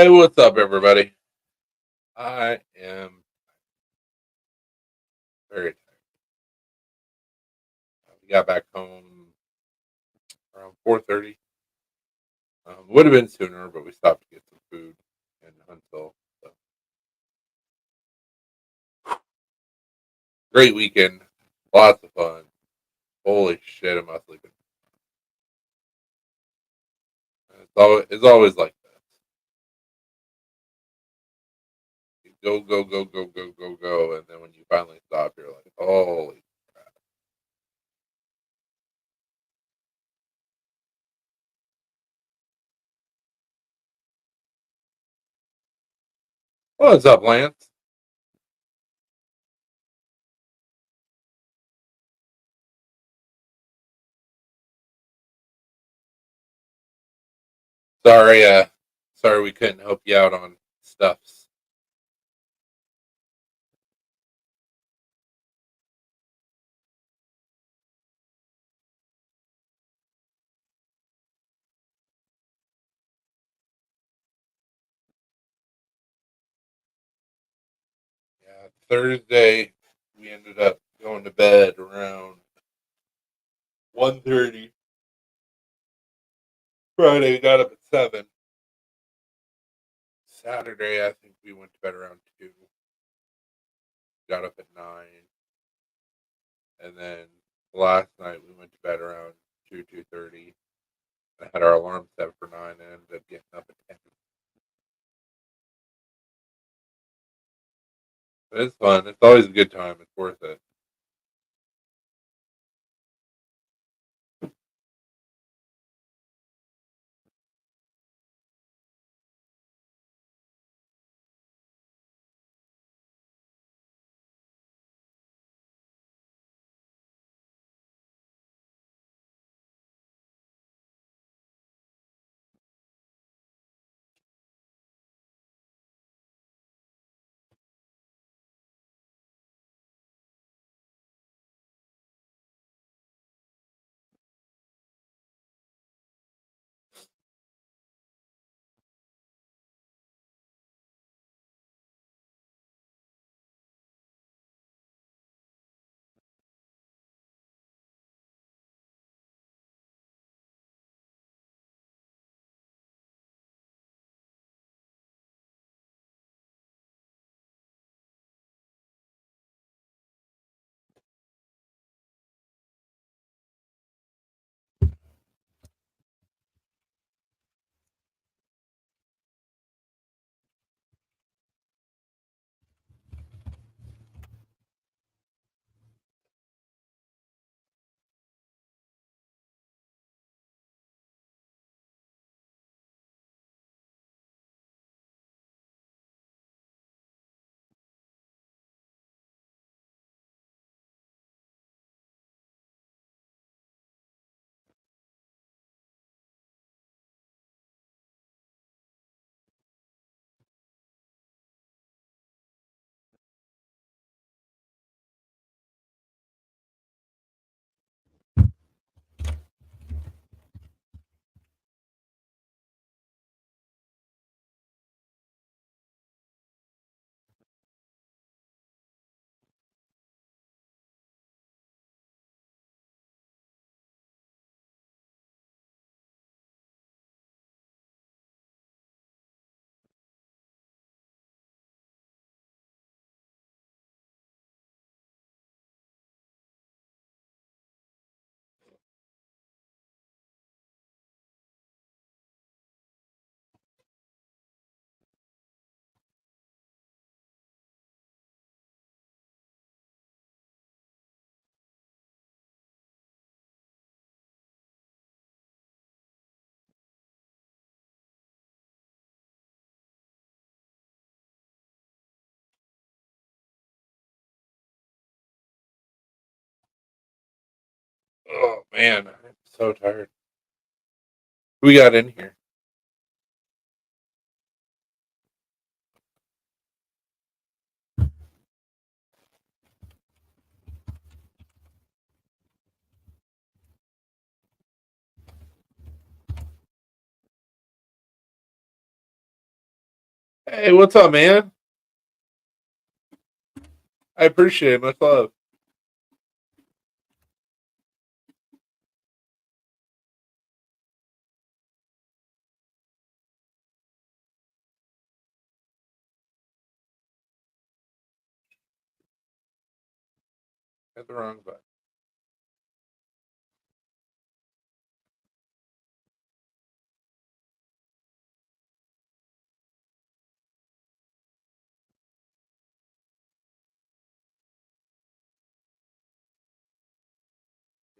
Hey, what's up, everybody? I am very tired. We got back home around 4:30. Would have been sooner, but we stopped to get some food in Huntsville. So great weekend, lots of fun. Holy shit, am I sleeping? It's always like that. You go, go, go, go, go, go, go, and then when you finally stop, you're like, holy. What's up, Lance? Sorry, sorry we couldn't help you out on stuffs. Yeah, Thursday we ended up going to bed around 1:30. Friday we got up at 7. Saturday I think we went to bed around 2. Got up at 9, and then last night we went to bed around 2:30. I had our alarm set for 9 and ended up getting up at 10. But it's fun. It's always a good time. It's worth it. Oh man, I'm so tired. Who we got in here? Hey, what's up, man? I appreciate it. Much love. Hit the wrong button.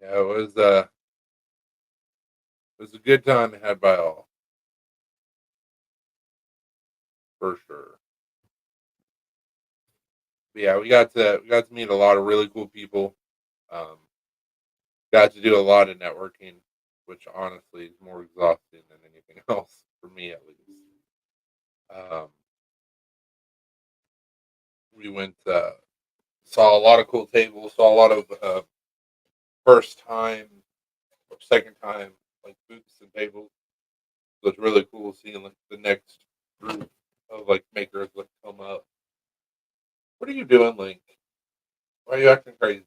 Yeah, it was a good time had by all, for sure. But yeah, we got to meet a lot of really cool people. Um, got to do a lot of networking, which honestly is more exhausting than anything else for me, at least. Um, we went saw a lot of cool tables, saw a lot of first time or second time like booths and tables. So it's really cool seeing like the next group of like makers like come up. What are you doing, Link? Why are you acting crazy?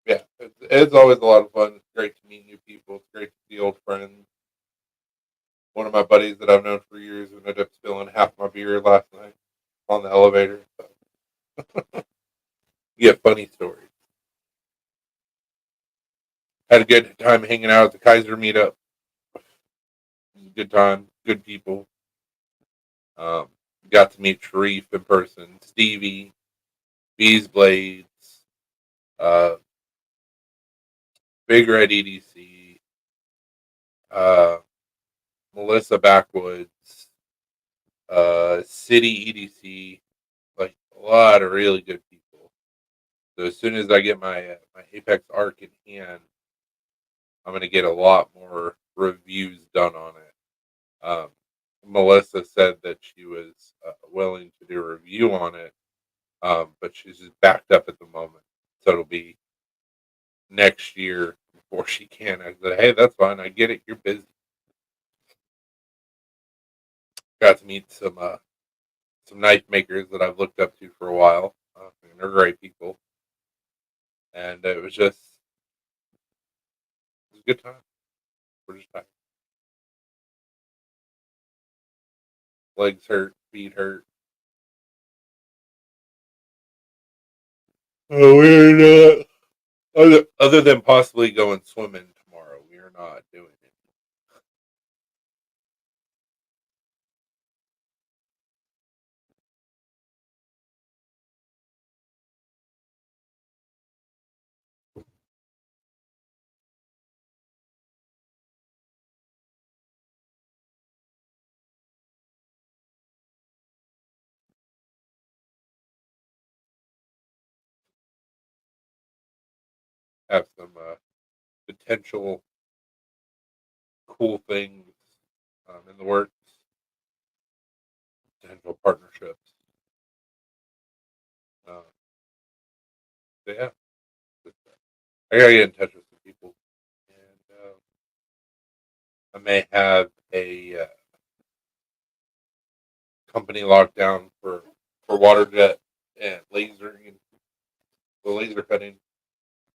Yeah, it's always a lot of fun. It's great to meet new people. It's great to see old friends. One of my buddies that I've known for years ended up spilling half my beer last night on the elevator. So you get funny stories. Had a good time hanging out at the Kaiser meetup. It was a good time, good people. Um, got to meet Sharif in person, Stevie, Bees Blades, uh, Big Red EDC, uh, Melissa Backwoods, City EDC, like a lot of really good people. So as soon as I get my Apex Arc in hand, I'm gonna get a lot more reviews done on it. Melissa said that she was willing to do a review on it, but she's just backed up at the moment, so it'll be next year before she can. I said, hey, that's fine. I get it. You're busy. Got to meet some knife makers that I've looked up to for a while. And they're great people, and it was a good time. We're just tired. Legs hurt, feet hurt. Oh, we're not. Other than possibly going swimming tomorrow, we are not doing it. Have some potential cool things in the works, potential partnerships. Uh, so yeah, I gotta get in touch with some people, and I may have a company locked down for water jet and lasering, the laser cutting.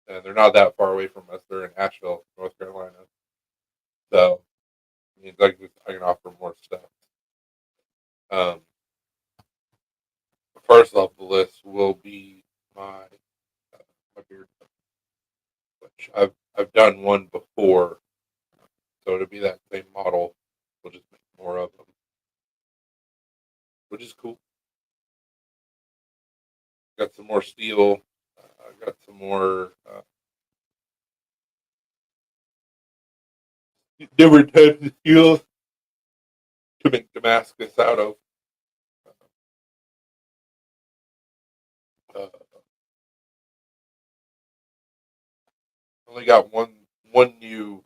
And they're not that far away from us. They're in Asheville, North Carolina. So it means I can offer more stuff. Um, First off the list will be my beard, which I've done one before, so it'll be that same model. We'll just make more of them, which is cool. Got some more steel. Got some more different types of steel to make Damascus out of. Uh, Only got one new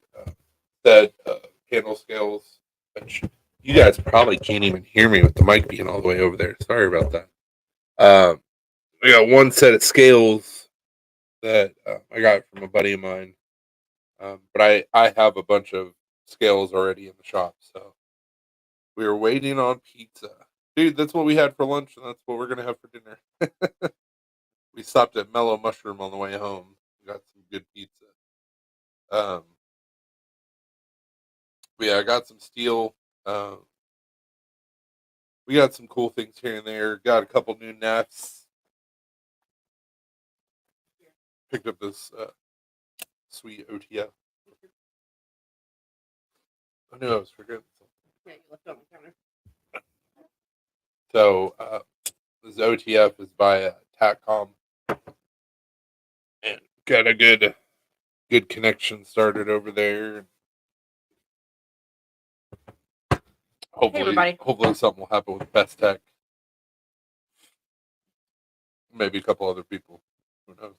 set of candle scales, which you guys probably can't even hear me with the mic being all the way over there. Sorry about that. Um, I got one set of scales that I got from a buddy of mine, but I have a bunch of scale is already in the shop, so we were waiting on pizza. Dude, that's what we had for lunch, and that's what we're gonna have for dinner. We stopped at Mellow Mushroom on the way home. We got some good pizza. Um, but yeah, I got some steel. Um, we got some cool things here and there. Got a couple new nets. Picked up this sweet OTF. I knew I was forgetting something. Yeah, you left it on the counter. So this OTF is by TACCOM, and got a good connection started over there. Hopefully something will happen with Best Tech. Maybe a couple other people. Who knows?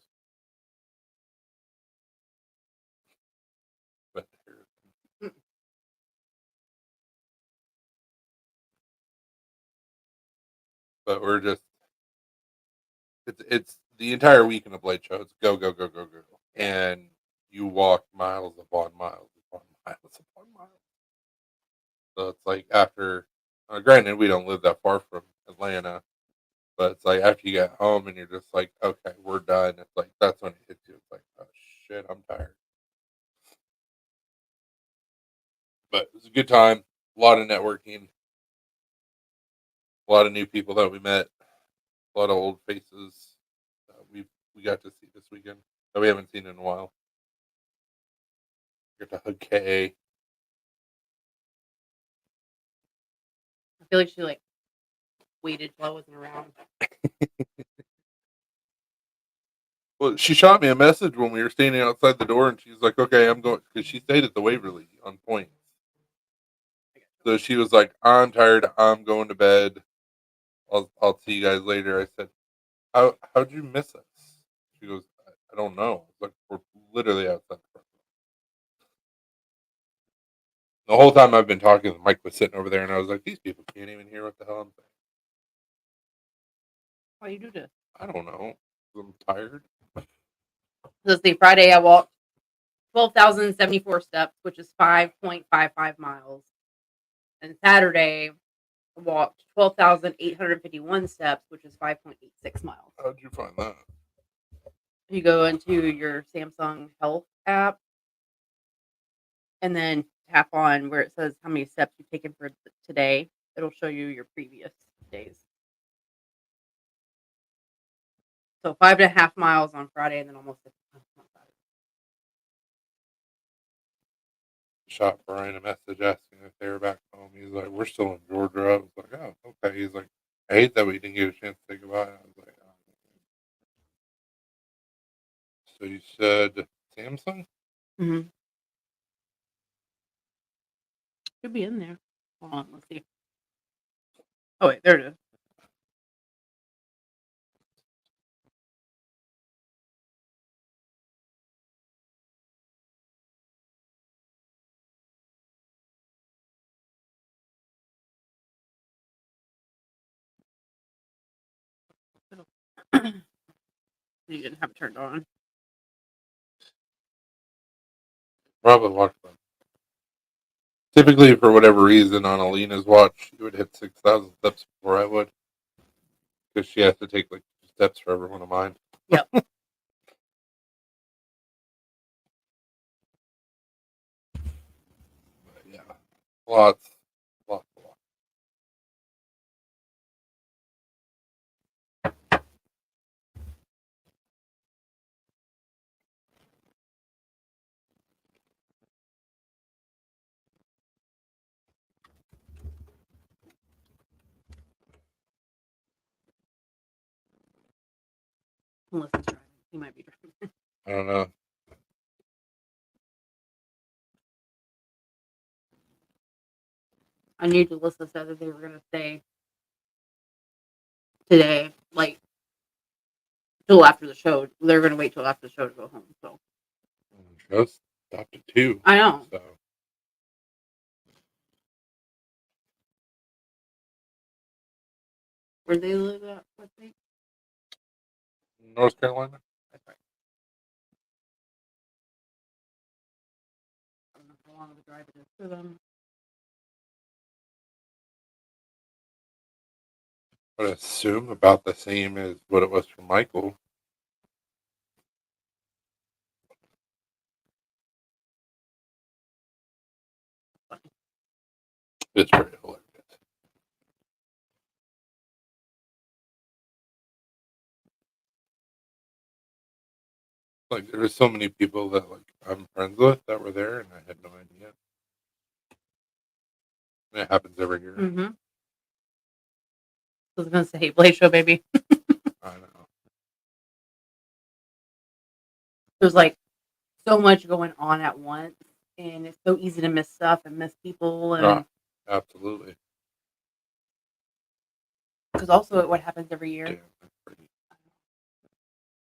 But we're just it's the entire weekend of Blade Show. It's go go go go go, and you walk miles upon miles upon miles upon miles. So it's like after, granted, we don't live that far from Atlanta, but it's like after you get home and you're just like, okay, we're done. It's like that's when it hits you. It's like, oh shit, I'm tired. But it was a good time. A lot of networking. A lot of new people that we met. A lot of old faces we got to see this weekend that we haven't seen in a while. Got to hug Kay. I feel like she waited till I wasn't around. Well, she shot me a message when we were standing outside the door, and she's like, "Okay, I'm going," because she stayed at the Waverly on point. So she was like, "I'm tired. I'm going to bed. I'll see you guys later." I said, How'd you miss us?" She goes, "I don't know." Like, we're literally outside the front door. The whole time I've been talking, the mic was sitting over there, and I was like, "These people can't even hear what the hell I'm saying." Why you do this? I don't know. I'm tired. Let's see. Friday, I walked 12,074 steps, which is 5.55 miles. And Saturday, I walked 12,851 steps, which is 5.86 miles. How'd you find that? You go into your Samsung Health app and then tap on where it says how many steps you've taken for today. It'll show you your previous days. So 5.5 miles on Friday and then almost 6 miles on Saturday. Shot Brian a message asking if they were back home. He's like, "We're still in Georgia." I was like, "Oh, okay." He's like, "I hate that we didn't get a chance to say goodbye." I was like, "Oh." So you said Samsung? Mm-hmm. Should be in there. Hold on, let's see. Oh wait, there it is. You didn't have it turned on. Probably watched them. Typically, for whatever reason, on Alina's watch, she would hit 6,000 steps before I would, because she has to take like steps for every one of mine. Yep. Yeah, lots. Unless he's driving. He might be driving. I don't know. I knew Delissa said that they were gonna stay today, like till after the show. They're gonna wait till after the show to go home. So Just stopped at 2. I know. So Where they live at? What state? North Carolina. That's right. I don't know how long drive it is for them. I would assume about the same as what it was for Michael. It's pretty hilarious. Like there were so many people that like I'm friends with that were there, and I had no idea. And it happens every year. Mm-hmm. I was gonna say bladeshow, baby. I know. There's like so much going on at once, and it's so easy to miss stuff and miss people, and Absolutely. because also what happens every year. Damn, that's pretty.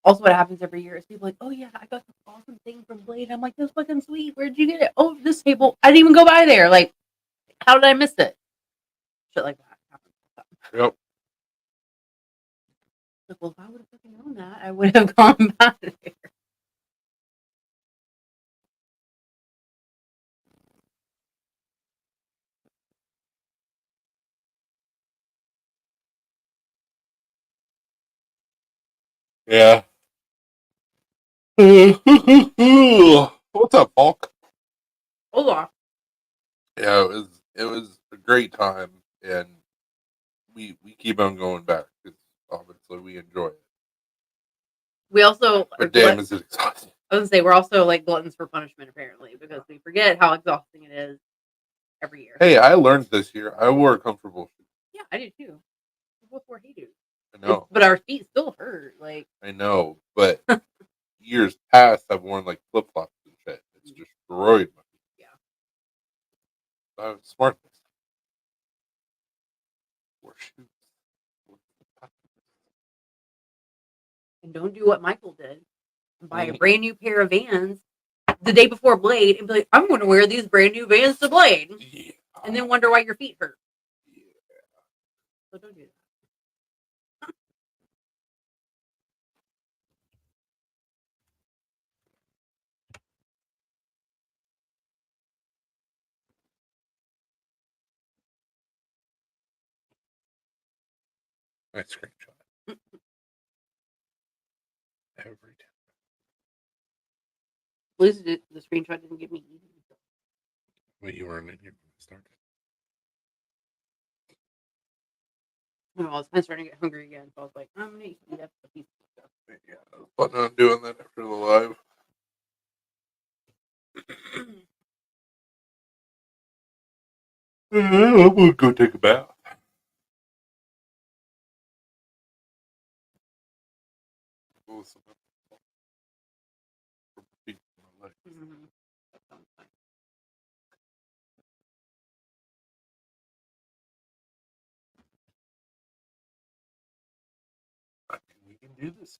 Also, what happens every year is people are like, oh yeah, I got this awesome thing from Blade. I'm like, that's fucking sweet. Where'd you get it? Oh, this table. I didn't even go by there. Like, how did I miss it? Shit like that happens. Yep. Like, well, if I would have fucking known that, I would have gone by there. Yeah. What's up, Hulk? Hold on. Yeah, it was a great time, and we keep on going back because obviously we enjoy it. We also, But damn, is it exhausting? I was gonna say, we're also like gluttons for punishment apparently because we forget how exhausting it is every year. Hey, I learned this year. I wore comfortable shoes. Yeah, I do too. We both wore hey-doos. I know. But our feet still hurt. Like, I know, but years past, I've worn like flip flops and shit. It's destroyed my feet. yeah. I was smart. Wear shoes. And don't do what Michael did. Buy a brand new pair of Vans the day before Blade and be like, I'm going to wear these brand new Vans to Blade. Yeah. And then wonder why your feet hurt. Yeah. So don't do that. Nice screenshot. Every time. At least the screenshot didn't give me eating. When you weren't in here when it started. I was starting to get hungry again, so I was like, I'm gonna eat that piece of stuff. Yeah, I was planning on doing that after the live. I'm gonna go take a bath. Mm-hmm. That sounds fine. We can do this.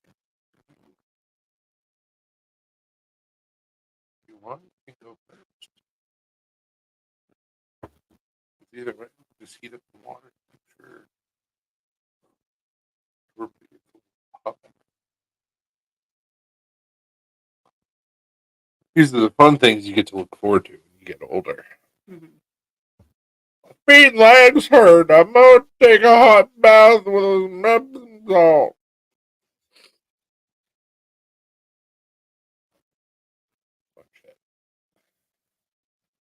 If you want, you can go first. It's either way, just heat up the water. Make sure we're hot. These are the fun things you get to look forward to when you get older. Mm-hmm. My feet and legs hurt. I'm gonna take a hot bath with Epsom salt.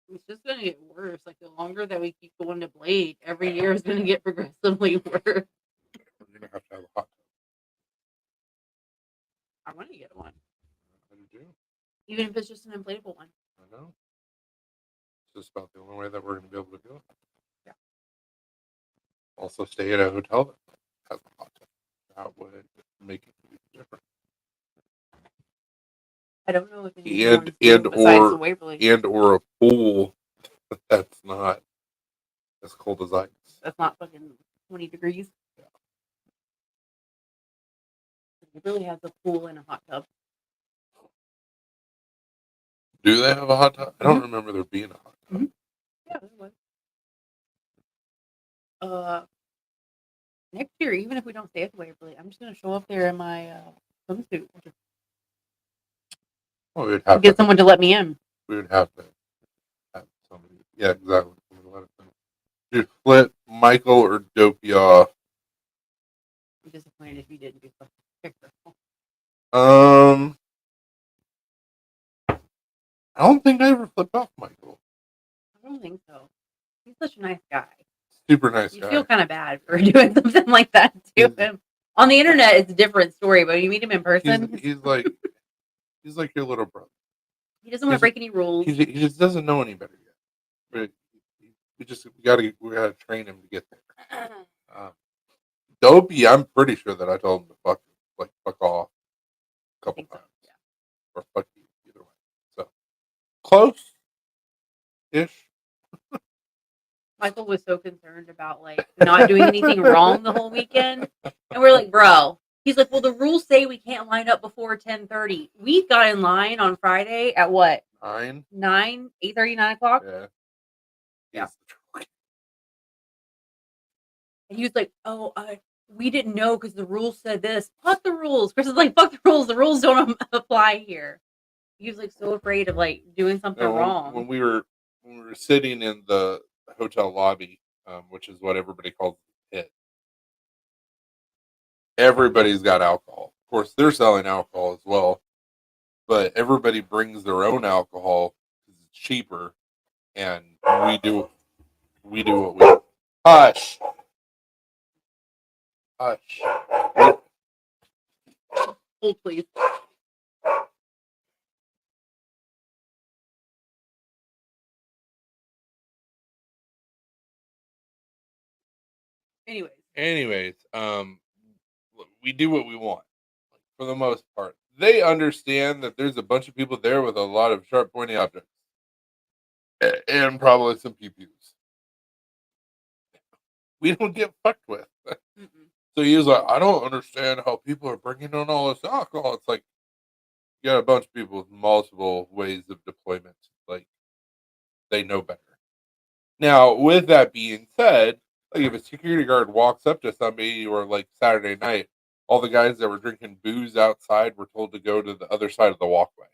It's just gonna get worse. Like the longer that we keep going to Blade, every year is gonna get progressively worse. We're gonna have to have a hot tub. I want to get one, I do. even if it's just an inflatable one. I know. It's just about the only way that we're gonna be able to do it. Yeah. Also, stay at a hotel that has a hot tub. That would make it different. I don't know if anyone besides the Waverly. And or a pool that's not as cold as ice. That's not fucking 20 degrees. Yeah. It really has a pool and a hot tub. Do they have a hot tub? I don't remember there being a hot tub. Mm-hmm. Yeah, there was. Next year, even if we don't stay at the Waverly, I'm just gonna show up there in my swimsuit. Well, we would have Get someone to let me in. We would have to have Yeah, exactly. You flip Michael or Dopey off. I'm disappointed if you didn't do Victor. I don't think I ever flipped off Michael. I don't think so. He's such a nice guy. Super nice You guy. feel kind of bad for doing something like that to him. On the internet, it's a different story, but when you meet him in person, He's like your little brother. he doesn't want to break any rules. He just doesn't know any better yet. But we gotta train him to get there. Dopey, I'm pretty sure that I told him to fuck off a couple times. So, yeah. Or fuck you, either way. So close ish. Michael was so concerned about like not doing anything wrong the whole weekend, and we're like, bro. He's like, well, the rules say we can't line up before 10:30. We got in line on Friday at what? 9? 8:30, 9 o'clock. Yeah. Yeah. And he was like, oh, we didn't know because the rules said this. Fuck the rules. Chris is like, fuck the rules. The rules don't apply here. He was like so afraid of like doing something wrong. When we were sitting in the hotel lobby, which is what everybody calls the pit, everybody's got alcohol. Of course, they're selling alcohol as well, but everybody brings their own alcohol because it's cheaper, and we do what we hush. Hold, please. Anyways, we do what we want for the most part. They understand that there's a bunch of people there with a lot of sharp, pointy objects, and probably some pew-pews. We don't get fucked with. So he was like, I don't understand how people are bringing in all this alcohol. It's like, you got a bunch of people with multiple ways of deployment. Like, they know better. Now, with that being said, like if a security guard walks up to somebody or like Saturday night, all the guys that were drinking booze outside were told to go to the other side of the walkway.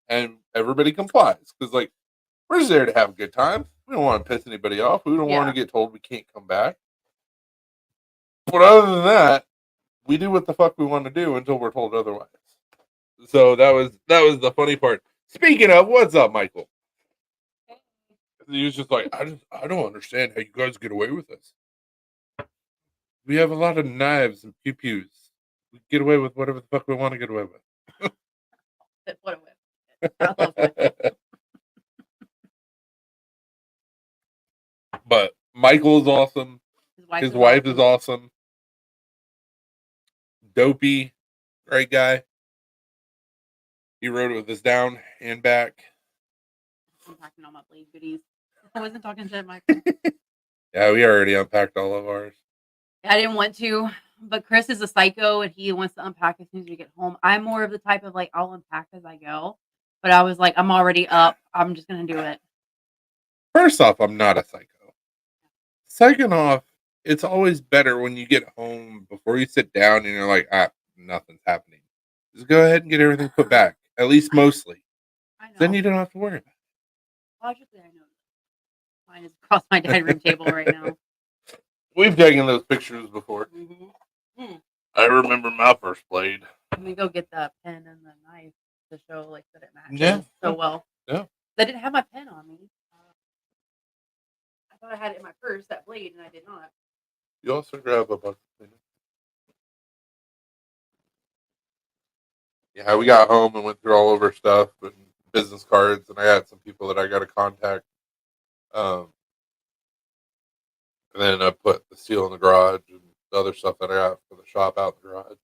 And everybody complies because, like, we're just there to have a good time. We don't want to piss anybody off. We don't want to get told we can't come back. But other than that, we do what the fuck we want to do until we're told otherwise. So that was the funny part. Speaking of, what's up, Michael? He was just like, I don't understand how you guys get away with this. We have a lot of knives and pew pews. We get away with whatever the fuck we want to get away with. What a whip. But Michael is awesome. His wife is awesome. Dopey, great guy. He rode it with us down and back. I'm packing all my blade goodies. I wasn't talking shit, Michael. Yeah, we already unpacked all of ours. I didn't want to, but Chris is a psycho and he wants to unpack as soon as we get home. I'm more of the type of like, I'll unpack as I go. But I was like, I'm already up. I'm just going to do it. First off, I'm not a psycho. Second off, it's always better when you get home before you sit down and you're like, nothing's happening. Just go ahead and get everything put back, at least mostly. I know. Then you don't have to worry about it. Logically, I know. Mine is across my dining room table right now. We've taken those pictures before. Mm-hmm. I remember my first blade. Let me go get the pen and the knife to show like that it matches so well. Yeah. I didn't have my pen on me. I thought I had it in my purse, that blade, and I did not. You also grab a bucket. Yeah, we got home and went through all of our stuff and business cards, and I had some people that I got to contact. And then I put the steel in the garage and the other stuff that I got for the shop out in the garage.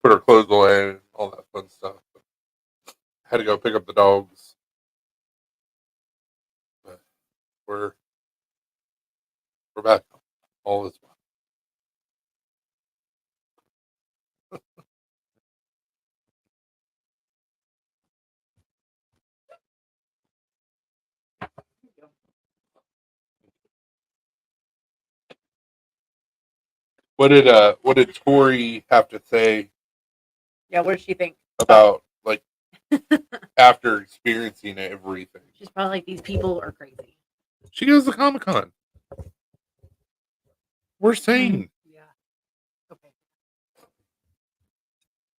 Put our clothes away and all that fun stuff. Had to go pick up the dogs. But we're back. All is well. What did Tori have to say? Yeah, what did she think about like after experiencing everything. She's probably like, these people are crazy. She goes to Comic-Con. We're sane. Yeah. Okay.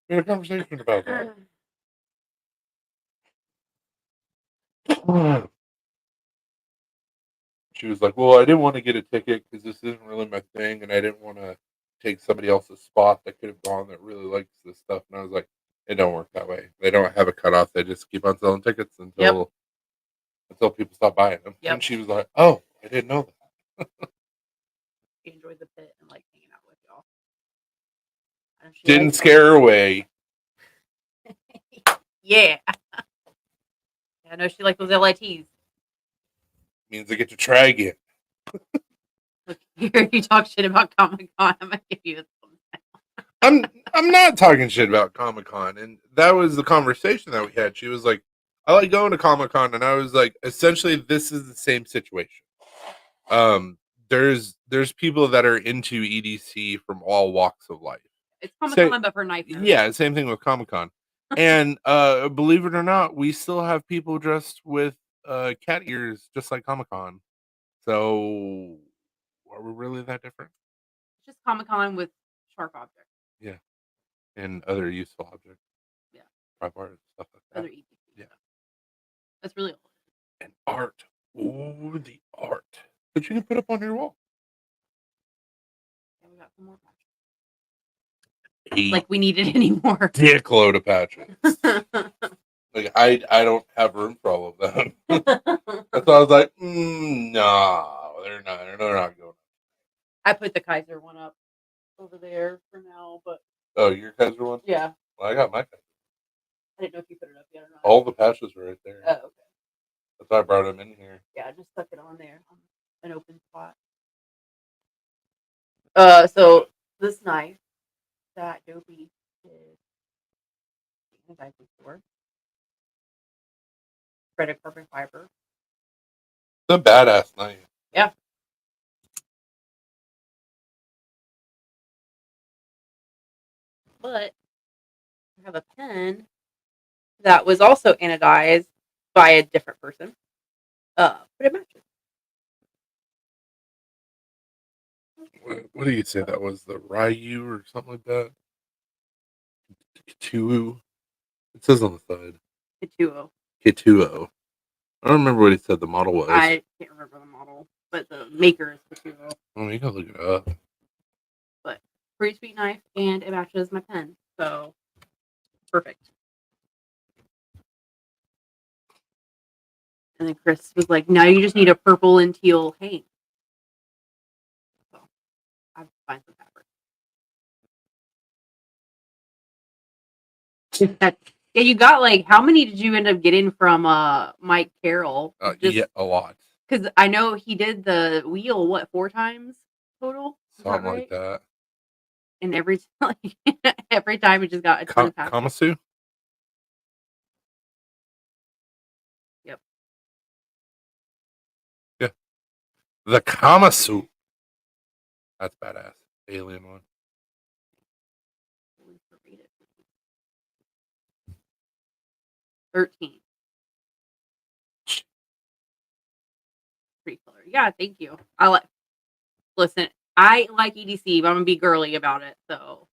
We had a conversation about that. She was like, well, I didn't want to get a ticket because this isn't really my thing, and I didn't want to take somebody else's spot that could have gone that really likes this stuff. And I was like, it don't work that way. They don't have a cutoff. They just keep on selling tickets until people stop buying them. Yep. And she was like, oh, I didn't know that. She enjoyed the pit and like hanging out with y'all. Didn't scare her away. Yeah. I know she liked those LITs. Means I get to try again. Look, here you talk shit about Comic Con. I'm gonna give you a I'm not talking shit about Comic-Con, and that was the conversation that we had. She was like, I like going to Comic-Con, and I was like, essentially this is the same situation. There's people that are into EDC from all walks of life. It's Comic-Con, but for knife nerds. Yeah, same thing with Comic-Con. And believe it or not, we still have people dressed with cat ears just like Comic-Con. So are we really that different? It's just Comic-Con with shark objects. Yeah. And other useful objects. Yeah. Prop art, stuff like that. Other EDC. Yeah. That's really all. And art. Ooh, the art. That you can put up on your wall. Yeah, we got some more patches. Like we needed any more. Dickload of patches. Like I don't have room for all of them. That's why I was like, no, they're not going. I put the Kaiser one up over there for now, but your Kaiser one? Yeah. Well, I got my Kaiser. I didn't know if you put it up yet or not. All the patches were right there. Oh, okay. That's why I brought them in here. Yeah, I just stuck it on there on an open spot. So this knife that Dopey did in the store. Threaded carbon fiber. It's a badass knife. Yeah. But I have a pen that was also anodized by a different person. But it matches. What do you say that was? The Ryu or something like that? Kituo. It says on the side. Kituo. I don't remember what he said the model was. I can't remember the model, but the maker is Kituo. Oh, you gotta look it up. But pretty sweet knife, and it matches my pen, so perfect. And then Chris was like, "Now you just need a purple and teal hang." So I have to find some fabric. Yeah, you got like, how many did you end up getting from Mike Carroll? Yeah, a lot. Because I know he did the wheel 4 times total, something like that. And every time we just got a ton of fabric. Kamasu. Yep. Yeah. The Kamasu. That's badass. Alien one. 13. Pretty color. Yeah, thank you. Listen, I like EDC, but I'm gonna be girly about it, so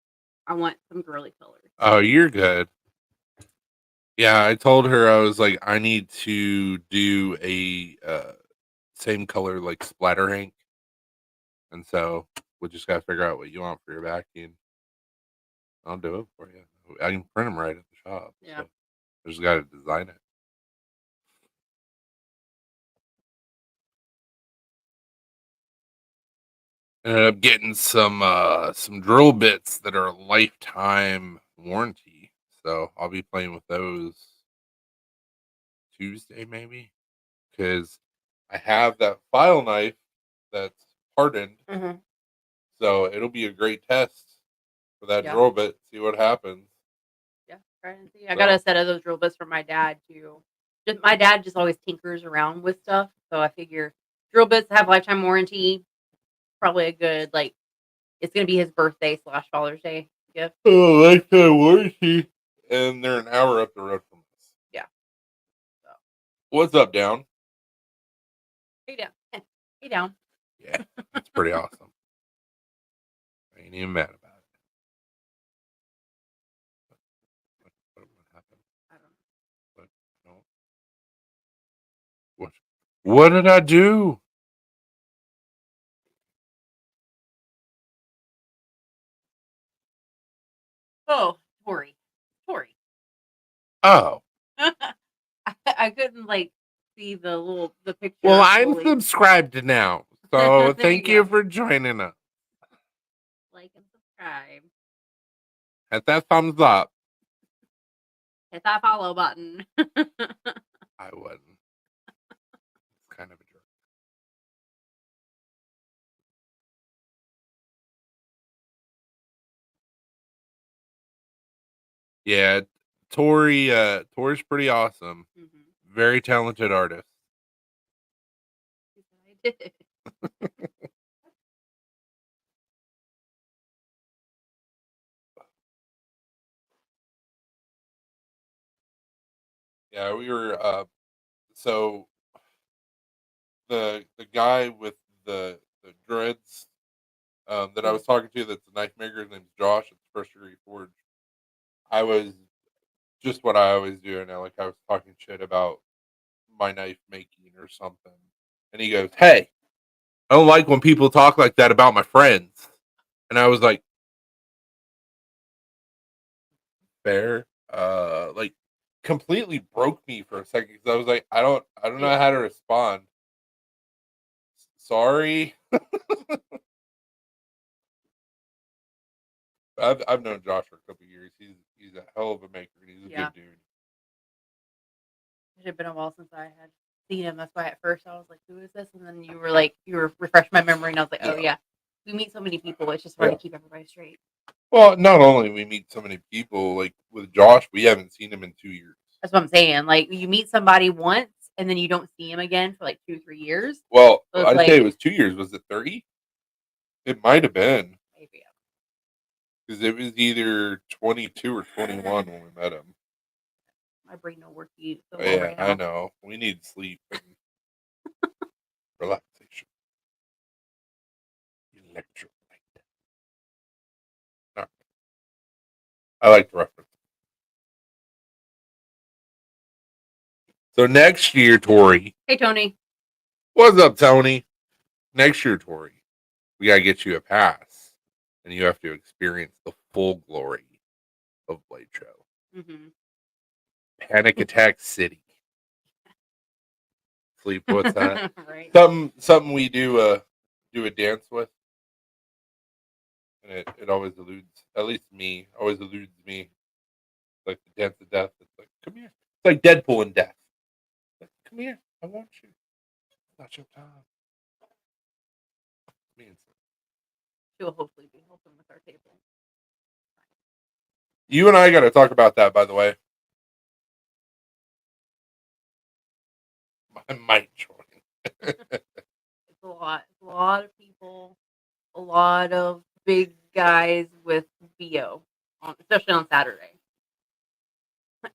I want some girly colors. Oh, you're good. Yeah, I told her, I was like, I need to do a same color like splatter hank. And so we just gotta figure out what you want for your backing. I'll do it for you. I can print them right at the shop. Yeah. So I just gotta design it. Ended up getting some drill bits that are lifetime warranty. So I'll be playing with those Tuesday maybe. Because I have that file knife that's hardened. Mm-hmm. So it'll be a great test for that drill bit, see what happens. Yeah, try and see. I got a set of those drill bits from my dad too. My dad just always tinkers around with stuff, so I figure drill bits have lifetime warranty. Probably a good, like, it's gonna be his birthday / Father's Day gift. Oh, lifetime warranty, and they're an hour up the road from us. What's up, down? Hey down. Hey down. Yeah, it's pretty awesome. I ain't even mad about it. What happened? I don't know. But no. What did I do? Oh, Tori. Oh. I couldn't see the picture. Well, I'm fully. subscribed now. So There thank you you go. for joining us. Like and subscribe. Hit that thumbs up. Hit that follow button. I wouldn't. It's kind of a jerk. Yeah, Tori's pretty awesome. Mm-hmm. Very talented artist. I did. Yeah, we were so the guy with the dreads that I was talking to that's a knife maker, his name's Josh, it's First Degree Forge. I was just what I always do now, like I was talking shit about my knife making or something. And he goes, "Hey, I don't like when people talk like that about my friends." And I was like, fair. Like completely broke me for a second because I was like, I don't know how to respond. Sorry. I've known Josh for a couple of years. He's a hell of a maker and he's a good dude. It had been a while since I had seen him. That's why at first I was like, "Who is this?" And then you were refreshed my memory, and I was like, "Oh yeah, we meet so many people. It's just hard to keep everybody straight." Well, not only we meet so many people, like with Josh, we haven't seen him in 2 years. That's what I'm saying. Like you meet somebody once, and then you don't see him again for like 2-3 years. Well, So I'd say it was 2 years. Was it 30? It might have been. Maybe. Because it was either 22 or 21 when we met him. My brain don't work so well well right now. I know. We need sleep and relaxation. Electrolyte. Right. I like the reference. So next year, Tori. Hey, Tony. What's up, Tony? Next year, Tori, we gotta get you a pass, and you have to experience the full glory of Bladeshow. Mm-hmm. Panic Attack City. Sleep. What's that? Right. Something we do a dance with, and it always eludes. At least me always eludes me. Like the dance of death. It's like, come here. It's like Deadpool in death. Like, come here. I want you. It's not your time. She'll hopefully be helping with our table. You and I got to talk about that, by the way. I might join. It's a lot. It's a lot of people. A lot of big guys with BO, especially on Saturday.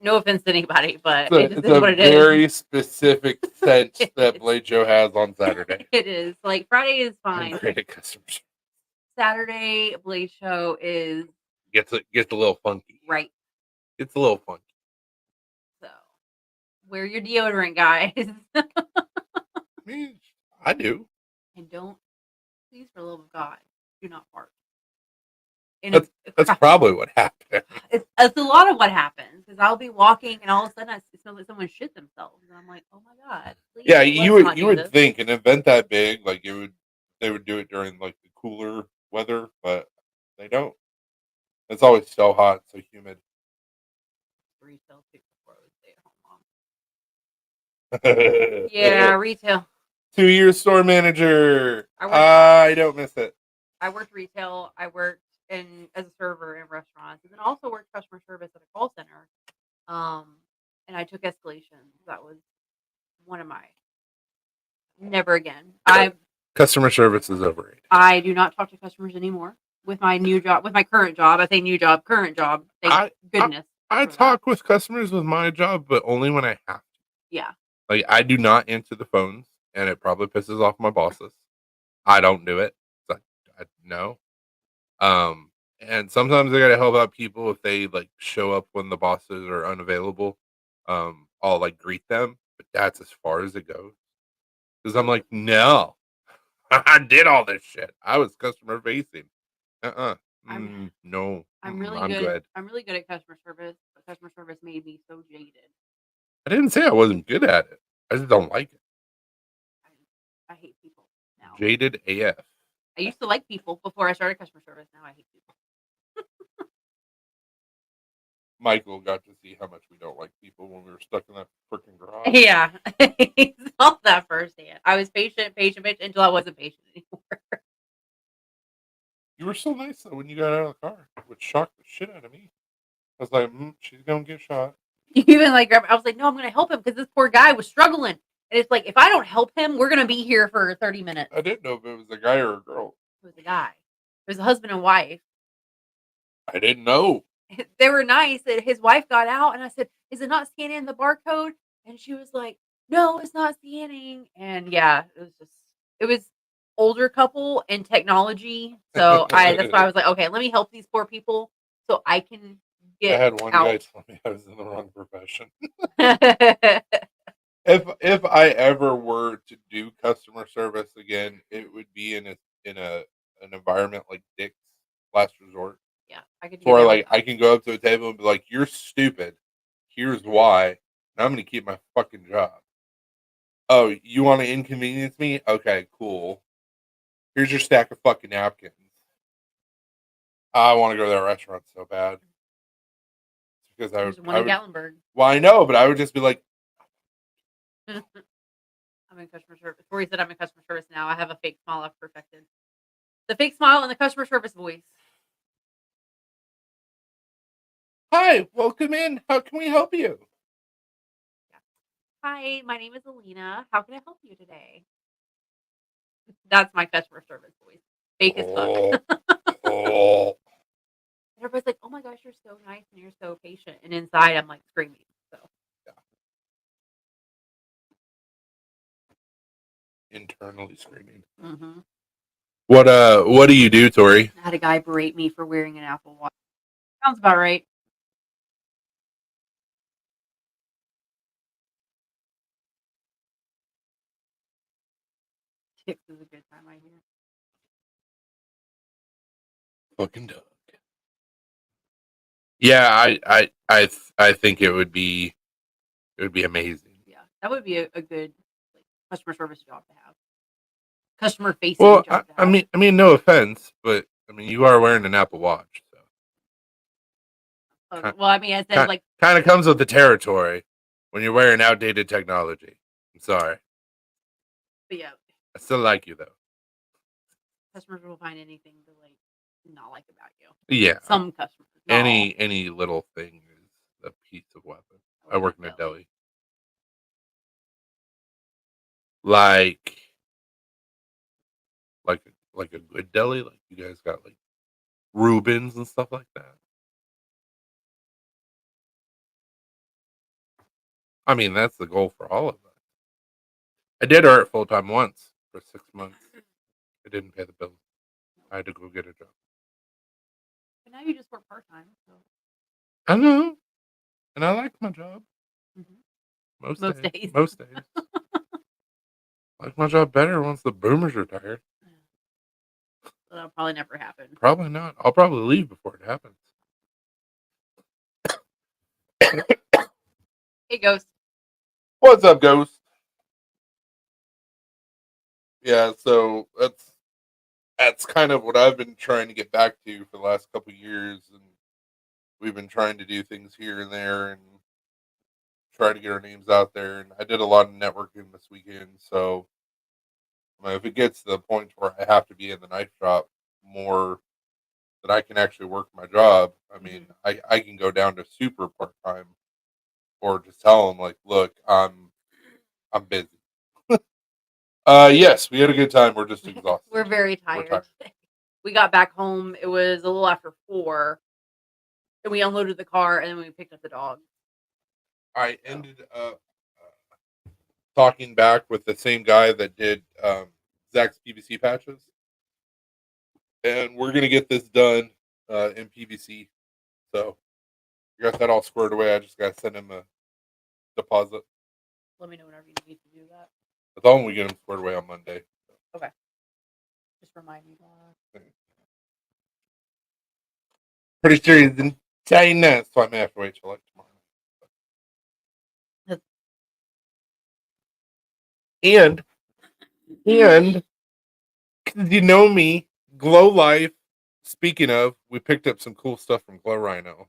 No offense to anybody, but It's a what it very specific scent that Bladeshow has on Saturday. It is. Like Friday is fine. And great customers. Saturday Bladeshow is gets a little funky. Right. It's a little funky. So wear your deodorant, guys. I do. And don't, please, for the love of God, do not fart. That's probably what happened. It's a lot of what happens because I'll be walking and all of a sudden I smell like someone shit themselves and I'm like, oh my God. Yeah, you would think an event that big, like they would do it during like the cooler weather, but they don't. It's always so hot, so humid. Retail too before I would stay at home. Yeah, retail. 2 years store manager. I don't miss it. I worked retail. I worked as a server in restaurants, and then also worked customer service at a call center. And I took escalations. That was one of my never again. Customer service is overrated. I do not talk to customers anymore with my new job, with my current job. I say new job, current job. Thank goodness. I talk with customers with my job, but only when I have to. Yeah. Like, I do not answer the phones, and it probably pisses off my bosses. I don't do it. It's like, no. Um, and sometimes I gotta help out people if they like show up when the bosses are unavailable. I'll like greet them, but that's as far as it goes. Because I'm like, no, I did all this shit. I was customer facing. Uh-uh. I'm No, I'm really I'm good. good. I'm really good at customer service, but customer service made me so jaded. I didn't say I wasn't good at it. I just don't like it. I hate people now. Jaded AF. I used to like people before I started customer service. Now I hate people. Michael got to see how much we don't like people when we were stuck in that freaking garage. Yeah, he saw that firsthand. I was patient, bitch, until I wasn't patient anymore. You were so nice though when you got out of the car, which shocked the shit out of me. I was like, she's gonna get shot. You even like I was like, no, I'm going to help him because this poor guy was struggling. And it's like, if I don't help him, we're going to be here for 30 minutes. I didn't know if it was a guy or a girl. It was a guy. It was a husband and wife. I didn't know. They were nice. His wife got out, and I said, "Is it not scanning the barcode?" And she was like, "No, it's not scanning." And yeah, it was older couple and technology. So that's why I was like, okay, let me help these poor people so I can get I had one out. guy tell me I was in the wrong profession. If I ever were to do customer service again, it would be in an environment like Dick's Last Resort. Yeah, I could. Where like I can go up to a table and be like, "You're stupid. Here's why." And I'm going to keep my fucking job. Oh, you want to inconvenience me? Okay, cool. Here's your stack of fucking napkins. I want to go to that restaurant so bad. Because There's one in Gatlinburg. Well, I know, but I would just be like, I'm in customer service. Tori said I'm in customer service now. I have a fake smile I've perfected. The fake smile and the customer service voice. "Hi, welcome in. How can we help you?" Yeah. Hi, my name is Alina. How can I help you today? That's my customer service voice. Fake as fuck. Oh. Everybody's like, "Oh my gosh, you're so nice and you're so patient." And inside, I'm like screaming. So Yeah. Internally screaming. mm-hmm. What do you do, Tori? I had a guy berate me for wearing an Apple Watch. Sounds about right. Six is a good time, I hear. Fucking dog. Yeah, I think it would be amazing. Yeah, that would be a good like, customer service job to have. Customer facing Well, job to I have. mean, no offense, but I mean, you are wearing an Apple Watch, so Well, I mean, I said like kind of comes with the territory when you're wearing outdated technology. I'm sorry. But yeah, I still like you though. customers will find anything to like not like about you. Yeah. Some customers. Any little thing is a piece of weapon. I work in a deli. Like a good deli, like you guys got like Reubens and stuff like that. I mean, that's the goal for all of us. I did art full time once for 6 months. I didn't pay the bills. I had to go get a job. But now you just work part time. So. I know, and I like my job. Mm-hmm. Most days. I like my job better once the boomers retired. That'll probably never happen. Probably not. I'll probably leave before it happens. Hey, Ghost. What's up, Ghost? Yeah, so that's kind of what I've been trying to get back to for the last couple of years, and we've been trying to do things here and there and try to get our names out there. And I did a lot of networking this weekend, so if it gets to the point where I have to be in the knife shop more, that I can actually work my job. I mean, I can go down to super part time, or just tell them like, look, I'm busy. Yes, we had a good time. We're just exhausted. We're very tired. We got back home. It was a little after 4, and we unloaded the car, and then we picked up the dog. I ended up talking back with the same guy that did Zach's PVC patches, and we're gonna get this done in PVC. So we got that all squared away. I just gotta send him a deposit. Let me know whenever you need to do that. I thought we get him squared away on Monday. Okay. Just remind me. Pretty sure he's in China, so I may have to wait till like tomorrow. And because you know me, Glow Life. Speaking of, we picked up some cool stuff from Glow Rhino.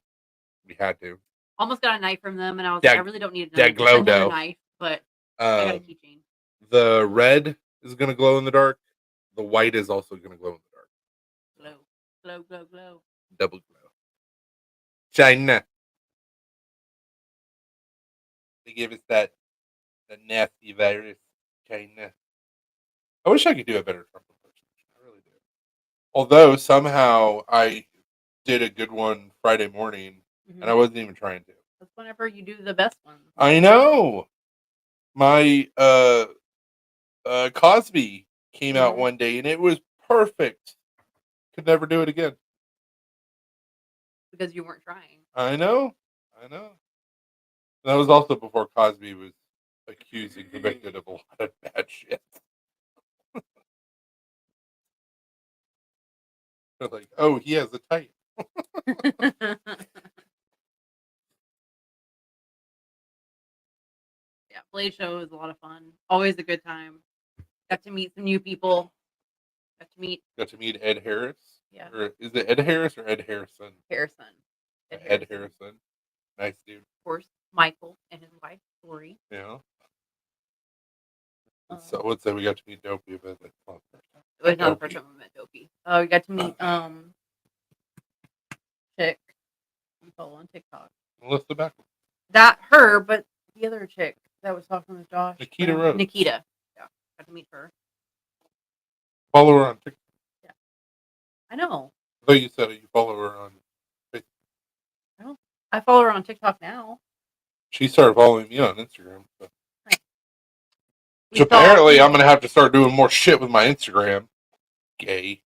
We had to. Almost got a knife from them, and I was like, I really don't need that glow another dough. knife, but I got a keychain. The red is going to glow in the dark. The white is also going to glow in the dark. Glow, glow, glow, glow. Double glow. China. They gave us that nasty virus. China. I wish I could do a better Trump impersonation. I really do. Although somehow I did a good one Friday morning, and I wasn't even trying to. That's whenever you do the best ones. I know. My Cosby came out one day, and it was perfect. Could never do it again. Because you weren't trying. I know. That was also before Cosby was accused and convicted of a lot of bad shit. They're like, oh, he has a type. Yeah, bladeshow was a lot of fun. Always a good time. Got to meet some new people. Got to meet Ed Harris. Yeah. Or is it Ed Harris or Ed Harrison? Harrison. Ed Harrison. Nice dude. Of course, Michael and his wife, Tori. Yeah. So I would say we got to meet Dopey, but it's not the first time. It was not the first time we met Dopey. We got to meet chick we follow on TikTok. Melissa Beck. That her, but the other chick that was talking with Josh. Nikita Rose. Nikita. Yeah. Got to meet her. Follow her on TikTok. Yeah. I know. I thought you said you follow her on Facebook. I follow her on TikTok now. She started following me on Instagram. So. Right. So apparently I'm going to have to start doing more shit with my Instagram. Gay.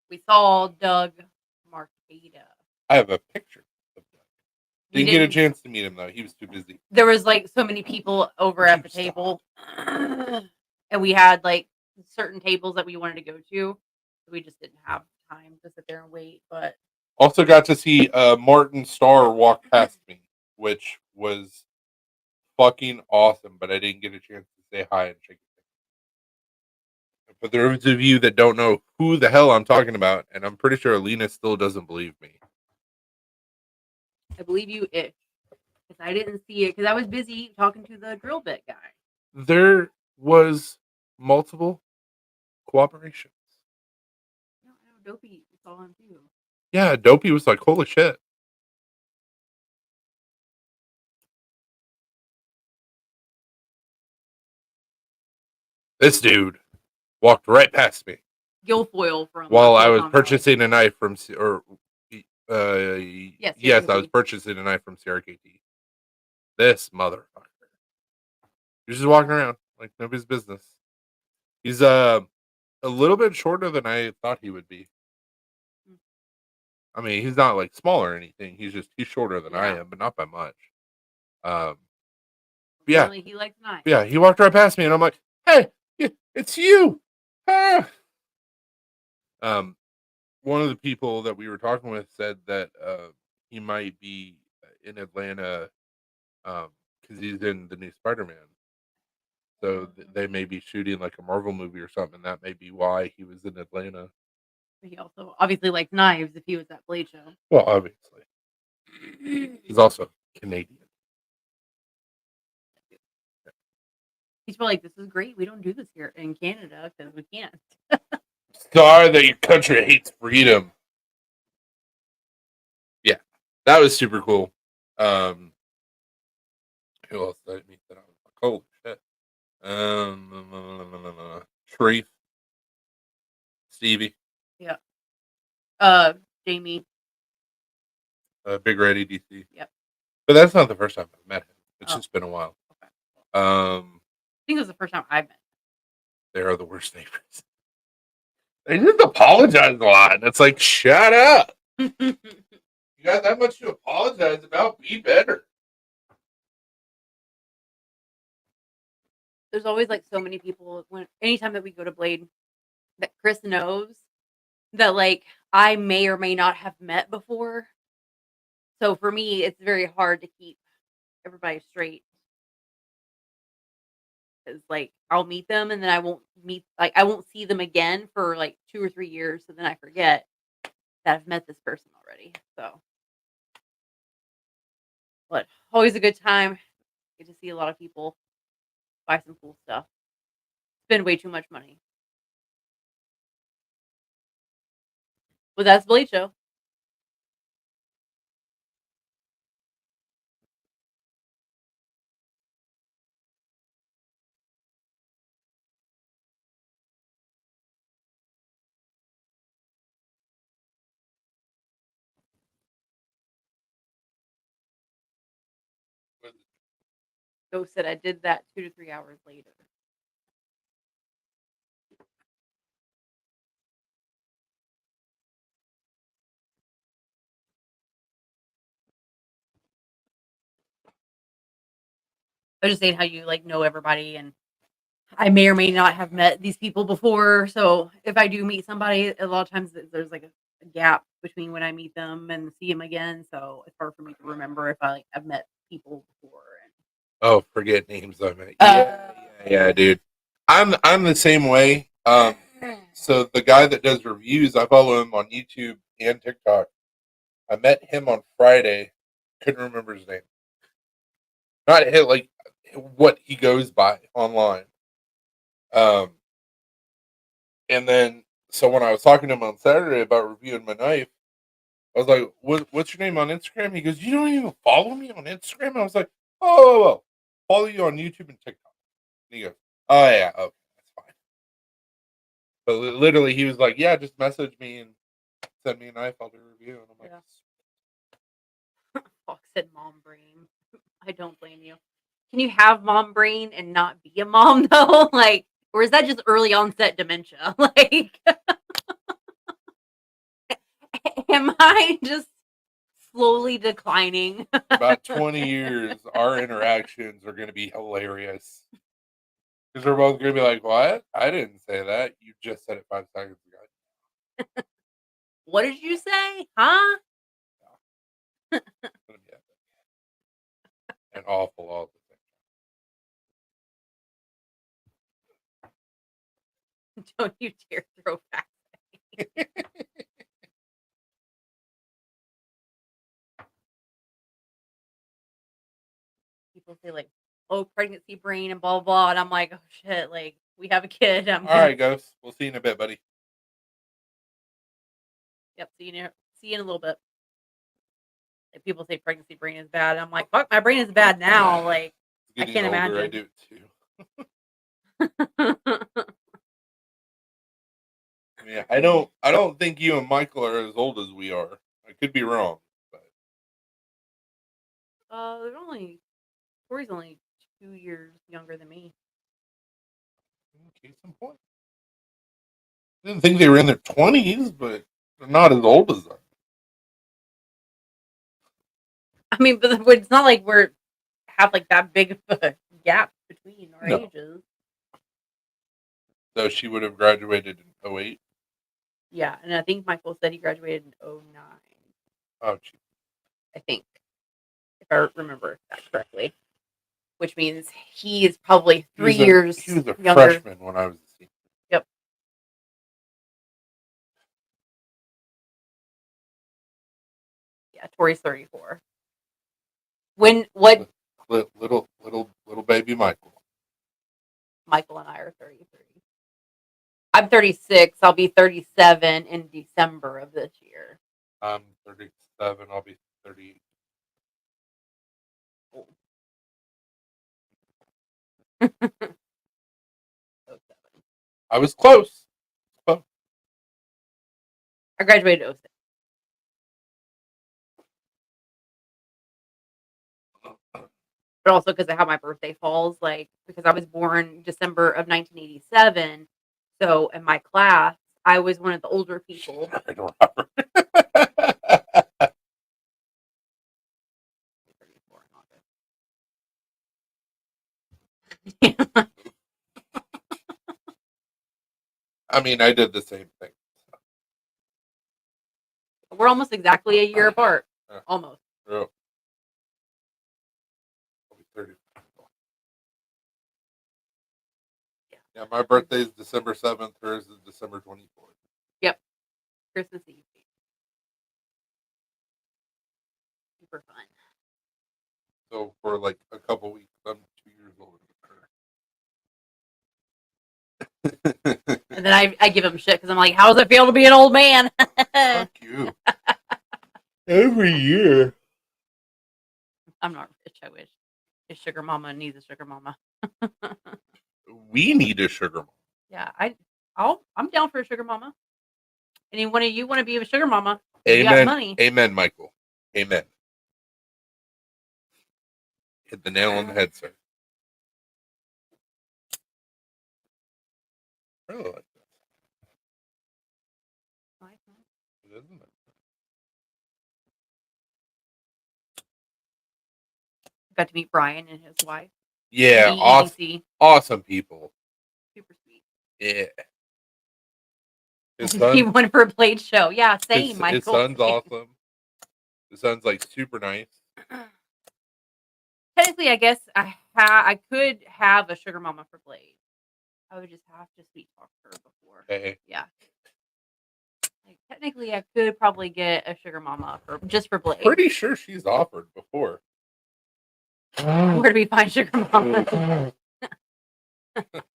We saw Doug Marqueta. I have a picture of Doug. Didn't get a chance to meet him, though. He was too busy. There was, like, so many people over at the table. And we had, like, certain tables that we wanted to go to. We just didn't have time to sit there and wait. But also got to see Martin Starr walk past me, which was fucking awesome. But I didn't get a chance to say hi and shake his hand. For those of you that don't know who the hell I'm talking about, and I'm pretty sure Alina still doesn't believe me. I believe you ish. Because I didn't see it. Because I was busy talking to the drill bit guy. There was multiple cooperations. No, Dopey saw him too. Yeah, Dopey was like, holy shit. This dude walked right past me. Guilfoyle from while I was purchasing a knife from yes, I was purchasing a knife from CRKT. This motherfucker. He's just walking around like nobody's business. He's a little bit shorter than I thought he would be. I mean, he's not like small or anything. He's shorter than I am, but not by much. Yeah. He likes knives. Yeah, he walked right past me, and I'm like, "Hey, it's you!" Ah. One of the people that we were talking with said that he might be in Atlanta because he's in the new Spider-Man. So they may be shooting like a Marvel movie or something. And that may be why he was in Atlanta. He also obviously likes knives if he was at Bladeshow. Well, obviously. He's also Canadian. He's probably like, this is great. We don't do this here in Canada because we can't. Sorry that your country hates freedom. Yeah, that was super cool. Who else did I meet that I was like, holy shit. Sharif. Stevie. Yeah. Jamie. Big Reddy DC. Yep. But that's not the first time I've met him. It's just been a while. Okay. I think it was the first time I met. They are the worst neighbors. They just apologize a lot. And it's like, shut up. You got that much to apologize about? Be better. There's always like so many people anytime that we go to Blade that Chris knows that like I may or may not have met before. So for me, it's very hard to keep everybody straight because like I'll meet them and then I won't see them again for like 2 or 3 years. So then I forget that I've met this person already. So, but always a good time. Get to see a lot of people, buy some cool stuff, spend way too much money. But that's Blade Show. Ghost said I did that 2 to 3 hours later. I was just saying how you like know everybody, and I may or may not have met these people before. So if I do meet somebody, a lot of times there's like a gap between when I meet them and see them again. So it's hard for me to remember if I like have met people before. Oh, forget names I met. Yeah, dude. I'm the same way. So the guy that does reviews, I follow him on YouTube and TikTok. I met him on Friday. Couldn't remember his name. Not hit like what he goes by online. Um, and then so when I was talking to him on Saturday about reviewing my knife, I was like, "What's your name on Instagram?" He goes, "You don't even follow me on Instagram." I was like, "Oh, follow you on YouTube and TikTok." And he goes, "Oh yeah, okay, that's fine." But literally, he was like, "Yeah, just message me and send me a knife. I'll do a review." And I'm like, Yeah. Fox said mom brain. I don't blame you. Can you have mom brain and not be a mom though? Like, or is that just early onset dementia? Like, am I just slowly declining? about 20 years, our interactions are going to be hilarious. Because we're both going to be like, "What? I didn't say that. You just said it 5 seconds ago." What did you say? Huh? It's going to be an awful all the Don't you dare throw back. People say like, "Oh, pregnancy brain" and blah blah, blah, and I'm like, "Oh shit!" Like, we have a kid. I'm All gonna. right, Ghost. We'll see you in a bit, buddy. Yep. See you in a little bit. Like, people say pregnancy brain is bad. I'm like, fuck, my brain is bad now. Like, I Getting can't older, I imagine. do it too. Yeah, I don't think you and Michael are as old as we are. I could be wrong, but They're only Tori's only 2 years younger than me. case in point. I didn't think they were in their 20s, but they're not as old as them. I mean, but it's not like we're have like that big of a gap between our No. ages. So she would have graduated in 08. Yeah, and I think Michael said he graduated in 09. Oh, gee. I think, if I remember that correctly, which means he is probably 3 years He was a younger. freshman when I was a senior. Yep. Yeah, Tori's 34. What Little baby Michael. Michael and I are 33. I'm 36. I'll be 37 in December of this year. I'm 37. I'll be 38. I was close. Oh. I graduated 06. but also because of how my birthday falls, like because I was born December of 1987. So in my class, I was one of the older people. I don't remember. I mean, I did the same thing. We're almost exactly a year apart. Almost. Real. I'll be 30. Yeah, my birthday is December 7th. Hers is December 24th. Yep. Christmas Eve. Super fun. So for like a couple weeks, I'm 2 years older than her. And then I give him shit because I'm like, how does it feel to be an old man? Fuck you. Every year. I'm not rich, I wish. His sugar mama needs a sugar mama. We need a sugar mama. Yeah, I'm down for a sugar mama. Any one of you want to be a sugar mama? Amen. You got money. Amen, Michael. Amen. Hit the nail on the head, sir. I really like this. Isn't it? Got to meet Brian and his wife. Yeah, awesome people. Super sweet. Yeah. He went for a Blade show. Yeah, same, Michael. His son's awesome. His son's like super nice. Technically, I guess I could have a sugar mama for Blade. I would just have to sweet talk her before. Hey. Yeah. Like, technically, I could probably get a sugar mama for Blade. Pretty sure she's offered before. Where do we find sugar mama?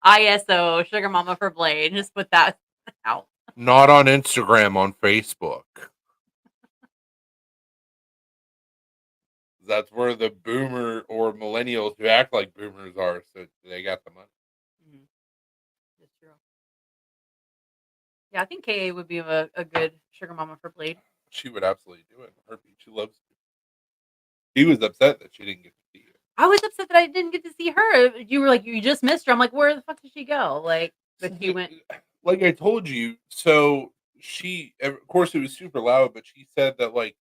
ISO sugar mama for Blade. Just put that out. Not on Instagram, on Facebook. That's where the boomer or millennials who act like boomers are, so they got the money. Mm-hmm. That's true. Yeah, I think KA would be a good sugar mama for Blade. She would absolutely do it. She loves it. He was upset that she didn't get to see it. I was upset that I didn't get to see her. You were like, you just missed her. I'm like, where the fuck did she go? Like, but she went. Like I told you, so she, of course, it was super loud, but she said that like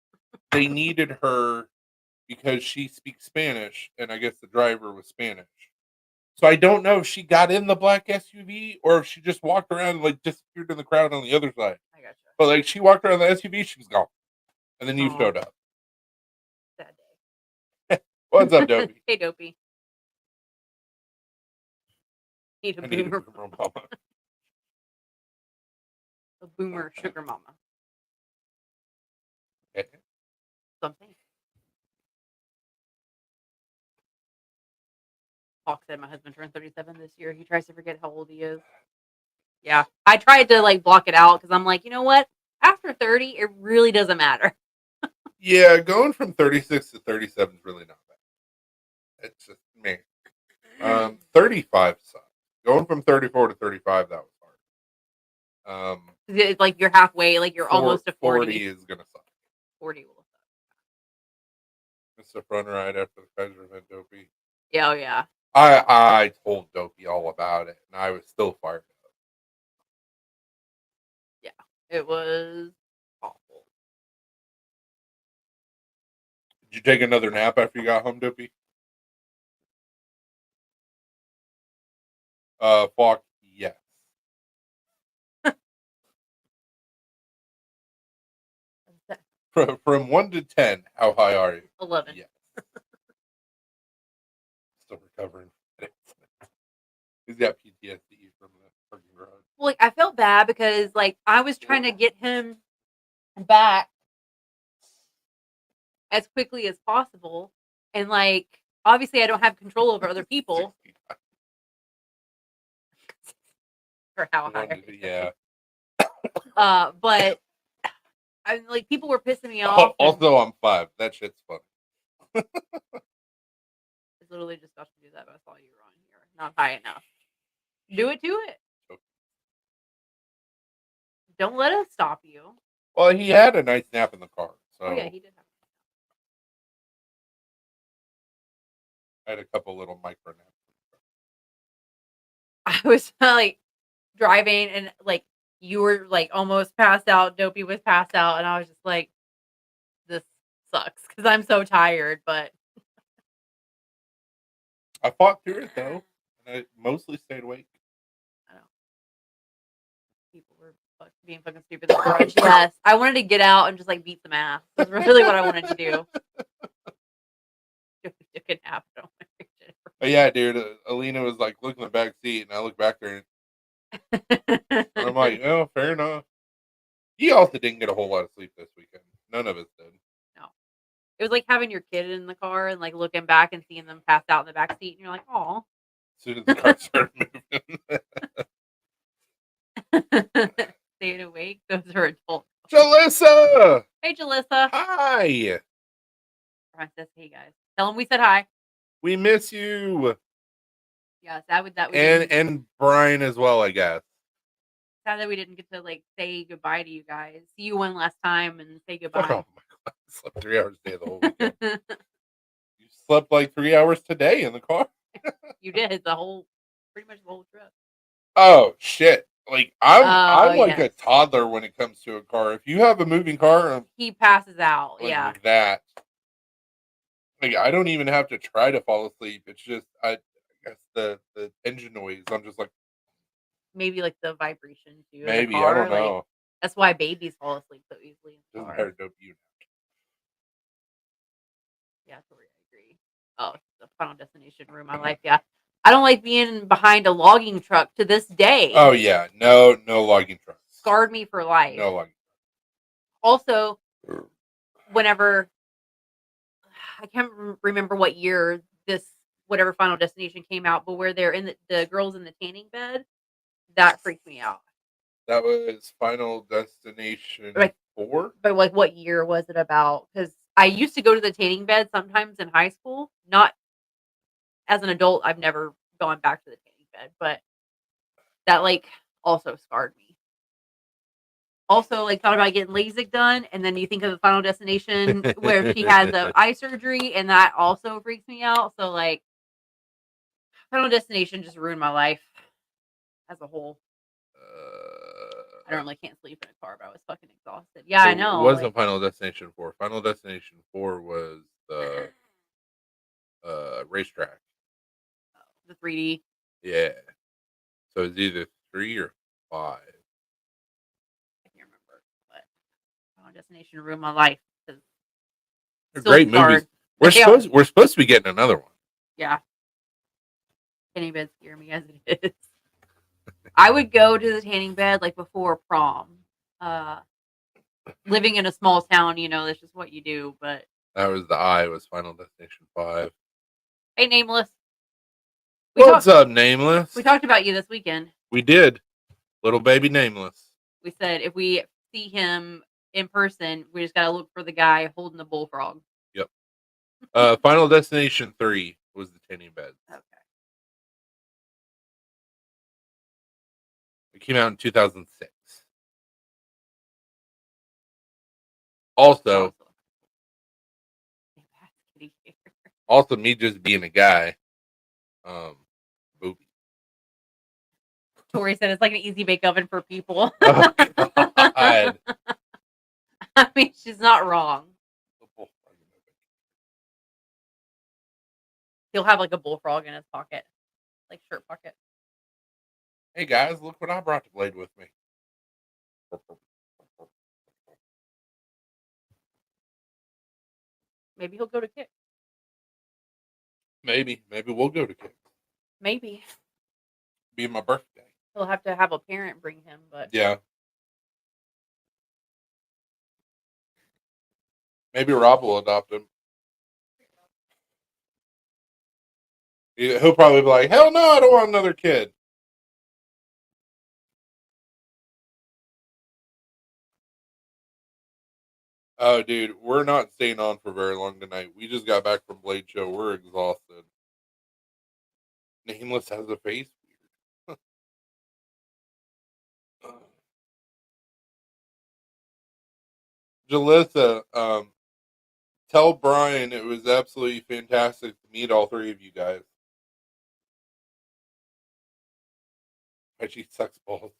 they needed her because she speaks Spanish, and I guess the driver was Spanish. So I don't know if she got in the black SUV or if she just walked around and like disappeared in the crowd on the other side. I gotcha. But like she walked around the SUV, she was gone, and then you showed up. Sad day. What's up, Dopey? Hey, Dopey. Need a boomer mama. A boomer sugar mama. Okay. Something. Hawk said my husband turned 37 this year. He tries to forget how old he is. Yeah. I tried to like block it out because I'm like, you know what? After 30, it really doesn't matter. Yeah, going from 36 to 37 is really not bad. It's just me. 35 sucks. Going from 34 to 35, that was hard. It's like you're halfway, like you're almost to 40. 40 is gonna suck. 40 will suck. It's a fun ride after the Kaiser event, Dopey. Yeah, oh yeah. I told Dopey all about it, and I was still fired up. Yeah, it was awful. Did you take another nap after you got home, Dopey? Fuck yes. From 1 to 10, how high are you? 11. Yes. Still recovering. He's got PTSD from the parking garage. Well, like, I felt bad because like I was trying to get him back as quickly as possible, and like obviously I don't have control over other people. For how high? Yeah. But I like people were pissing me off. Also, I'm 5. That shit's funny. I literally just got to do that, but I saw you were on here. Not high enough. Do it to it. Okay. Don't let us stop you. Well, he had a nice nap in the car. So. Oh yeah, he did have. I had a couple little micro naps. I was like driving and like you were like almost passed out. Dopey was passed out, and I was just like, "This sucks" because I'm so tired. But I fought through it though, and I mostly stayed awake. I don't know. People were being fucking stupid. This brunch. Yes, I wanted to get out and just like beat some ass. That's really what I wanted to do. Dopey took a nap. I don't want to reach it. But yeah, dude, Alina was like looking in the back seat, and I look back there, and I'm like, oh, fair enough. He also didn't get a whole lot of sleep this weekend. None of us did. No. It was like having your kid in the car and like looking back and seeing them passed out in the back seat, and you're like, "Oh." As soon as the car started moving. Staying awake. Those are adults. Jalissa! Hey, Jalissa. Hi! Brian says, "Hey guys." Tell them we said hi. We miss you. Yeah, sad we And Brian as well, I guess. sad that we didn't get to like say goodbye to you guys. See you one last time and say goodbye. Oh my god, I slept 3 hours a day the whole weekend. You slept like 3 hours today in the car? You did pretty much the whole trip. Oh shit. Like I'm like yes. a toddler when it comes to a car. If you have a moving car, He passes out. like Yeah. that. Like I don't even have to try to fall asleep. It's just I guess the engine noise. I'm just like Maybe like the vibration too. maybe, In the car, I don't know. Like, that's why babies fall asleep so easily in the Doesn't car. matter, dope you. Yeah, totally agree. Oh, the Final Destination ruined my life. Yeah, I don't like being behind a logging truck to this day. Oh yeah, no logging trucks. Scarred me for life. No logging. Also, whenever I can't remember what year this whatever Final Destination came out, but where they're in the girls in the tanning bed, that freaked me out. That was Final Destination Like 4. But like, what year was it about? Because I used to go to the tanning bed sometimes in high school. Not as an adult, I've never gone back to the tanning bed, but that like also scarred me. Also, like thought about getting LASIK done, and then you think of the Final Destination where she has the eye surgery, and that also freaks me out. So like, Final Destination just ruined my life as a whole. I normally can't sleep in a car, but I was fucking exhausted. Yeah, I know. It wasn't Final Destination 4. Final Destination 4 was the racetrack. The 3D. Yeah. So it's either 3 or 5. I can't remember, but Final Destination ruined my life. They're great movies. We're supposed to be getting another one. Yeah. Tanning beds scare me as it is. I would go to the tanning bed like before prom. Living in a small town, that's just what you do. But that was was Final Destination 5. Hey, Nameless. What's up, Nameless? We talked about you this weekend. We did. Little baby Nameless. We said if we see him in person, we just gotta look for the guy holding the bullfrog. Yep. Final Destination 3 was the tanning bed. Okay. It came out in 2006. Also, me just being a guy. Booby. Tori said it's like an easy bake oven for people. Oh, God. I mean, she's not wrong. He'll have like a bullfrog in his pocket, like shirt pocket. Hey guys, look what I brought to Blade with me. Maybe he'll go to Kick. Maybe we'll go to Kick. Maybe. Be my birthday. He'll have to have a parent bring him, but yeah. Maybe Rob will adopt him. He'll probably be like, hell no, I don't want another kid. Oh, dude, we're not staying on for very long tonight. We just got back from Blade Show. We're exhausted. Nameless has a face. Weird. Jalissa Tell Brian it was absolutely fantastic to meet all three of you guys. She sucks balls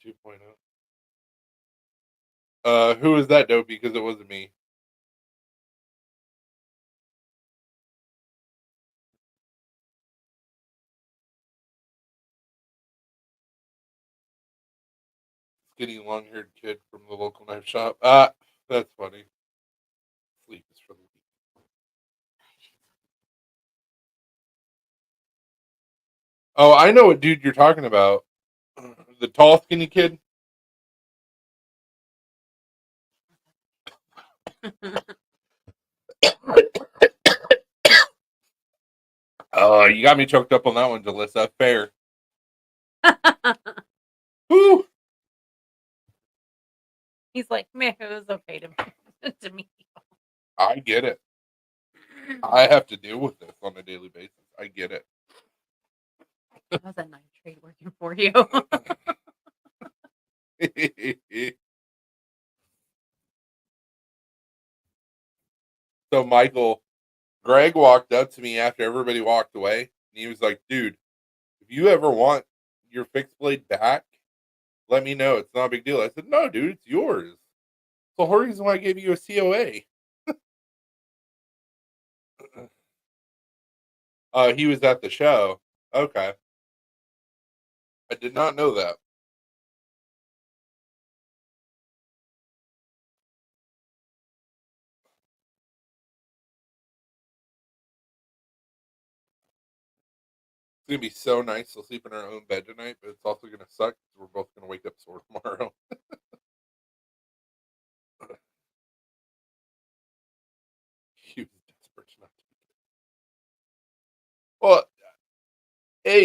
2.0. Who was that, Dopey? Because it wasn't me. Skinny, long-haired kid from the local knife shop. That's funny. Sleep is for the weak. Oh, I know what dude you're talking about. The tall, skinny kid. Oh, you got me choked up on that one, Jalissa. Fair. Woo! He's like, man, it was okay to meet you. I get it. I have to deal with this on a daily basis. I get it. How's that night trade working for you? So, Michael, Greg walked up to me after everybody walked away, and he was like, dude, if you ever want your fixed blade back, let me know. It's not a big deal. I said, no, dude, it's yours. It's the whole reason why I gave you a COA. He was at the show. Okay. I did not know that. It's going to be so nice to sleep in our own bed tonight, but it's also going to suck because we're both going to wake up sore tomorrow. He was desperate not to. Well,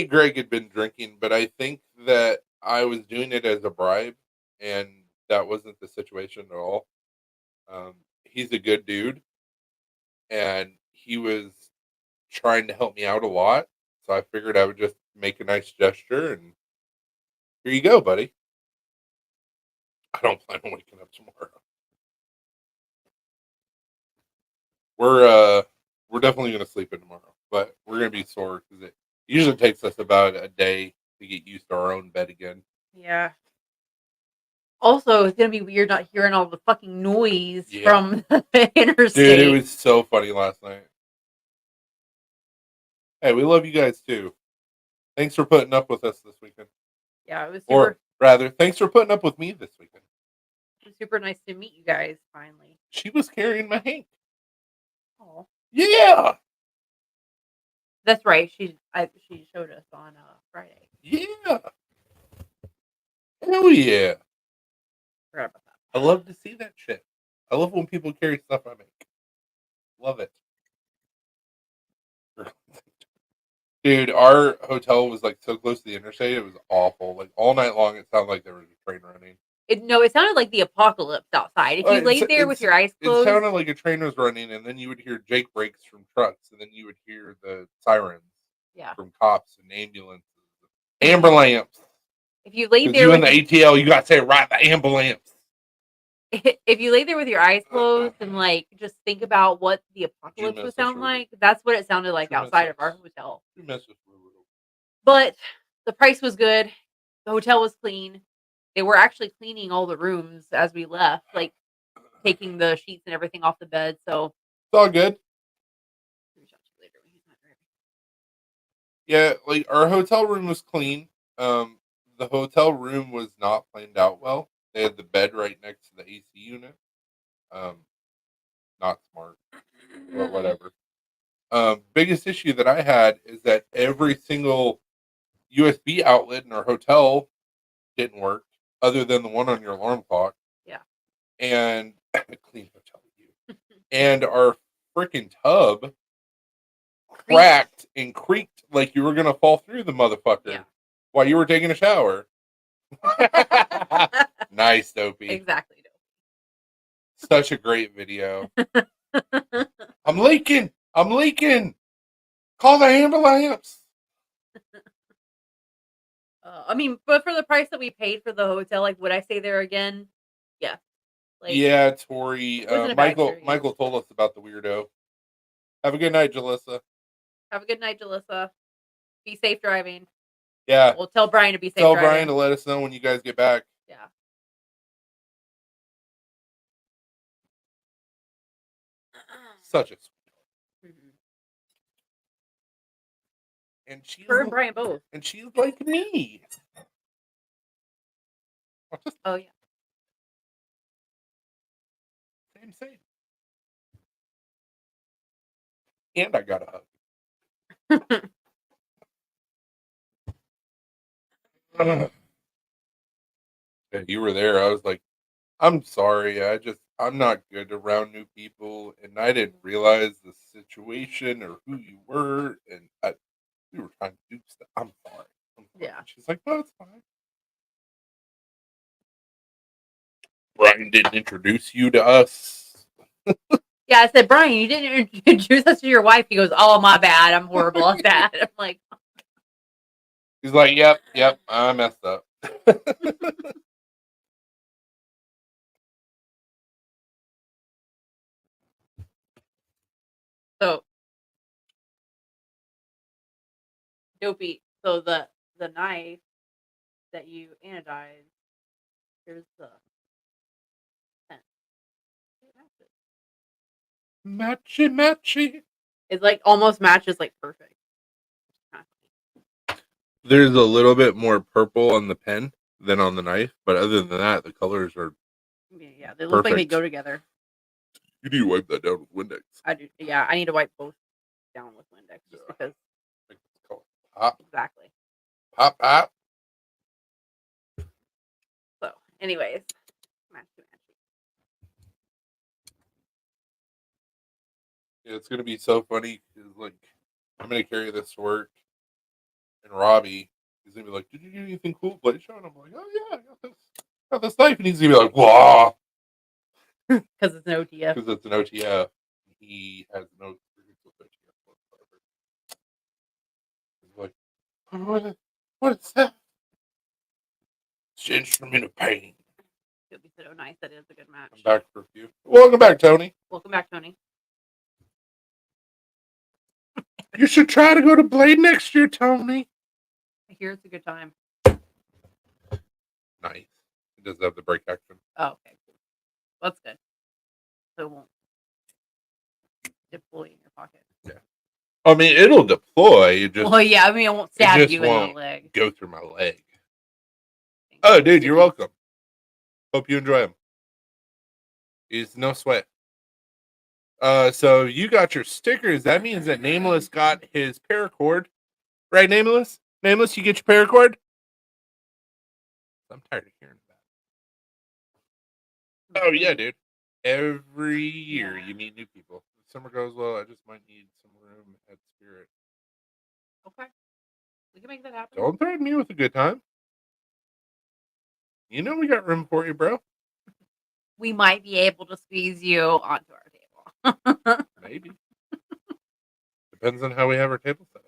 Greg had been drinking, but I think that I was doing it as a bribe, and that wasn't the situation at all. He's a good dude, and he was trying to help me out a lot. So I figured I would just make a nice gesture, and here you go, buddy. I don't plan on waking up tomorrow. We're definitely gonna sleep in tomorrow, but we're gonna be sore because it usually takes us about a day to get used to our own bed again. Yeah. Also, it's gonna be weird not hearing all the fucking noise from the interstate. Dude, it was so funny last night. Hey, we love you guys too. Thanks for putting up with us this weekend. Yeah, it was Or rather, thanks for putting up with me this weekend. It was super nice to meet you guys finally. She was carrying my Hank. Oh. Yeah. That's right. She showed us on Friday. Yeah. Hell yeah. Forgot about that. I love to see that shit. I love when people carry stuff I make. Love it. Dude, our hotel was like so close to the interstate. It was awful. Like all night long, it sounded like there was a train running. It sounded like the apocalypse outside. If you laid there with your eyes closed, it sounded like a train was running, and then you would hear Jake brakes from trucks, and then you would hear the sirens from cops and ambulances, ambulance. If you laid there, you in the ATL, you got to say it right, the ambulance. If you lay there with your eyes closed and like just think about what the apocalypse would sound like, that's what it sounded like outside of our hotel. But the price was good. The hotel was clean. They were actually cleaning all the rooms as we left, like taking the sheets and everything off the bed. So it's all good. Yeah, like our hotel room was clean. The hotel room was not planned out well. They had the bed right next to the AC unit. Not smart, but whatever. Biggest issue that I had is that every single USB outlet in our hotel didn't work, other than the one on your alarm clock. Yeah. And clean hotel you. And our freaking tub cracked and creaked like you were gonna fall through the motherfucker while you were taking a shower. Nice, Dopey. Exactly. Such a great video. I'm leaking. Call the ambulance. I mean, but for the price that we paid for the hotel, like, would I stay there again? Yeah. Like, yeah, Tori. Michael told us about the weirdo. Have a good night, Jalissa. Have a good night, Jalissa. Be safe driving. Yeah. We'll tell Brian to be safe Tell driving. Brian to let us know when you guys get back. Yeah. Such a sweet. Mm-hmm. And she's her and Brian both. And she's like me. Oh yeah. Same. And I got a hug. Yeah, you were there. I was like, I'm sorry. I'm not good around new people, and I didn't realize the situation or who you were, and we were trying to do stuff. I'm sorry. Yeah. She's like, no, it's fine. Brian didn't introduce you to us. Yeah, I said, Brian, you didn't introduce us to your wife. He goes, oh, my bad. I'm horrible at that. I'm like, he's like, yep, I messed up. so dopey. So the knife that you anodized, here's the pen. Matchy. It's like almost matches like perfect. There's a little bit more purple on the pen than on the knife, but other than that, the colors are Yeah, they look perfect. like they go together. You need to wipe that down with Windex. I do. Yeah, I need to wipe both down with Windex just because. Pop. Exactly. Pop. So, anyways, Yeah, it's gonna be so funny because like I'm gonna carry this to work, and Robbie he's gonna be like, "Did you get anything cool, bladeshow?" And I'm like, "Oh yeah, I got this knife," and he's gonna be like, "Wow," because it's an OTF. Because it's an OTF. He has no experience with OTF whatsoever. He's like, what is that? It's the instrument of pain. It'll be so nice. That is a good match. I'm back for a few. Welcome back, Tony. Welcome back, Tony. You should try to go to Blade next year, Tony. I hear it's a good time. Nice. It does have the break action. Oh, okay. Cool. That's good. So it won't deploy in your pocket. Yeah. I mean, it'll deploy. It just, well, yeah. I mean, it won't stab you in the leg. Go through my leg. Oh, dude, you're welcome. Hope you enjoy them. It's no sweat. So you got your stickers. That means that Nameless got his paracord. Right, Nameless? Nameless, you get your paracord? I'm tired of hearing that. Oh, yeah, dude. Every year you meet new people. If summer goes well, I just might need some room at Spirit. Okay. We can make that happen. Don't threaten me with a good time. You know we got room for you, bro. We might be able to squeeze you onto our table. Maybe. Depends on how we have our table set up.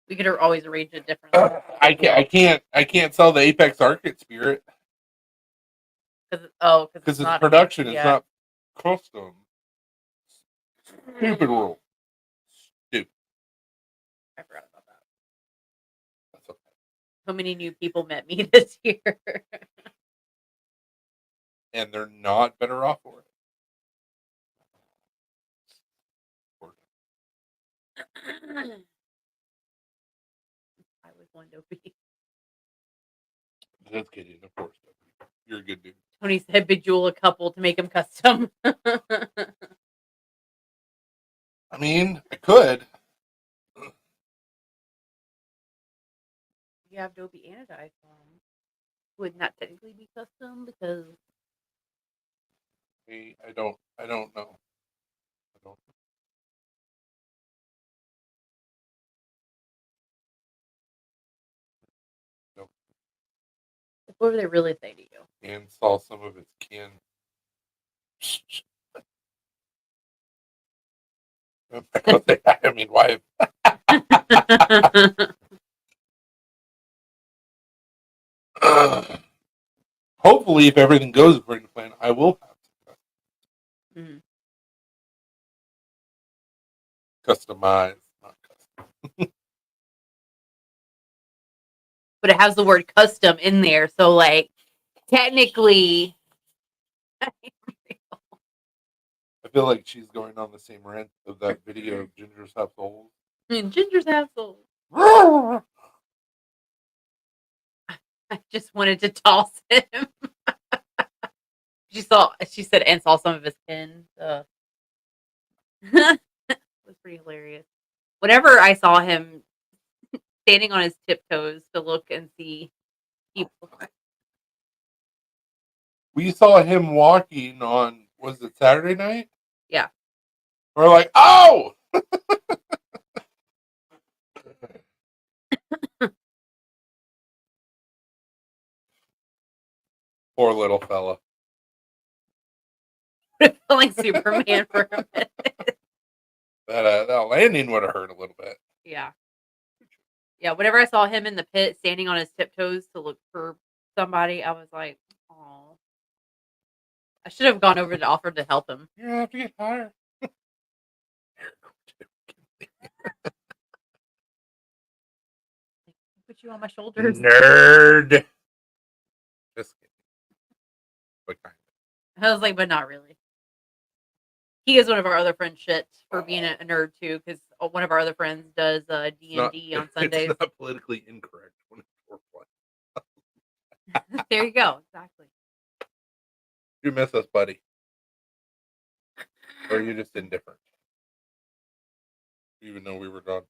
We could always arrange it differently. I can't sell the Apex Arcade Spirit. Because it's production. It's not custom. Stupid rule. Stupid. I forgot about that. That's okay. So many new people met me this year. And they're not better off for it. I was one dopey. Just kidding, of course. You're a good dude. Tony said bejewel a couple to make them custom. I mean, I could. You have dopey anodized on. Would not technically be custom because I don't know. what would they really say to you? And saw some of its kin. I mean, why? Hopefully, if everything goes according to plan, I will have to. Mm-hmm. Customized, not custom. But it has the word custom in there, so like technically I feel like she's going on the same rant of that video of Ginger's Have Souls. Ginger's have souls. I just wanted to toss him. She said and saw some of his pins. It was pretty hilarious. Whenever I saw him standing on his tiptoes to look and see people. We saw him walking on, was it Saturday night? Yeah. We're like, oh! Poor little fella. Felt like Superman for a minute. That landing would have hurt a little bit. Yeah. Yeah, whenever I saw him in the pit standing on his tiptoes to look for somebody, I was like, oh. I should have gone over to offer to help him. You're gonna have to get higher. Put you on my shoulders. Nerd. Just kidding. But kind of. I was like, but not really. He is one of our other friends' shit for being a nerd too, because one of our other friends does D&D on Sundays. It's not politically incorrect when it's foreplay. There you go. Exactly. You miss us, buddy. Or are you just indifferent? Even though we were gone.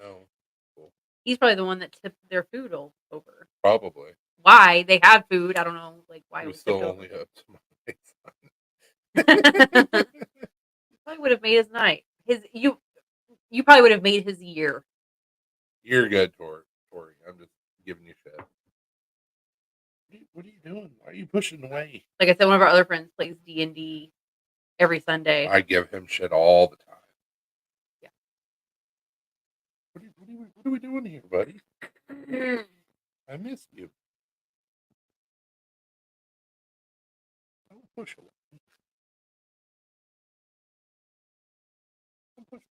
No. Cool. He's probably the one that tipped their food over. Probably. Why? They had food. I don't know. Like why It was it still tipped only up to my probably would have made his night. You probably would have made his year. You're good, Tori. I'm just giving you shit. What are you doing? Why are you pushing away? Like I said, one of our other friends plays D&D every Sunday. I give him shit all the time. Yeah. What are we doing here, buddy? I miss you. Don't push away. Don't push away.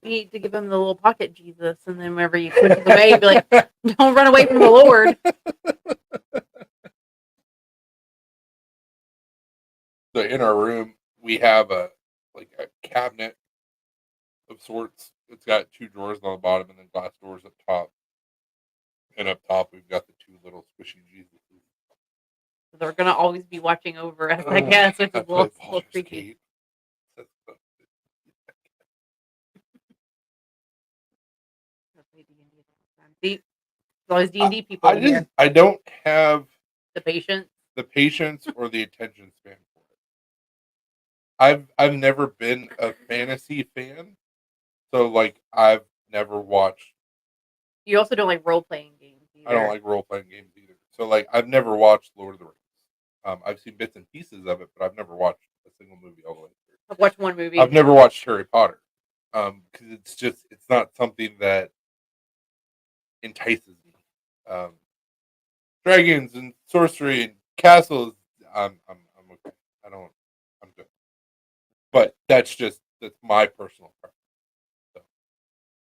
You need to give him the little pocket Jesus, and then whenever you push him away, you'd be like, don't run away from the Lord. So in our room, we have a cabinet of sorts. It's got 2 drawers on the bottom and then glass doors up top. And up top, we've got the 2 little squishy Jesuses. They're going to always be watching over us, I guess, which is a little creepy. See, all these D&D people I don't have the patience or the attention span for it. I've never been a fantasy fan, so like I've never watched. You also don't like role playing games either. I don't like role playing games either. So like I've never watched Lord of the Rings. I've seen bits and pieces of it, but I've never watched a single movie all the way through. I've watched one movie. I've never watched Harry Potter because it's not something that entices me. Dragons and sorcery and castles, I'm okay. I'm good. But that's my personal preference. So.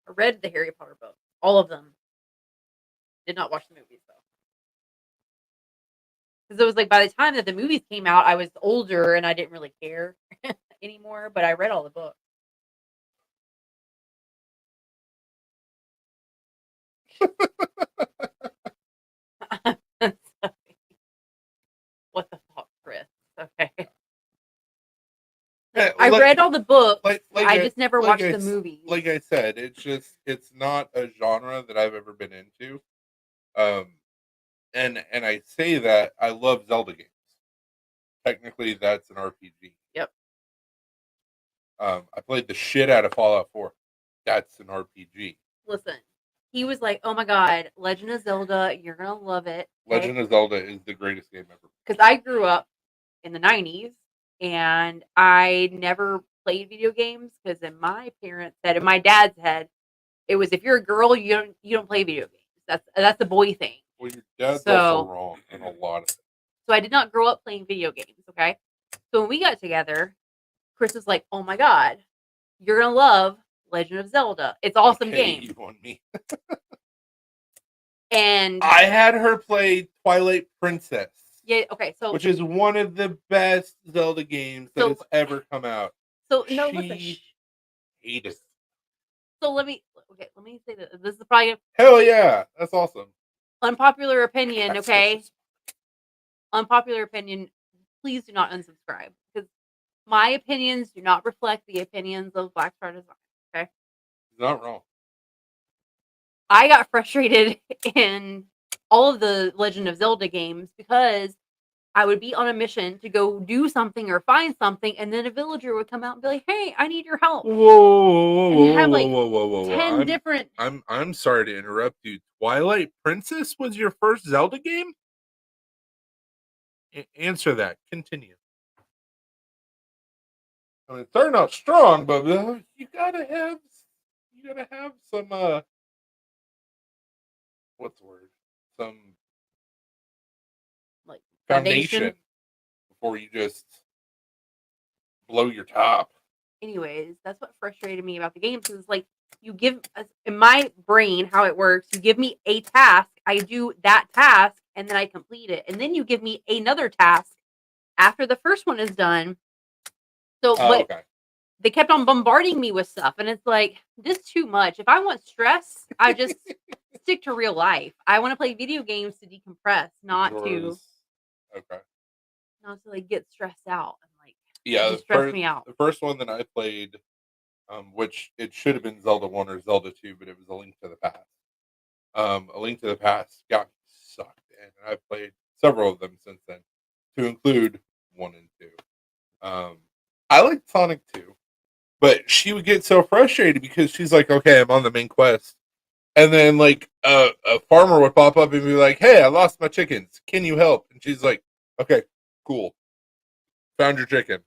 I read the Harry Potter books, all of them. Did not watch the movies though, because it was like by the time that the movies came out, I was older and I didn't really care anymore. But I read all the books. What the fuck, Chris? Okay. Yeah, I read all the books. I just never watched the movies. Like I said, it's not a genre that I've ever been into. And I say that I love Zelda games. Technically, that's an RPG. Yep. I played the shit out of Fallout 4. That's an RPG. Listen, he was like, "Oh my god, Legend of Zelda, you're gonna love it." Okay? Legend of Zelda is the greatest game ever. Because I grew up in the 90s and I never played video games because in my parents' head, in my dad's head, it was if you're a girl, you don't play video games. That's a boy thing. Well, your dad's So- also wrong on a lot of it. So I did not grow up playing video games, okay? So when we got together, Chris was like, "Oh my god, you're gonna love Legend of Zelda. It's an awesome Okay, game." you won me. And I had her play Twilight Princess, yeah, okay, so which is one of the best Zelda games that So- has ever come out. so no, listen. She hated it. So let me say this. This is probably an Hell yeah, that's awesome. unpopular opinion, That's okay? just- Unpopular opinion. Please do not unsubscribe because my opinions do not reflect the opinions of Black Star Design. Okay, He's not wrong. I got frustrated in all of the Legend of Zelda games because I would be on a mission to go do something or find something, and then a villager would come out and be like, "Hey, I need your help." Whoa, And you have, like, whoa. 10 different. I'm sorry to interrupt you. Twilight Princess was your first Zelda game? Answer that. Continue. I mean, starting out strong, but you gotta have some what's the word? Some Like foundation before you just blow your top. Anyways, that's what frustrated me about the games is like you give us in my brain how it works. You give me a task, I do that task, and then I complete it, and then you give me another task after the first one is done. So, Oh, but okay. they kept on bombarding me with stuff, and it's like this is too much. If I want stress, I just stick to real life. I want to play video games to decompress, not to Okay. like get stressed out and like Yeah, just stress me out. the first one that I played, which it should have been Zelda 1 or Zelda 2, but it was A Link to the Past. A Link to the Past got me sucked in, and I've played several of them since then, to include 1 and 2. I like Sonic 2, but she would get so frustrated because she's like, okay, I'm on the main quest. And then, like, a farmer would pop up and be like, hey, I lost my chickens. Can you help? And she's like, okay, cool. Found your chicken.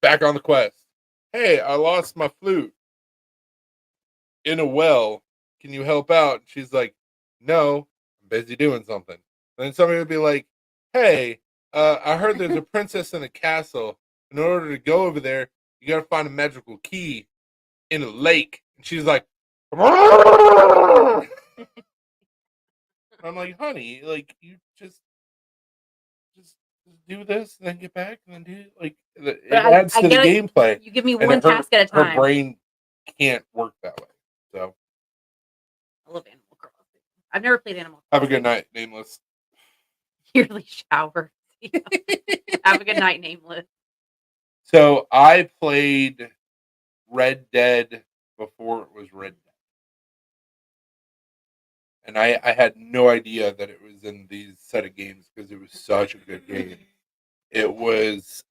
Back on the quest. Hey, I lost my flute in a well. Can you help out? And she's like, no, I'm busy doing something. And then somebody would be like, hey, I heard there's a princess in a castle. In order to go over there, you got to find a magical key in a lake. And she's like, I'm like, honey, like, you just do this and then get back and then do like it adds to the gameplay. You give me And one task at a time. Her brain can't work that way. So I love Animal Crossing. I've never played Animal have a Crossing. good night, Nameless. Yearly shower. Have a good night, Nameless. So I played Red Dead before it was Red Dead. And I had no idea that it was in these set of games because it was such a good game. It was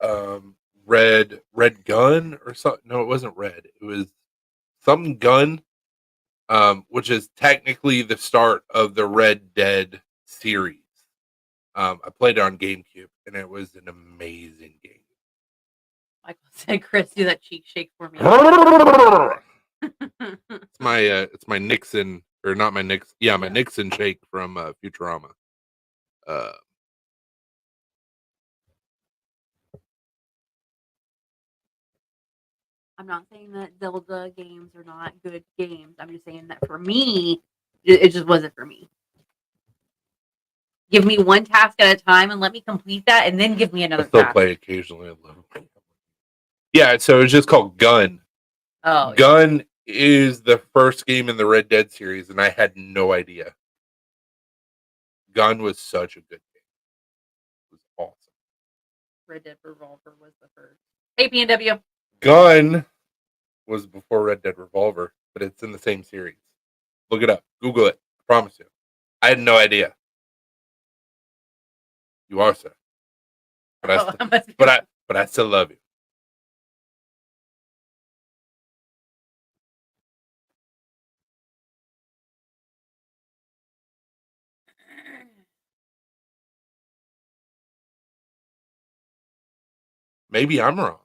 Red Gun or something. No, it wasn't Red. It was something Gun, which is technically the start of the Red Dead series. I played it on GameCube, and it was an amazing game. Michael said, "Chris, do that cheek shake for me." It's my Nixon, or not my Nixon. Yeah, my Nixon shake from Futurama. I'm not saying that Zelda games are not good games. I'm just saying that for me, it just wasn't for me. Give me one task at a time and let me complete that, and then give me another I still task. play occasionally a little. Yeah, so it's just called Gun. Oh, Gun is the first game in the Red Dead series, and I had no idea. Gun was such a good game. It was awesome. Red Dead Revolver was the first. Hey, PNW. Gun was before Red Dead Revolver, but it's in the same series. Look it up. Google it. I promise you. I had no idea. You are, sir. But I still love you. Maybe I'm wrong.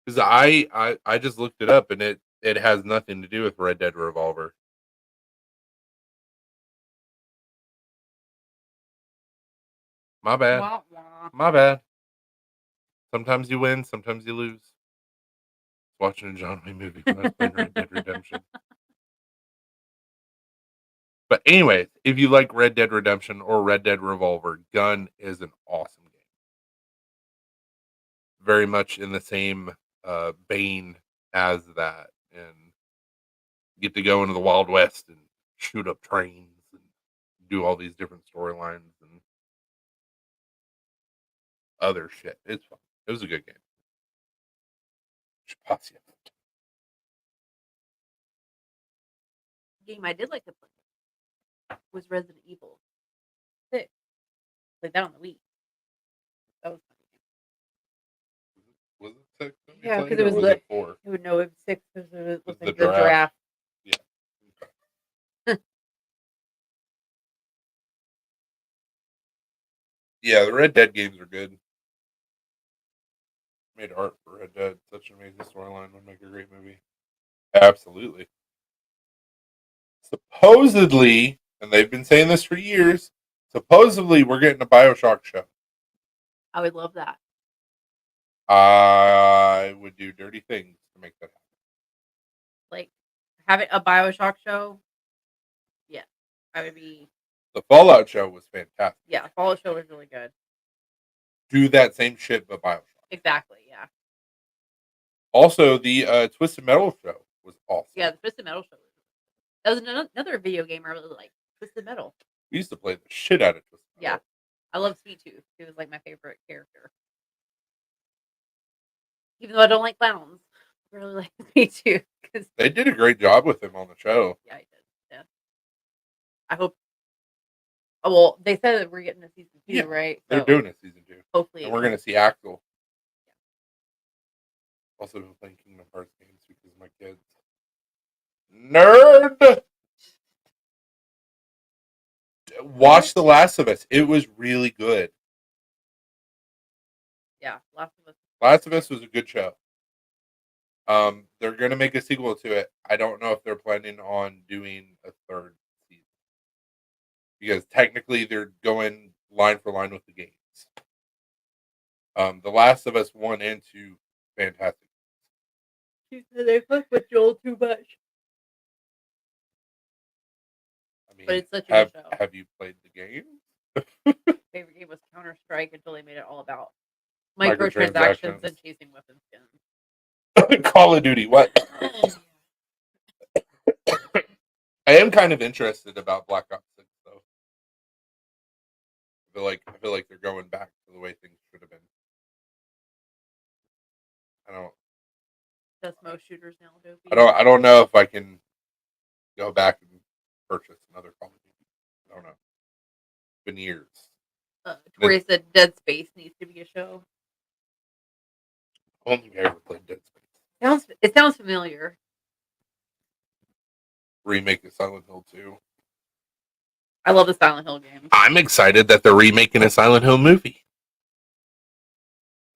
Because I just looked it up and it has nothing to do with Red Dead Revolver. My bad. Wah, wah. My bad. Sometimes you win, sometimes you lose. Watching a John Wayne movie when I was playing Red Dead Redemption. But anyways, if you like Red Dead Redemption or Red Dead Revolver, Gun is an awesome game. Very much in the same vein as that, and get to go into the Wild West and shoot up trains and do all these different storylines and other shit. It's fun. It was a good game. Shapasia. Game I did like to play was Resident Evil 6. Played that on the Wii. That was fun. Was it 6? Yeah, because it was it 4? It would know it was 6 because it was The like the giraffe. Yeah. Yeah, the Red Dead games are good. Made art for Red Dead. Such an amazing storyline. Would make a great movie. Absolutely. Supposedly, and they've been saying this for years, supposedly we're getting a BioShock show. I would love that. I would do dirty things to make that happen. Like, have it a BioShock show. Yeah, I would be. The Fallout show was fantastic. Yeah, Fallout show was really good. Do that same shit, but BioShock. Exactly, yeah. Also, the Twisted Metal show was awesome. Yeah, the Twisted Metal show. That was another video game I really liked. Twisted Metal. We used to play the shit out of Twisted Metal. Yeah, I love Sweet Tooth. He was like my favorite character. Even though I don't like clowns, I really like Sweet Tooth. Cause, They did a great job with him on the show. yeah, I did. Yeah. I hope. Oh, well, they said that we're getting a season 2, Yeah, right? They're doing a season 2. Hopefully. And we're going to see Axel. Yeah. Also been playing Kingdom Hearts games because of my kids. Nerd! Watch The Last of Us. It was really good. Yeah, Last of Us. Last of Us was a good show. They're going to make a sequel to it. I don't know if they're planning on doing a third season. Because technically they're going line for line with the games. The Last of Us 1 and 2, fantastic. They fuck with Joel too much. I mean, But it's such a good show. Have you played the game? Favorite game was Counter-Strike until they made it all about microtransactions and chasing weapon skins. Call of Duty, what? I am kind of interested about Black Ops 6 though. I feel like they're going back to the way things should have been. That's most shooters now, Dopey. I don't know if I can go back and purchase another Call of Duty. I don't know. It's been years. Tori said Dead Space needs to be a show. I don't think I ever played Dead Space. It sounds familiar. Remake of Silent Hill 2. I love the Silent Hill games. I'm excited that they're remaking a Silent Hill movie.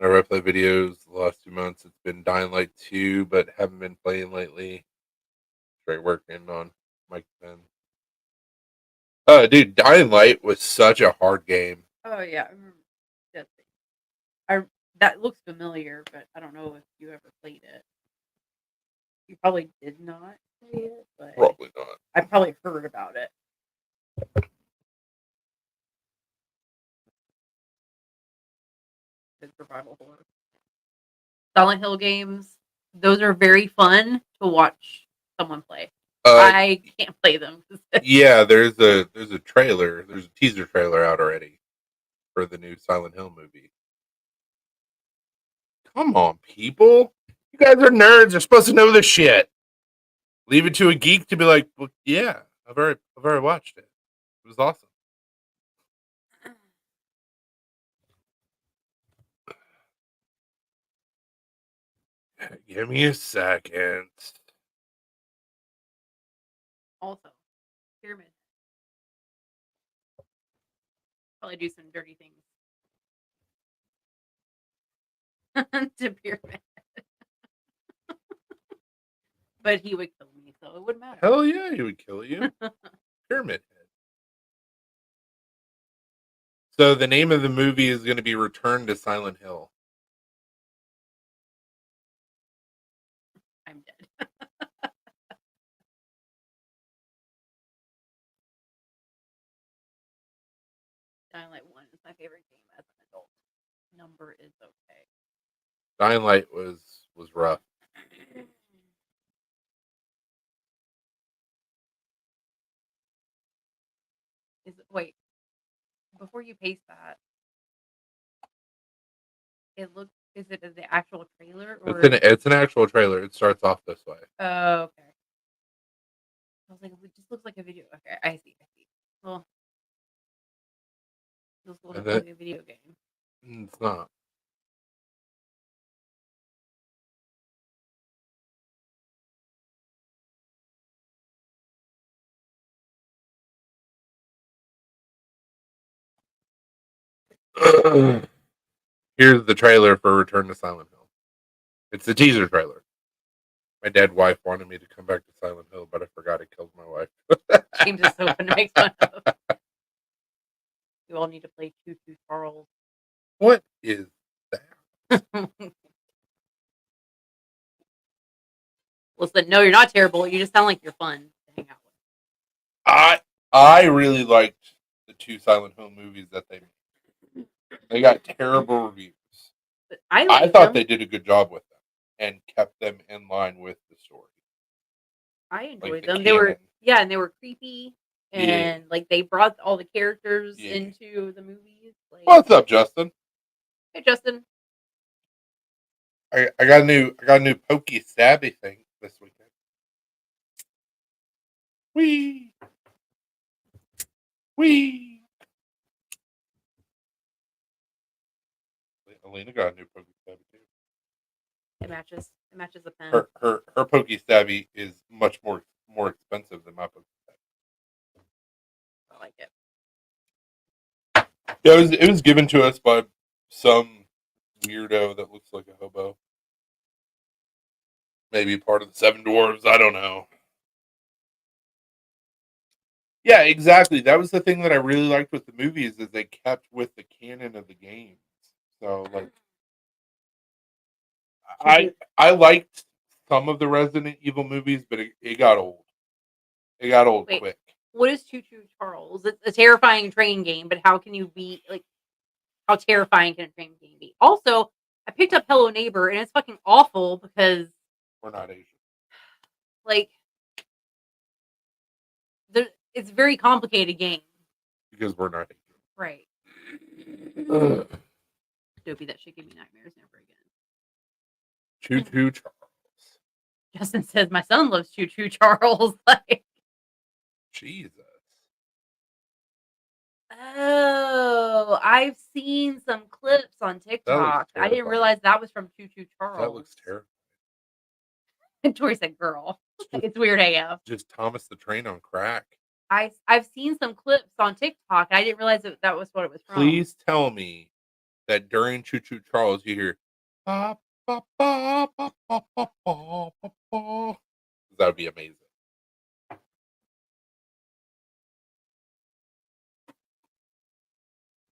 I replay videos the last 2 months. It's been Dying Light 2, but haven't been playing lately. Straight working on Mike 10. Dude, Dying Light was such a hard game. Oh yeah, I remember Dead Space. That looks familiar, but I don't know if you ever played it. You probably did not play it, but Probably not. I probably heard about it. Good survival horror. Silent Hill games, those are very fun to watch someone play. I can't play them. Yeah, there's a trailer. There's a teaser trailer out already for the new Silent Hill movie. Come on, people. You guys are nerds. You're supposed to know this shit. Leave it to a geek to be like, well, yeah, I've already watched it. It was awesome. Give me a second. Also, Pyramid. Probably do some dirty things to Pyramid. But he would kill me, so it wouldn't matter. Hell yeah, he would kill you. Pyramid Head. So the name of the movie is going to be Return to Silent Hill. I'm dead. Dying Light 1 is my favorite game as an adult. Number is okay. Dying Light was rough. Wait, before you paste that, is it the actual trailer or? It's an actual trailer. It starts off this way. Oh, okay. I was like, it just looks like a video. Okay, I see. Well, this looks like a video game. It's not. Here's the trailer for Return to Silent Hill. It's the teaser trailer. My dead wife wanted me to come back to Silent Hill, but I forgot it killed my wife. James is so fun to make fun of. You all need to play Choo Choo Charles. What is that? Listen, no, you're not terrible. You just sound like you're fun to hang out with. I really liked the 2 Silent Hill movies that they made. They got terrible reviews. But I thought they did a good job with them and kept them in line with the story. I enjoyed them. They were and they were creepy, and like they brought all the characters into the movies. Like, what's up, Justin? Hey, Justin. I got a new pokey stabby thing this weekend. Wee. Alina got a new pokey stabby too. It matches. It matches the pen. Her pokey stabby is much more expensive than my pokey stabby. I like it. Yeah, it was given to us by some weirdo that looks like a hobo. Maybe part of the 7 Dwarves. I don't know. Yeah, exactly. That was the thing that I really liked with the movies is they kept with the canon of the games. So like, I liked some of the Resident Evil movies, but it got old. It got old quick. What is Choo Choo Charles? It's a terrifying train game, but how can you be like? How terrifying can a train game be? Also, I picked up Hello Neighbor, and it's fucking awful because we're not Asian. Like, it's a very complicated game. Because we're not Asian. Right. Dopey, that shit gave me nightmares never again. Choo Choo Charles. Justin says my son loves Choo Choo Charles. Like, Jesus. Oh, I've seen some clips on TikTok. I didn't realize that was from Choo Choo Charles. That looks terrible. Tori said, "Girl, it's weird AF." Just Thomas the Train on crack. I've seen some clips on TikTok. I didn't realize that was what it was from. Please tell me that during Choo Choo Charles you hear ba, ba, ba, ba, ba, ba, ba, ba, ba. That would be amazing.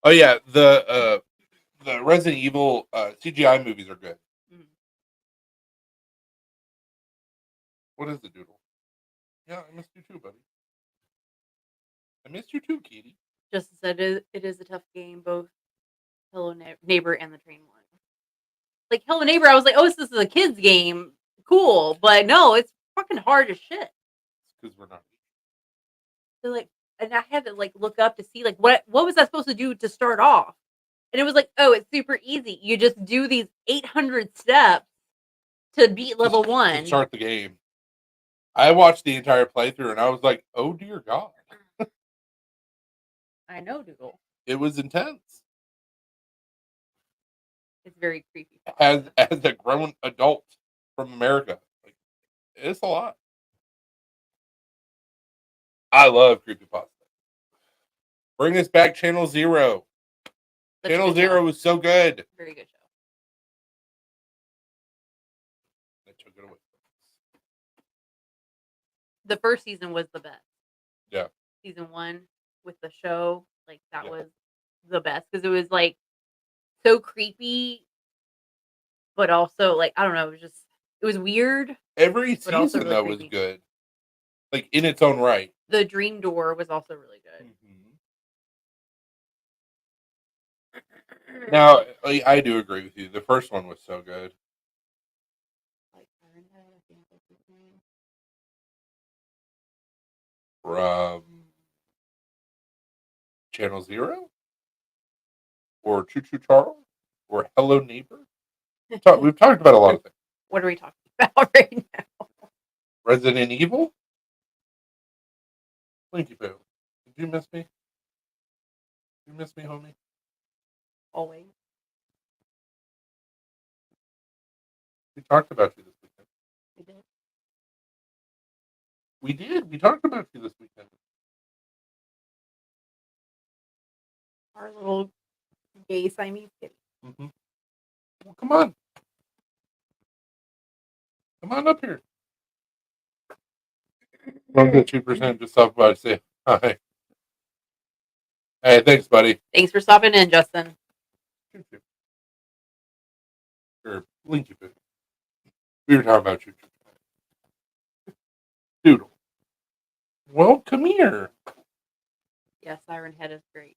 Oh yeah, the Resident Evil CGI movies are good. Mm. What is the doodle? Yeah, I missed you too, buddy. I missed you too, Katie. Justin said it is a tough game, both Hello Neighbor and the train one. Like Hello Neighbor, I was like, oh, this is a kid's game. Cool. But no, it's fucking hard as shit. Because we're not. So like, and I had to like look up to see like what was I supposed to do to start off? And it was like, oh, it's super easy. You just do these 800 steps to beat level 1. To start the game. I watched the entire playthrough and I was like, oh dear God. I know, Doodle. It was intense. It's very creepy. As a grown adult from America. Like, it's a lot. I love creepypasta. Bring us back Channel Zero. Channel Zero was so good. Very good show. They took it away. The first season was the best. Yeah. Season 1 with the show, like that was the best because it was like so creepy, but also like I don't know, it was weird, Every but also season really though was creepy. good, like in its own right. The Dream Door was also really good. Now, I do agree with you. The first one was so good. Like Siren Head, I think that's his name. From Channel Zero or Choo Choo Charles or Hello Neighbor. We've talked about a lot of things. What are we talking about right now? Resident Evil. Blinky Boo. Did you miss me? Did you miss me, homie? Always. We talked about you this weekend. We did. We did. We talked about you this weekend. Our little gay Siamese kitty. Mm-hmm. Well, come on. Come on up here. Don't get 2%. Just stop by to say hi. Hey, thanks, buddy. Thanks for stopping in, Justin. Choo Choo. Or Blinky Boo. We were talking about Choo Choo. Doodle. Well, come here. Yeah, Siren Head is great.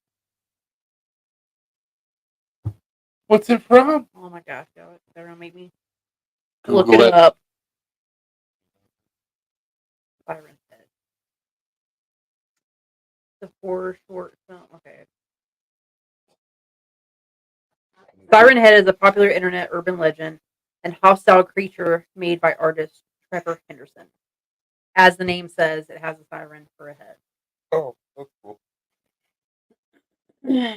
What's it from? Oh my gosh, y'all, they're gonna make me Google look it up. Siren Head. The horror short film. Okay. Siren Head is a popular internet urban legend and hostile creature made by artist Trevor Henderson. As the name says, it has a siren for a head. Oh, that's cool. Yeah,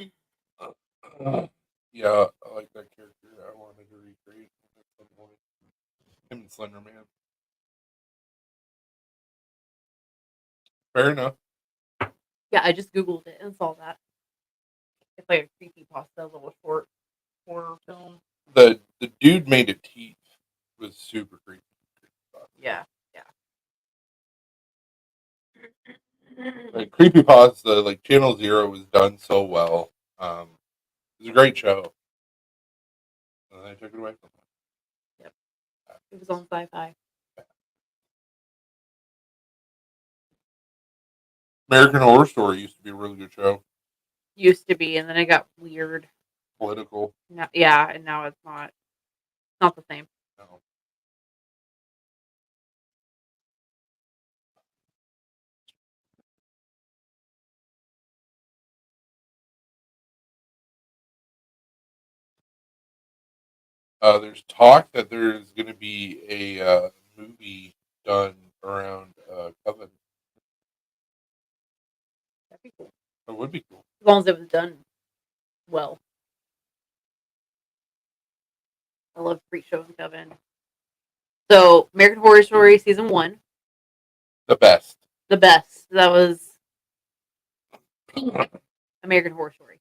I like that character. I wanted to recreate him at some point. Him and Slender Man. Fair enough. Yeah, I just Googled it and saw that. It's like a creepypasta, little short horror film. The dude made a teeth was super creepy. Yeah. Like creepypasta, like Channel Zero was done so well. It was a great show. And then I took it away from him. Yep. It was on Sci-Fi. American Horror Story used to be a really good show. Used to be, and then it got weird. Political. Now, yeah, and now it's not the same. No. There's talk that there's going to be a movie done around Coven. That'd be cool. That would be cool. As long as it was done well. I love Freak Show and Coven. So, American Horror Story season 1, The best. the best. That was Pink. American Horror Story,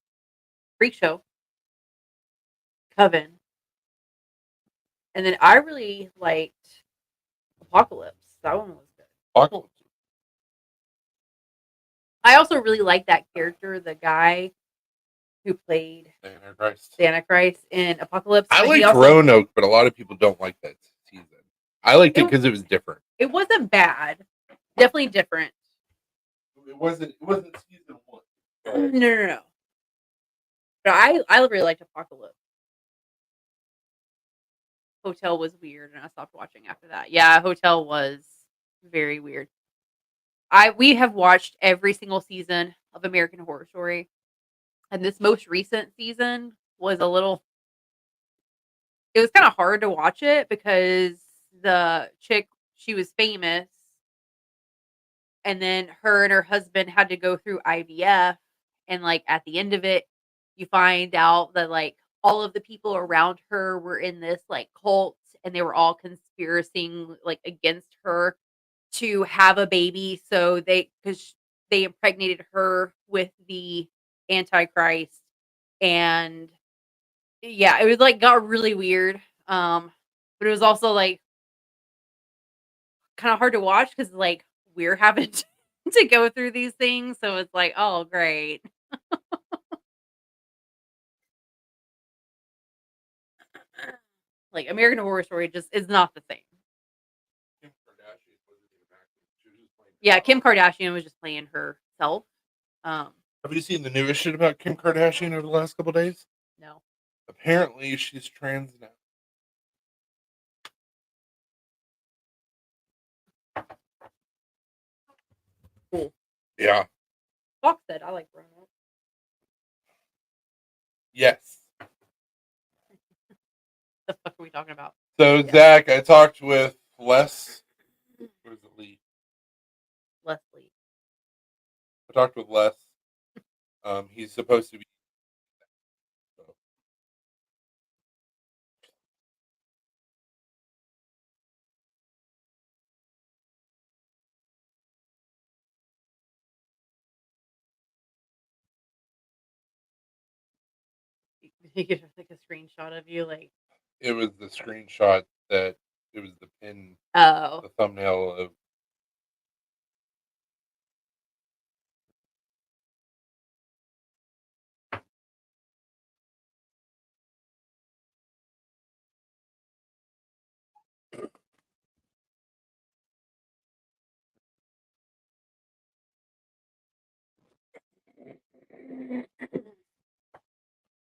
Freak Show, Coven, and then I really liked Apocalypse. That one was good. Apocalypse. I also really liked that character, the guy who played Antichrist. the Antichrist in Apocalypse. I but he liked also- Roanoke, but a lot of people don't like that season. I liked it It- because it was different. It wasn't bad. Definitely different. It wasn't season 1. No. But I really liked Apocalypse. Hotel was weird, and I stopped watching after that. Yeah, Hotel was very weird. We have watched every single season of American Horror Story, and this most recent season was a little. It was kind of hard to watch it because the chick, she was famous, and then her and her husband had to go through IVF, and like at the end of it, you find out that like all of the people around her were in this like cult, and they were all conspiring like against her to have a baby, so because they impregnated her with the Antichrist, and yeah, it was like got really weird. But it was also like kind of hard to watch because like we're having to go through these things, so it's like, oh great. Like American Horror Story just is not the same. Kim Kardashian wasn't even acting. She was just playing Yeah, herself. Kim Kardashian was just playing herself. Have you seen the newest shit about Kim Kardashian over the last couple days? No. Apparently, she's trans now. Cool. Yeah. Fox said I like grown up. Yes. The fuck are we talking about? So, Yeah. Zach, I talked with Les. Where's it, Lee? Leslie. I talked with Les. He's supposed to be. You get like a screenshot of you, like. It was the screenshot that it was the pin, Oh. the thumbnail of.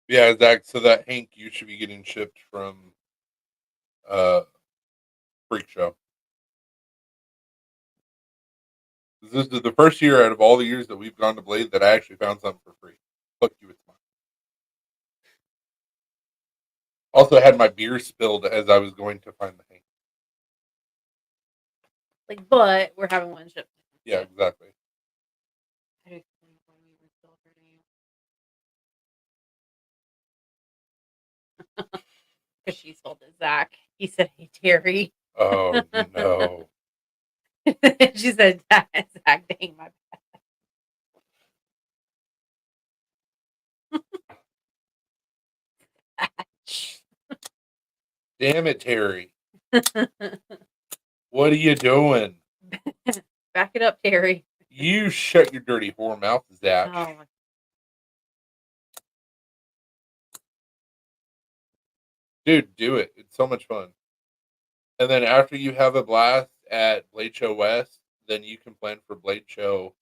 Yeah, Zach. So that Hank you should be getting shipped from Freak Show. This is the first year out of all the years that we've gone to Blade that I actually found something for free. Fuck you, it's mine. Also, had my beer spilled as I was going to find the Hank. Like, but we're having one shipped. Yeah, exactly. How do you explain why we were still hurting you? Because she told it Zach. He said, "Hey Terry." Oh no. She said, "Zach, dang my patch." Damn it, Terry. What are you doing? Back it up, Terry. You shut your dirty whore mouth, Zach. Oh my. Dude, do it. It's so much fun. And then after you have a blast at Blade Show West, then you can plan for Blade Show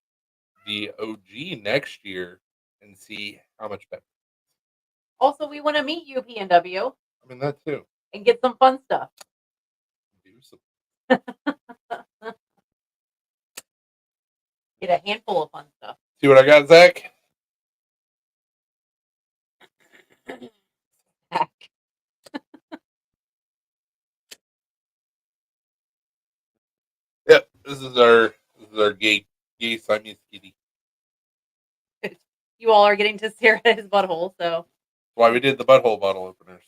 the OG next year and see how much better. Also, we want to meet you, PNW, I mean, that too. and get some fun stuff. Do some. Get a handful of fun stuff. See what I got, Zach? Yep. This is our gay Siamese kitty. You all are getting to stare at his butthole, so. That's why we did the butthole bottle openers.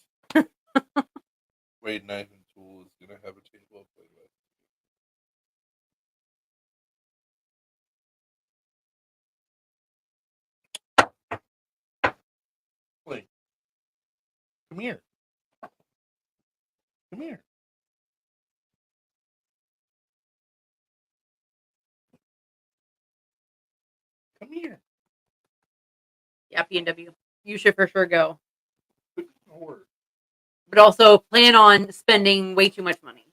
Wade Knife and Tool is gonna have a table of play with. Wait. Come here. Come here. Come here. Yeah, PNW. You should for sure go. Or But also plan on spending way too much money.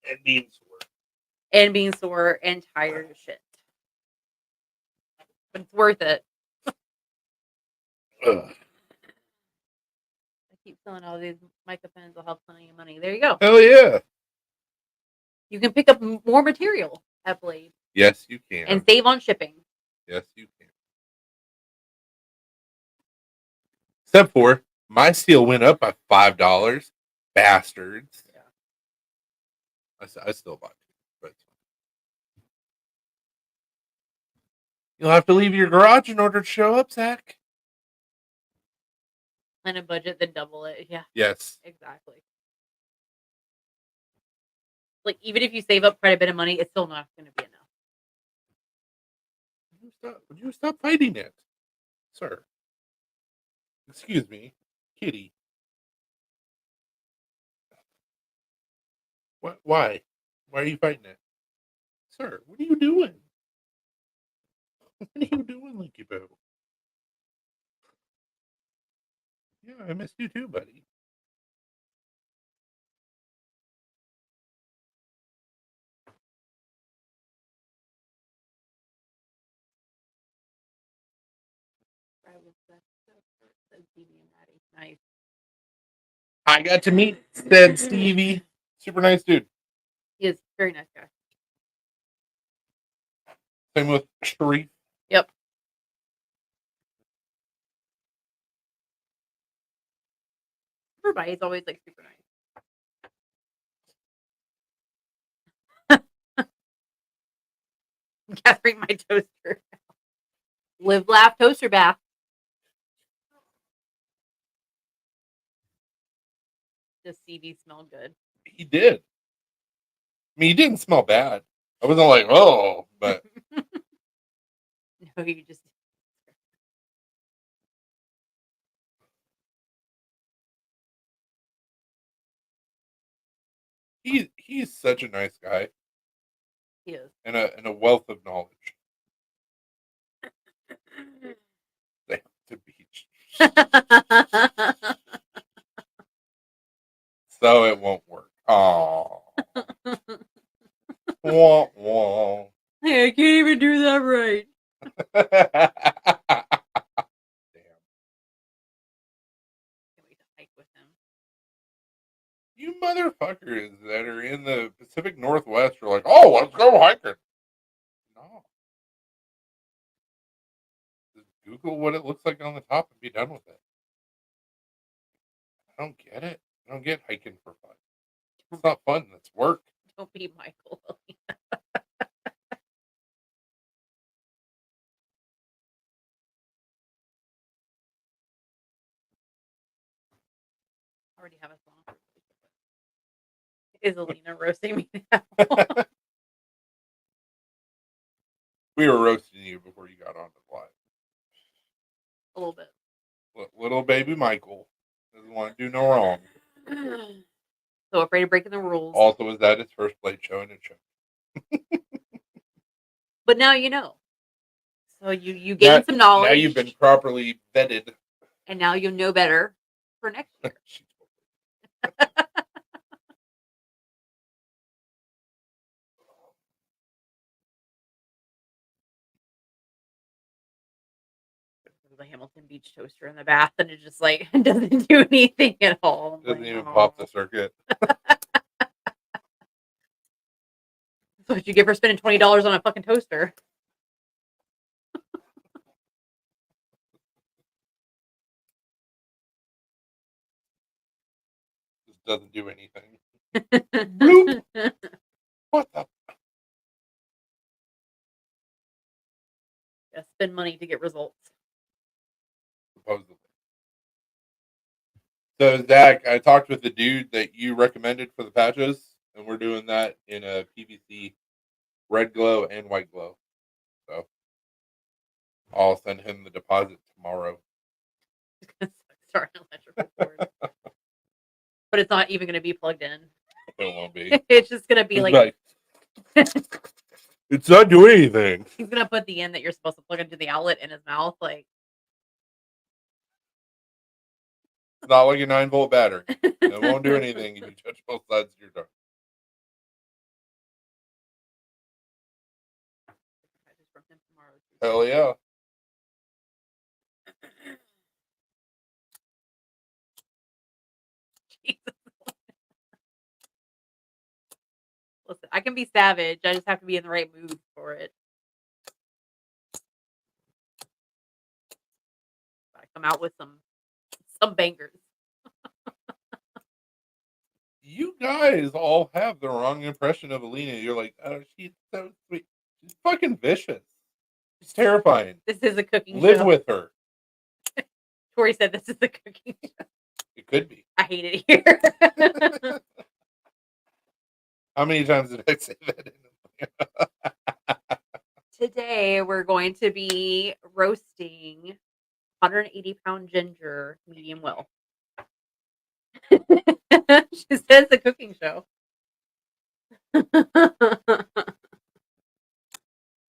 and being sore. And being sore and tired as shit. But it's worth it. Ugh. I keep selling all these mica pens. I'll have plenty of money. There you go. Hell yeah. You can pick up more material at Blade. Yes, you can. And save on shipping. Yes, you can. Except for my steel went up by $5. Bastards. Yeah. I still bought it, but it's fine. You'll have to leave your garage in order to show up, Zach. Plan a budget, then double it. Yeah. Yes. Exactly. Like, even if you save up quite a bit of money, it's still not going to be enough. Would you stop fighting it, sir? Excuse me, kitty. What? Why? Why are you fighting it, sir? What are you doing? What are you doing, Linky Boo? Yeah, I missed you too, buddy. Said Stevie and Maddie. Nice. I got to meet said Stevie. Super nice dude. He is a very nice guy. Same with Sharif. Yep. Everybody's always like super nice. Gathering my toaster. Live, laugh, toaster bath. Does Stevie smell good? He did. I mean, he didn't smell bad. I wasn't like, oh, but No, you just. he's such a nice guy He is. and a wealth of knowledge. The beach. So it won't work. Oh. Wah, wah. Hey, I can't even do that right. Damn. Can't wait to hike with him. You motherfuckers that are in the Pacific Northwest are like, oh, let's go hiking. No. Just Google what it looks like on the top and be done with it. I don't get it. I don't get hiking for fun. It's not fun. It's work. Don't be Michael. I already have a song. Is Alina roasting me now? We were roasting you before you got on the live. A little bit. Little baby Michael doesn't want to do no wrong. So afraid of breaking the rules. Also, was that his first plate show in a show? But now you know. So you gain some knowledge. Now you've been properly vetted. And now you'll know better for next year. The Hamilton Beach toaster in the bath, and it just like doesn't do anything at all. Doesn't even pop the circuit. That's what you get for spending $20 on a fucking toaster. Just doesn't do anything. Bloop. What the? Yeah, spend money to get results. Supposedly. So, Zach, I talked with the dude that you recommended for the patches, and we're doing that in a PVC red glow and white glow. So, I'll send him the deposit tomorrow. Sorry, electrical cord. But it's not even going to be plugged in. It won't be. It's just going to be like it's not doing anything. He's going to put the end that you're supposed to plug into the outlet in his mouth. Like, it's not like a 9-volt battery. It won't do anything if you touch both sides of your tongue. Hell yeah. Listen, I can be savage. I just have to be in the right mood for it. I come out with some bangers. You guys all have the wrong impression of Alina. You're like, oh, she's so sweet. She's fucking vicious. She's terrifying. This is a cooking Live show. with her. Tori said this is a cooking show. It could be. I hate it here. How many times did I say that? Today we're going to be roasting 180-pound ginger medium well. She says the cooking show.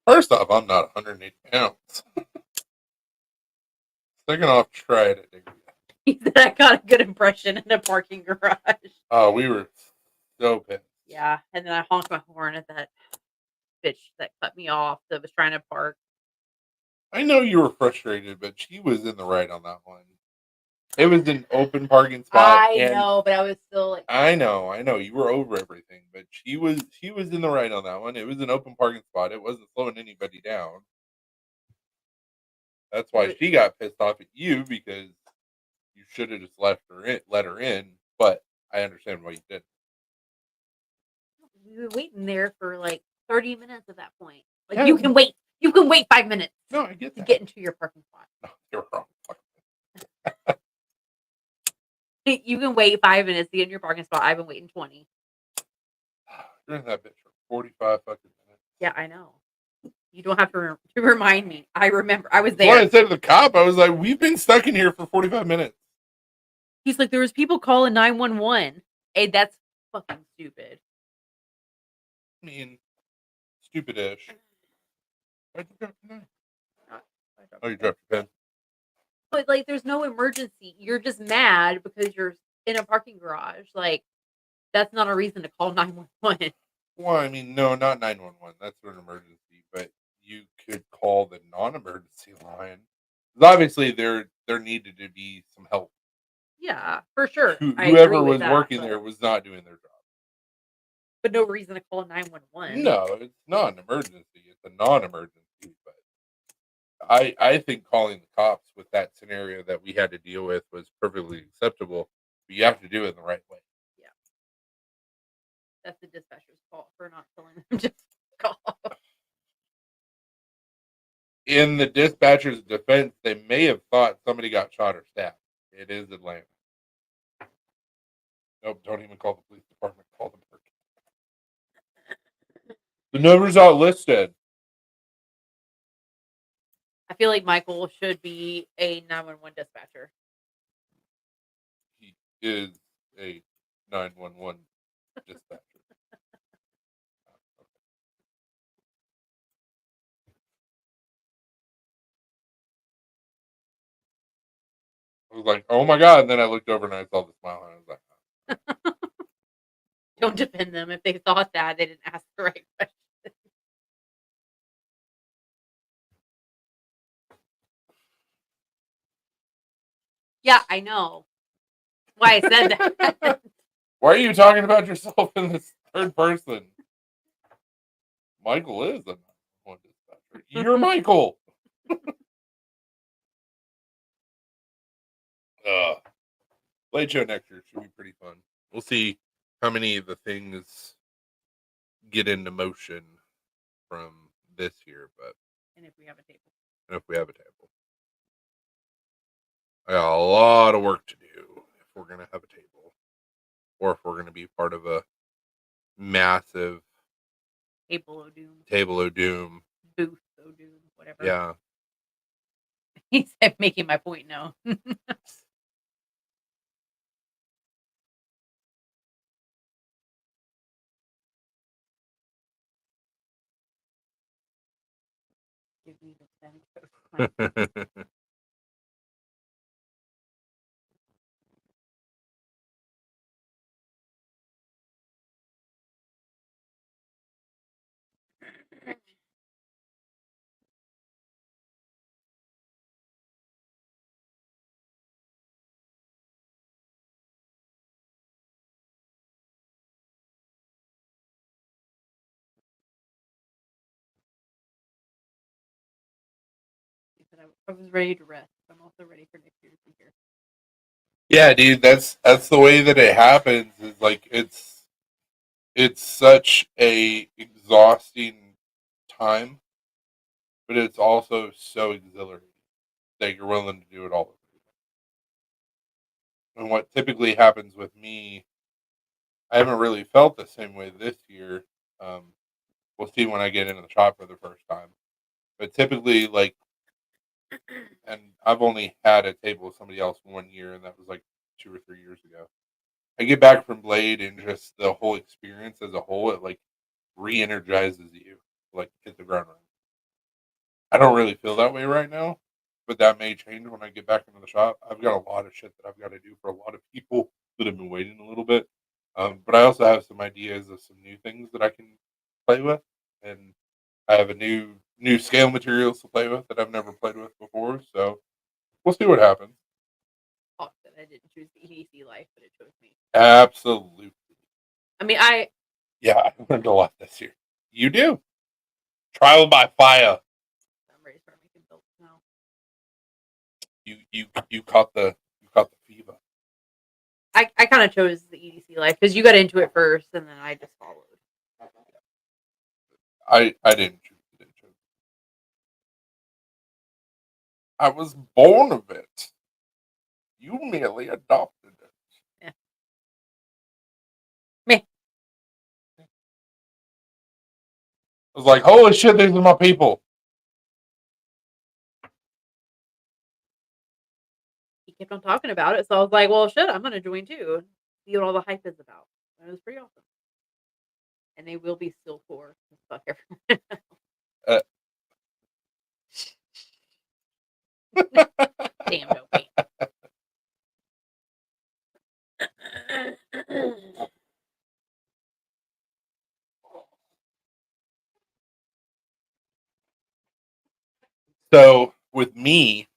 First off, I'm not 180 pounds. Second off, try it. He said I got a good impression in a parking garage. Oh, we were so pissed. Yeah, and then I honked my horn at that bitch that cut me off that was trying to park. I know you were frustrated, but she was in the right on that one. It was an open parking spot, I and know, but I was still like, I know, you were over everything, but she was in the right on that one. It was an open parking spot. It wasn't slowing anybody down. That's why but she got pissed off at you because you should have just let her in. But I understand why you didn't. we were waiting there for like 30 minutes at that point. Like Yeah, you can wait. You can wait 5 minutes no, I get to that. get into your parking spot. No, you're wrong. You can wait 5 minutes to get in your parking spot. I've been waiting 20. You're in that bitch for 45 fucking minutes. Yeah, I know. You don't have to remind me. I remember. I was That's why I there. said to the cop, I was like, we've been stuck in here for 45 minutes. He's like, there was people calling 911. Hey, that's fucking stupid. I mean, stupid-ish. Why'd you drop your knife? Oh, you dropped your pen. But like, there's no emergency. You're just mad because you're in a parking garage. Like, that's not a reason to call 911. Well, I mean, no, not 911. That's an emergency, but you could call the non-emergency line. 'Cause obviously, there needed to be some help. Yeah, for sure. I Whoever agree with was that, working but, there was not doing their job. but no reason to call 911. No, it's not an emergency. It's a non-emergency. But I think calling the cops with that scenario that we had to deal with was perfectly acceptable. But you have to do it in the right way. Yeah, that's the dispatcher's fault for not telling them just call. In the dispatcher's defense, they may have thought somebody got shot or stabbed. It is Atlanta. Nope, don't even call the police department. Call the merchant. The number's not listed. I feel like Michael should be a 911 dispatcher. He is a 911 dispatcher. I was like, oh my God. And then I looked over and I saw the smile and I was like, Don't defend them if they thought that they didn't ask the right question. Yeah, I know. Why I said that. why are you talking about yourself in this third person? Michael is a 911 dispatcher. You're Michael. Late show next year should be pretty fun. We'll see how many of the things get into motion from this year, but And if we have a table. if we have a table, I got a lot of work to do if we're gonna have a table, or if we're gonna be part of a massive Table of Doom. table of doom. Booth of Doom. Whatever. Yeah, He said, making my point known. Give me the center. He said, I was ready to rest. I'm also ready for next year to be here. yeah, dude. That's the way that it happens. Is like it's such a exhausting time, but it's also so exhilarating that you're willing to do it all over again. And what typically happens with me, I haven't really felt the same way this year. We'll see when I get into the shop for the first time. But typically, like, and I've only had a table with somebody else 1 year, and that was like 2 or 3 years ago. I get back from Blade, and just the whole experience as a whole, it like re-energizes you, like hit the ground running. I don't really feel that way right now, but that may change when I get back into the shop. I've got a lot of shit that I've got to do for a lot of people that have been waiting a little bit. But I also have some ideas of some new things that I can play with, and I have a new new scale materials to play with that I've never played with before. So we'll see what happens. Fuck that I didn't choose the EDC life, but it chose me. Absolutely. I mean, Yeah, I learned a lot this year. You do. Trial by fire. I'm ready to start making builds now. You caught the fever. I kind of chose the EDC life because you got into it first, and then I just followed. I didn't choose it. I was born of it. You merely adopted it. Yeah. Me. I was like, holy shit, these are my people. He kept on talking about it, so I was like, well, shit, I'm going to join too. See what all the hype is about. And it was pretty awesome. And they will be still core. Fuck everyone. Damn, Dopey. So with me,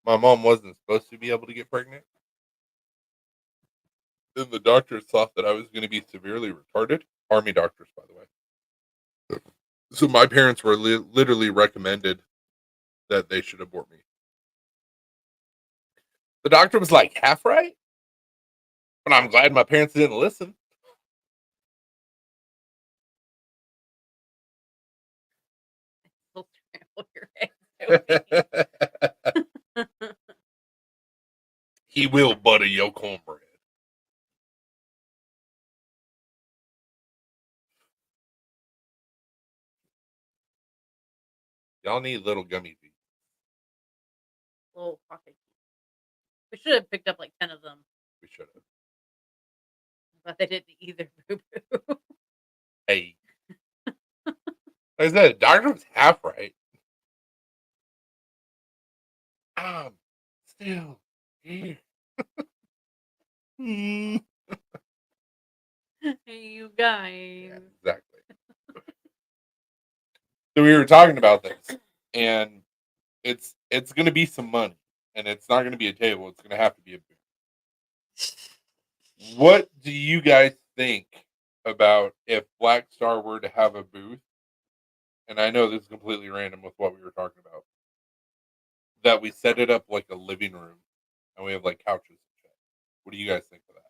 my mom wasn't supposed to be able to get pregnant. Then the doctors thought that I was going to be severely retarded. Army doctors, by the way. So my parents were literally recommended that they should abort me. The doctor was like, half right? But I'm glad my parents didn't listen. Still scramble your eggs, Dopey. He will butter your cornbread. Y'all need little gummy feet. Little pocket. We should have picked up like 10 of them, We should have. but they didn't either. Boo boo. Hey. Like I said, the doctor was half right. I'm still here. Hey, you guys. Yeah, exactly. So we were talking about this, and it's going to be some money, and it's not going to be a table. It's going to have to be a booth. What do you guys think about if Black Star were to have a booth? And I know this is completely random with what we were talking about. That we set it up like a living room, and we have like couches and shit. What do you guys think of that?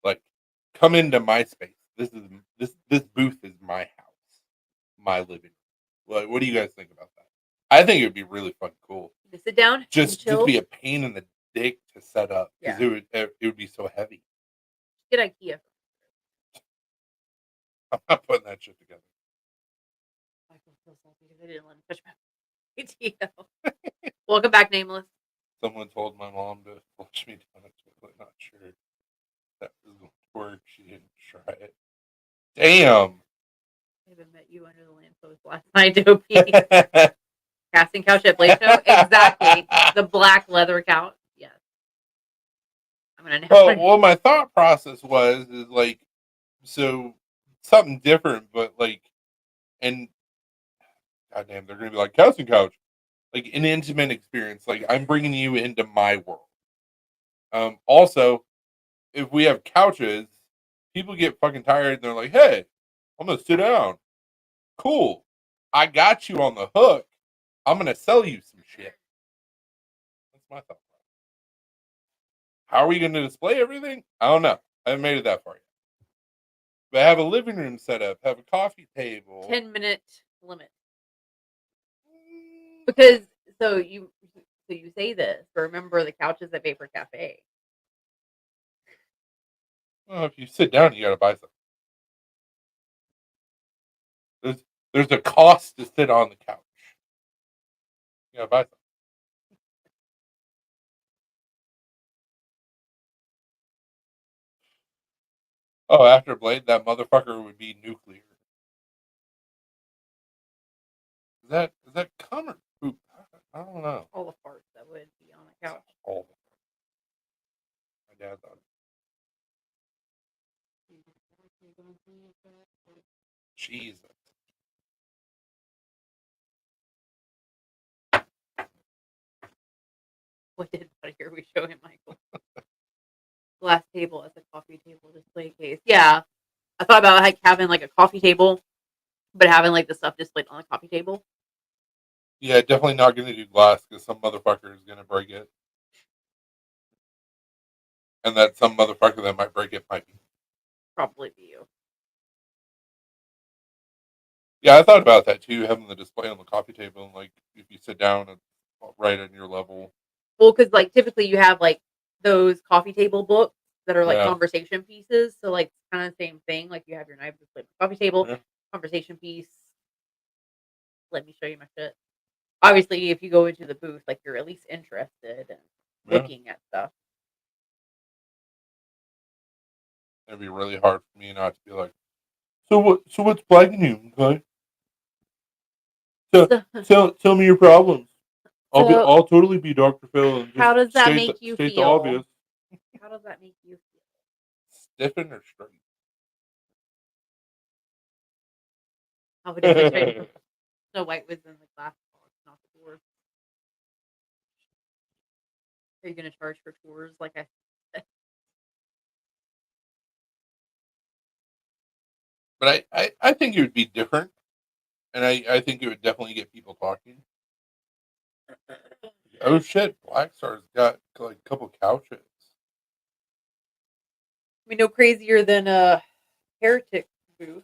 Like, come into my space. This booth is my house, my living room. Like, what do you guys think about that? I think it would be really fucking cool. To sit down, Just chill. be a pain in the dick to set up because Yeah. it would be so heavy. Get IKEA. I'm not putting that shit together. I feel so salty because I didn't let him touch my IKEA. Welcome back, Nameless. Someone told my mom to flush me down a toilet. Not sure that was going to work. She didn't try it. Damn. I even met you under the lamppost last night, Dopey. Casting couch at bladeshow? Exactly. The black leather couch. Yes. I'm gonna well, my thought process is like, so something different, but like, and goddamn, they're gonna be like casting couch, like an intimate experience. Like I'm bringing you into my world. Also, if we have couches, people get fucking tired and they're like, "Hey, I'm gonna sit down. Cool, I got you on the hook. I'm gonna sell you some shit." That's my thought. How are we gonna display everything? I don't know. I haven't made it that far yet. But have a living room set up, have a coffee table. 10-minute limit. Because you say this, but remember the couches at Vapor Cafe. Well, if you sit down, you got to buy something. There's a cost to sit on the couch. You got to buy something. Oh, after Blade, that motherfucker would be nuclear. Is that cum or poop? I don't know. All the parts that would be on a couch. All of it. My dad thought. Jesus. What did here we show him, Michael? Glass table as a coffee table display case. Yeah, I thought about like having like a coffee table, but having like the stuff displayed on the coffee table. Yeah, definitely not going to do glass because some motherfucker is going to break it. And that some motherfucker that might break it might be. Probably be you. Yeah, I thought about that too, having the display on the coffee table. And like, if you sit down and right on your level. Well, because like typically you have like those coffee table books that are like Yeah. conversation pieces. So like kind of the same thing. Like you have your knife displayed on the coffee table, Yeah. conversation piece. Let me show you my shit. Obviously, if you go into the booth, like you're at least interested in looking at stuff. It'd be really hard for me not to be like, so what's plaguing you? Okay. Tell me your problems. I'll totally be Dr. Phil and just how does that make you state the feel? obvious. How does that make you feel? Stiffen or straight? How would it be? Snow White was in the glass box, not the door. Are you going to charge for tours? Like I said? But I think it would be different. And I think it would definitely get people talking. Oh shit, Black Star's got like a couple couches. I mean, no crazier than a Heretic booth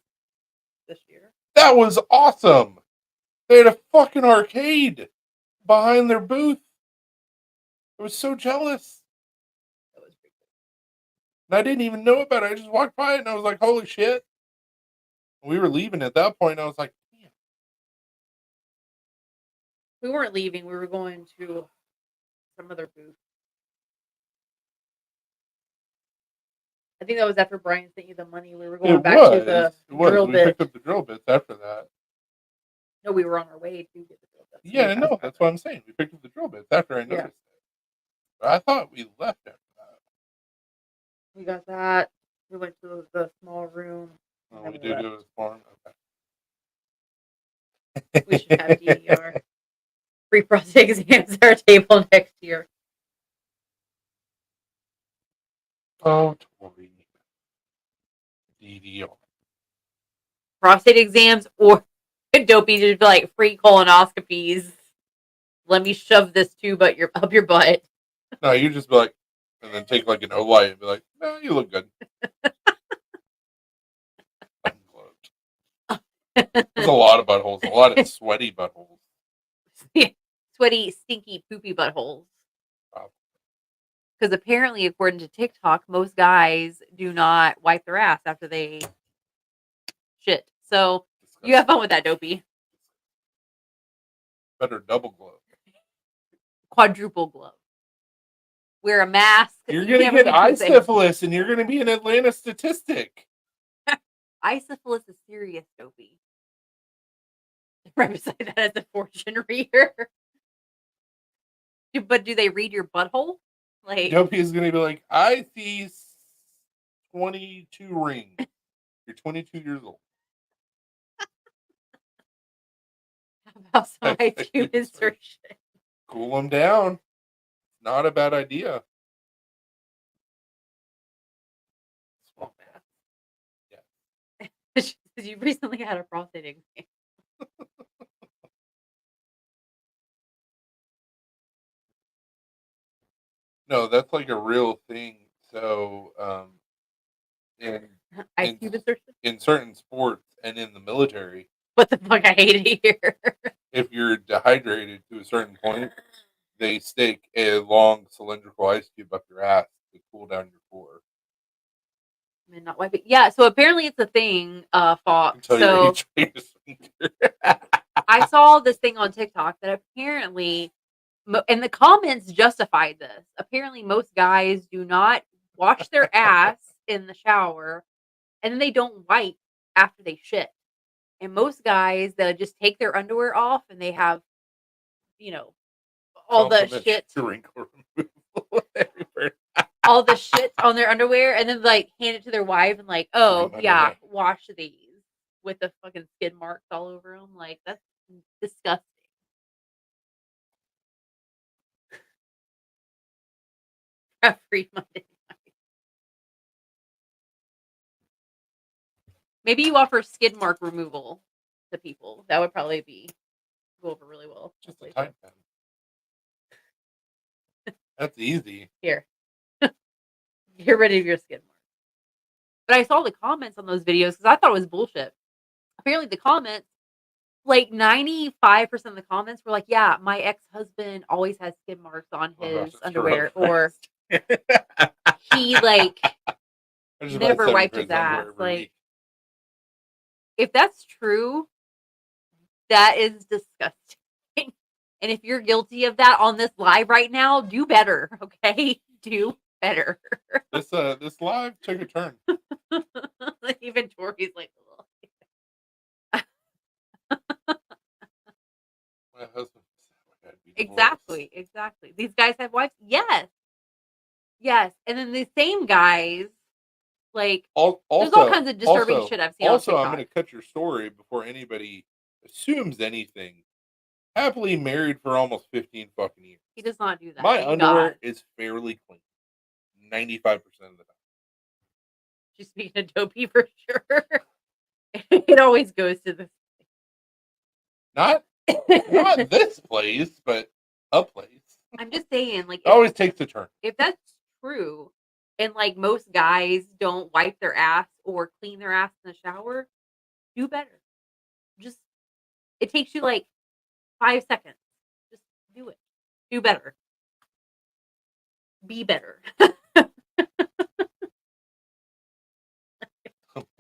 this year. That was awesome. They had a fucking arcade behind their booth. I was so jealous. That was pretty cool. And I didn't even know about it. I just walked by it and I was like, holy shit. We were leaving at that point. I was like, damn. We weren't leaving. We were going to some other booth. I think that was after Brian sent you the money. We were going back to the drill We bit. picked up the drill bits after that. No, we were on our way to get the drill bits. Yeah, I know. That's what I'm saying. We picked up the drill bits after I noticed it. But I thought we left after that. We got that. We went to the small room. Oh, we did go to the farm? Okay. We should have DDR. Free prostate exams at our table next year. Oh, Tori. DDR. Prostate exams or dopey to be like free colonoscopies. Let me shove this tube up your butt. No, you just be like, and then take like an OLite and be like, no, you look good. There's a lot of buttholes, a lot of sweaty buttholes. Sweaty, stinky, poopy buttholes. Wow. Because apparently, according to TikTok, most guys do not wipe their ass after they shit. So disgusting. You have fun with that, dopey. Better double glove. Quadruple glove. Wear a mask. You're going to get eye syphilis and you're going to be an Atlanta statistic. Eye syphilis is serious, dopey. Right beside that is a fortune reader. But do they read your butthole? Like Dopey is going to be like, I see 22 rings. You're 22 years old. How about some IQ insertion? Cool them down. Not a bad idea. Small math. Yeah. You recently had a prostate exam. No, that's like a real thing. So, in certain sports and in the military. What the fuck? I hate it here. If you're dehydrated to a certain point, they stick a long cylindrical ice cube up your ass to cool down your core. I mean, not wipe it. Yeah, so apparently it's a thing, Fox. So I saw this thing on TikTok that apparently, and the comments justified this. Apparently, most guys do not wash their ass in the shower, and then they don't wipe after they shit. And most guys, they'll just take their underwear off, and they have, all the shit. All the shit on their underwear, and then like hand it to their wife and like, oh yeah, wash these with the fucking skid marks all over them. Like that's disgusting. every Monday night. Maybe you offer skid mark removal to people. That would probably go over really well. Just a time pen. That's easy. Here. Get rid of your skid mark. But I saw the comments on those videos because I thought it was bullshit. Apparently the comments, like 95% of the comments were like, yeah, my ex-husband always has skid marks on his underwear, or he like never wiped his ass. Like, if that's true, that is disgusting. And if you're guilty of that on this live right now, do better, okay? Do better. This live took a turn. Even Tori's like, My husband. exactly. These guys have wives. Yes. And then the same guys, like, there's all kinds of disturbing shit I've seen on TikTok. I'm going to cut your story before anybody assumes anything. Happily married for almost 15 fucking years. He does not do that. My underwear is fairly clean. 95% of the time. She's speaking of Dopey for sure. It always goes to this. Not this place, but a place. I'm just saying, like, it always takes a turn. If that's true, and like most guys don't wipe their ass or clean their ass in the shower, do better. Just, it takes you like 5 seconds. Just do it. Do better. Be better.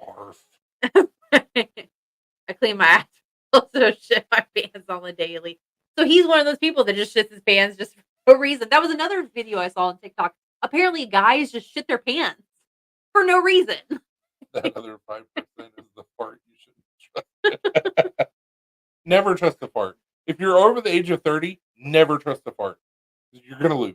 Barf. I clean my ass. Also shit my pants on the daily. So he's one of those people that just shits his pants just for no reason. That was another video I saw on TikTok. Apparently guys just shit their pants for no reason. That other 5% is the fart you shouldn't trust. Never trust a fart. If you're over the age of 30, never trust a fart. You're going to lose.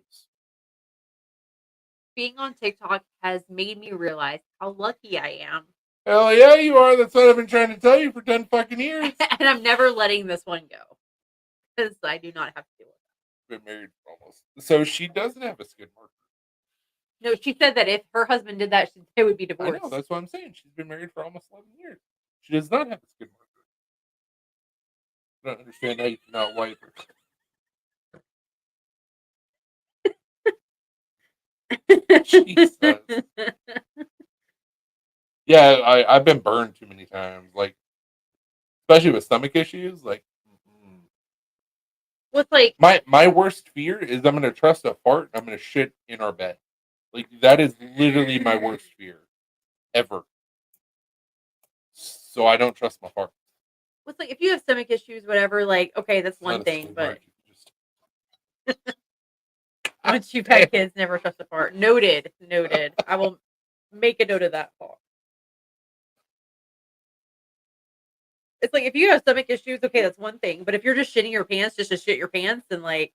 Being on TikTok has made me realize how lucky I am. Hell yeah, you are. That's what I've been trying to tell you for 10 fucking years. And I'm never letting this one go. Because I do not have to deal with that. Been married for almost. So she doesn't have a skid mark. No, she said that if her husband did that, they would be divorced. I know, that's what I'm saying. She's been married for almost 11 years. She does not have a skid mark. I don't understand how you cannot wipe her. Jesus. Yeah, I've been burned too many times. Like, especially with stomach issues. Like, what's like my worst fear is I'm going to trust a fart. And I'm going to shit in our bed. Like, that is literally my worst fear ever. So I don't trust my fart. What's like if you have stomach issues, whatever? Like, okay, that's one thing, but once you've had kids, never trust a fart. Noted. I will make a note of that part. It's like if you have stomach issues, okay, that's one thing. But if you're just shitting your pants just to shit your pants, then like,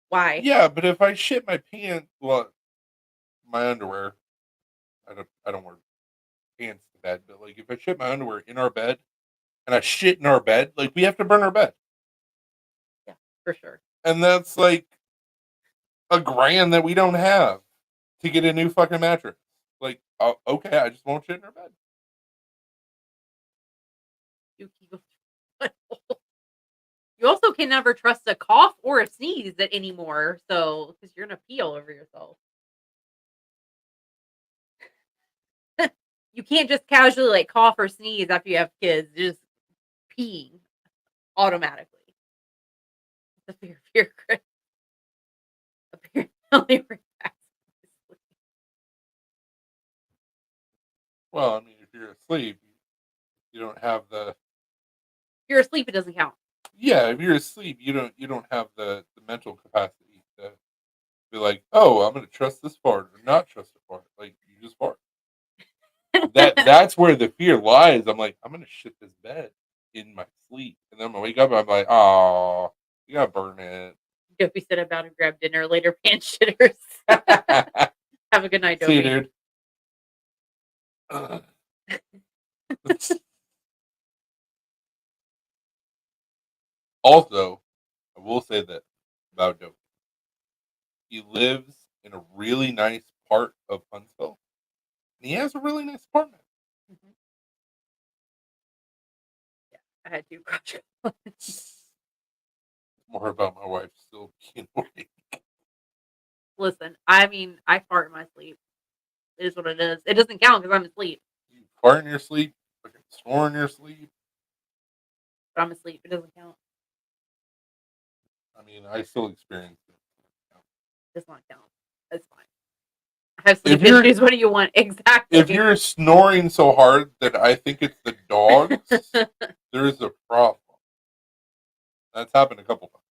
why? Yeah, but if I shit my pants, well, my underwear, I don't wear pants to bed. But like, if I shit my underwear in our bed, and I shit in our bed, like we have to burn our bed. Yeah, for sure. And that's like $1,000 that we don't have to get a new fucking mattress. Like, okay, I just won't shit in our bed. You also can never trust a cough or a sneeze anymore, so because you're gonna pee all over yourself. You can't just casually like cough or sneeze after you have kids. Just pee automatically. It's a fear, Chris. Apparently, well, I mean, if you're asleep, you don't have the. If you're asleep, it doesn't count. Yeah, if you're asleep, you don't have the mental capacity to be like, oh, I'm gonna trust this fart or not trust the fart. Like you just fart. That's where the fear lies. I'm like, I'm gonna shit this bed in my sleep, and then when I wake up, I'm like, oh, you gotta burn it. Dopey said about to grab dinner later, pants shitters. Have a good night, Dopey. See you, dude. Also, I will say that about Dopey. He lives in a really nice part of Huntsville. And he has a really nice apartment. Mhm. Yeah, I had to crush it. More about my wife still being awake. Listen, I mean, I fart in my sleep. It is what it is. It doesn't count because I'm asleep. You fart in your sleep, fucking snore in your sleep. But I'm asleep. It doesn't count. I mean, I still experience it. It does not count. It's fine. I have sleep If you're- issues. What do you want? Exactly. If you're snoring so hard that I think it's the dogs, there is a problem. That's happened a couple times.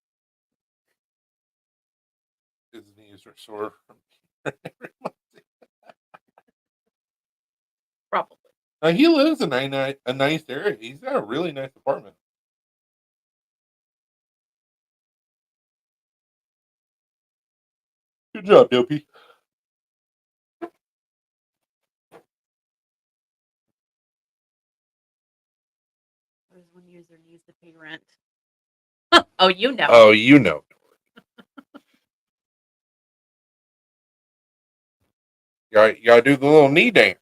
His knees are sore from Probably. Now, he lives in a nice area. He's got a really nice apartment. Good job, Dopey. There's one user needs to pay rent. Oh, you know. Oh, you know. You gotta do the little knee dance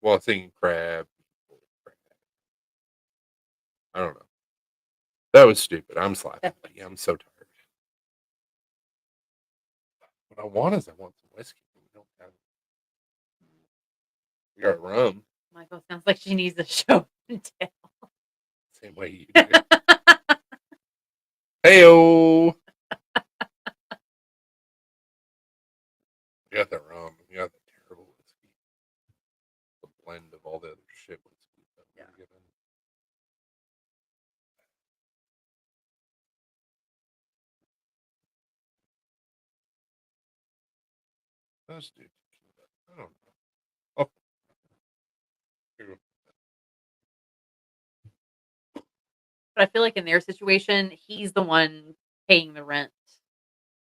while singing crab. I don't know. That was stupid. I'm slapping. I'm so tired. What I want is some whiskey. We don't have it. We got rum. Michael sounds like she needs a show and tell. Same way you do. Heyo. You got that rum. You got that terrible whiskey. The blend of all the other shit whiskey that we were given. Those dudes. I don't know. Oh. Here we go. But I feel like in their situation, he's the one paying the rent.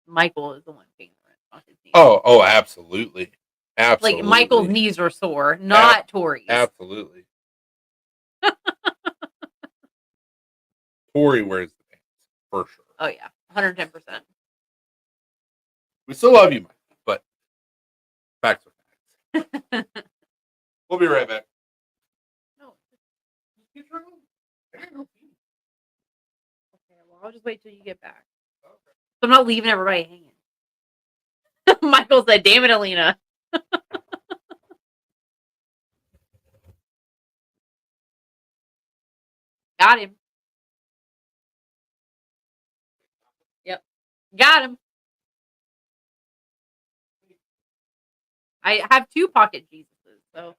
Michael is the one paying the rent on his knees. Oh, absolutely. Absolutely. Like Michael's knees are sore, not Tori's. Absolutely. Tori wears the pants for sure. Oh yeah, 110%. We still love you, Mike, but facts are facts. We'll be right back. No. Get your own. Okay, well I'll just wait till you get back. Okay. So I'm not leaving everybody hanging. Michael said, "Damn it, Alina." Got him. Yep. Got him. I have 2 pocket Jesuses, so.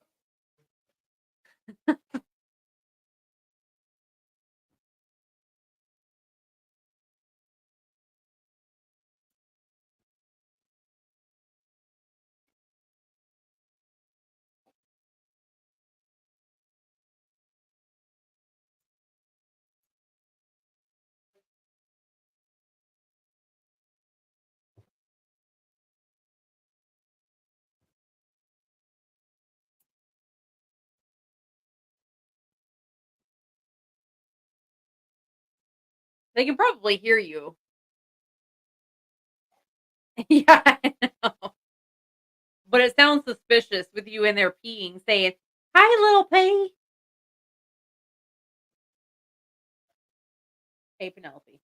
They can probably hear you. Yeah, I know. But it sounds suspicious with you in there peeing, saying, "Hi, little pea." Hey, Penelope.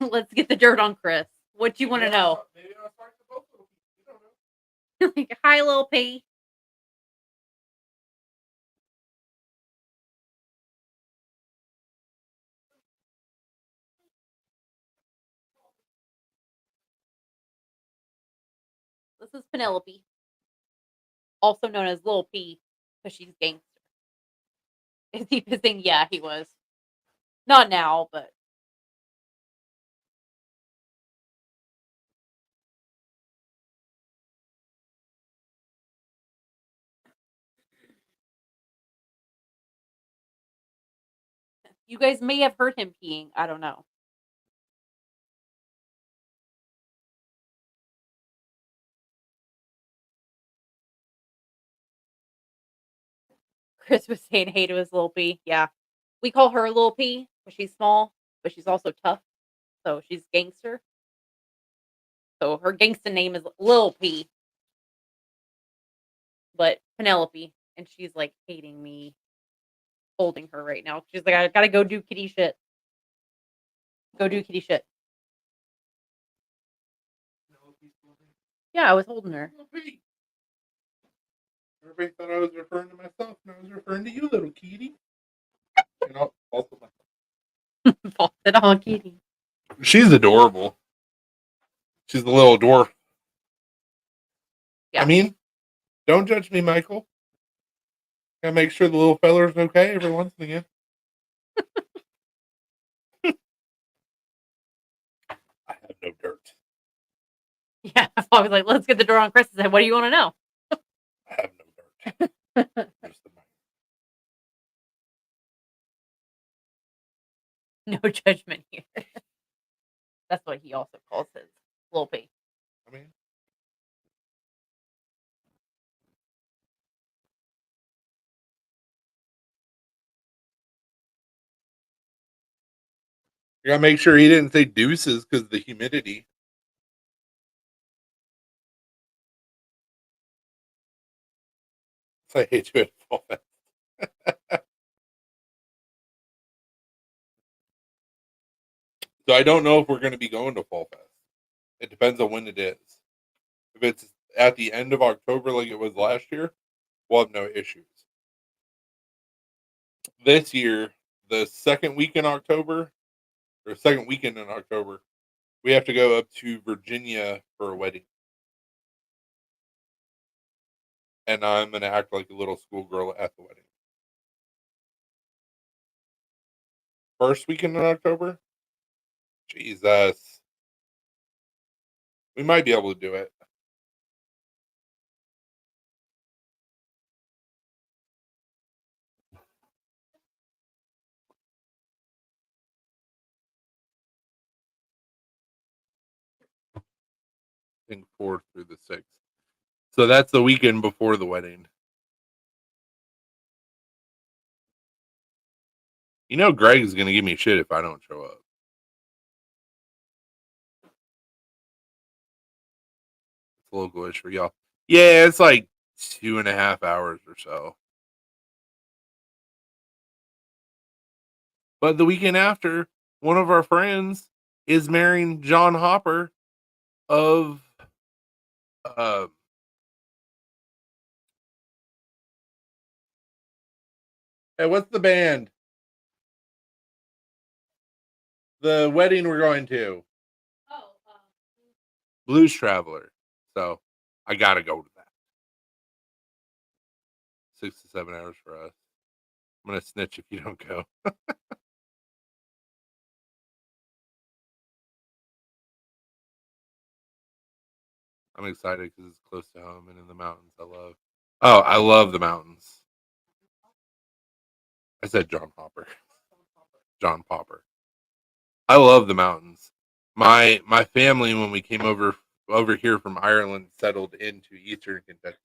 Let's get the dirt on Chris. What do you want to know? Maybe I'll talk to both of them. You don't know. Like, hi, little pea. This is Penelope, also known as Little P, because she's gangster. Is he pissing? Yeah, he was. Not now, but. You guys may have heard him peeing. I don't know. Chris was saying hey to his little P. Yeah. We call her Little P because she's small, but she's also tough. so she's gangster. So her gangsta name is Lil P, but Penelope, and she's like hating me holding her right now. She's like, I gotta go do kitty shit. Go do kitty shit. Yeah, I was holding her. Everybody thought I was referring to myself, and I was referring to you, little kitty. And also myself. Fault it on kitty. She's adorable. She's a little dwarf. Yeah. I mean, don't judge me, Michael. Gotta make sure the little feller's okay every once and again. I have no dirt. Yeah, I was like, let's get the door on Chris's head. What do you want to know? I have no dirt. Just the mic. No judgment here. That's what he also calls his Lil P. I mean, you gotta make sure he didn't say deuces because of the humidity. So I hate you at Fall Fest. So I don't know if we're going to be going to Fall Fest. It depends on when it is. If it's at the end of October like it was last year, we'll have no issues. This year, the second week in October, or second weekend in October, we have to go up to Virginia for a wedding. And I'm going to act like a little schoolgirl at the wedding. First weekend in October? Jesus. We might be able to do it. I think 4th through the 6th. So that's the weekend before the wedding. You know Greg's going to give me shit if I don't show up. It's local-ish for y'all. Yeah, it's like 2.5 hours or so. But the weekend after, one of our friends is marrying John Hopper of uh, hey, what's the band? The wedding we're going to. Oh, Blues Traveler. So I gotta go to that. 6 to 7 hours for us. I'm gonna snitch if you don't go. I'm excited because it's close to home and in the mountains. I love the mountains. I said John Hopper. John Popper. I love the mountains. My family, when we came over here from Ireland, settled into Eastern Kentucky.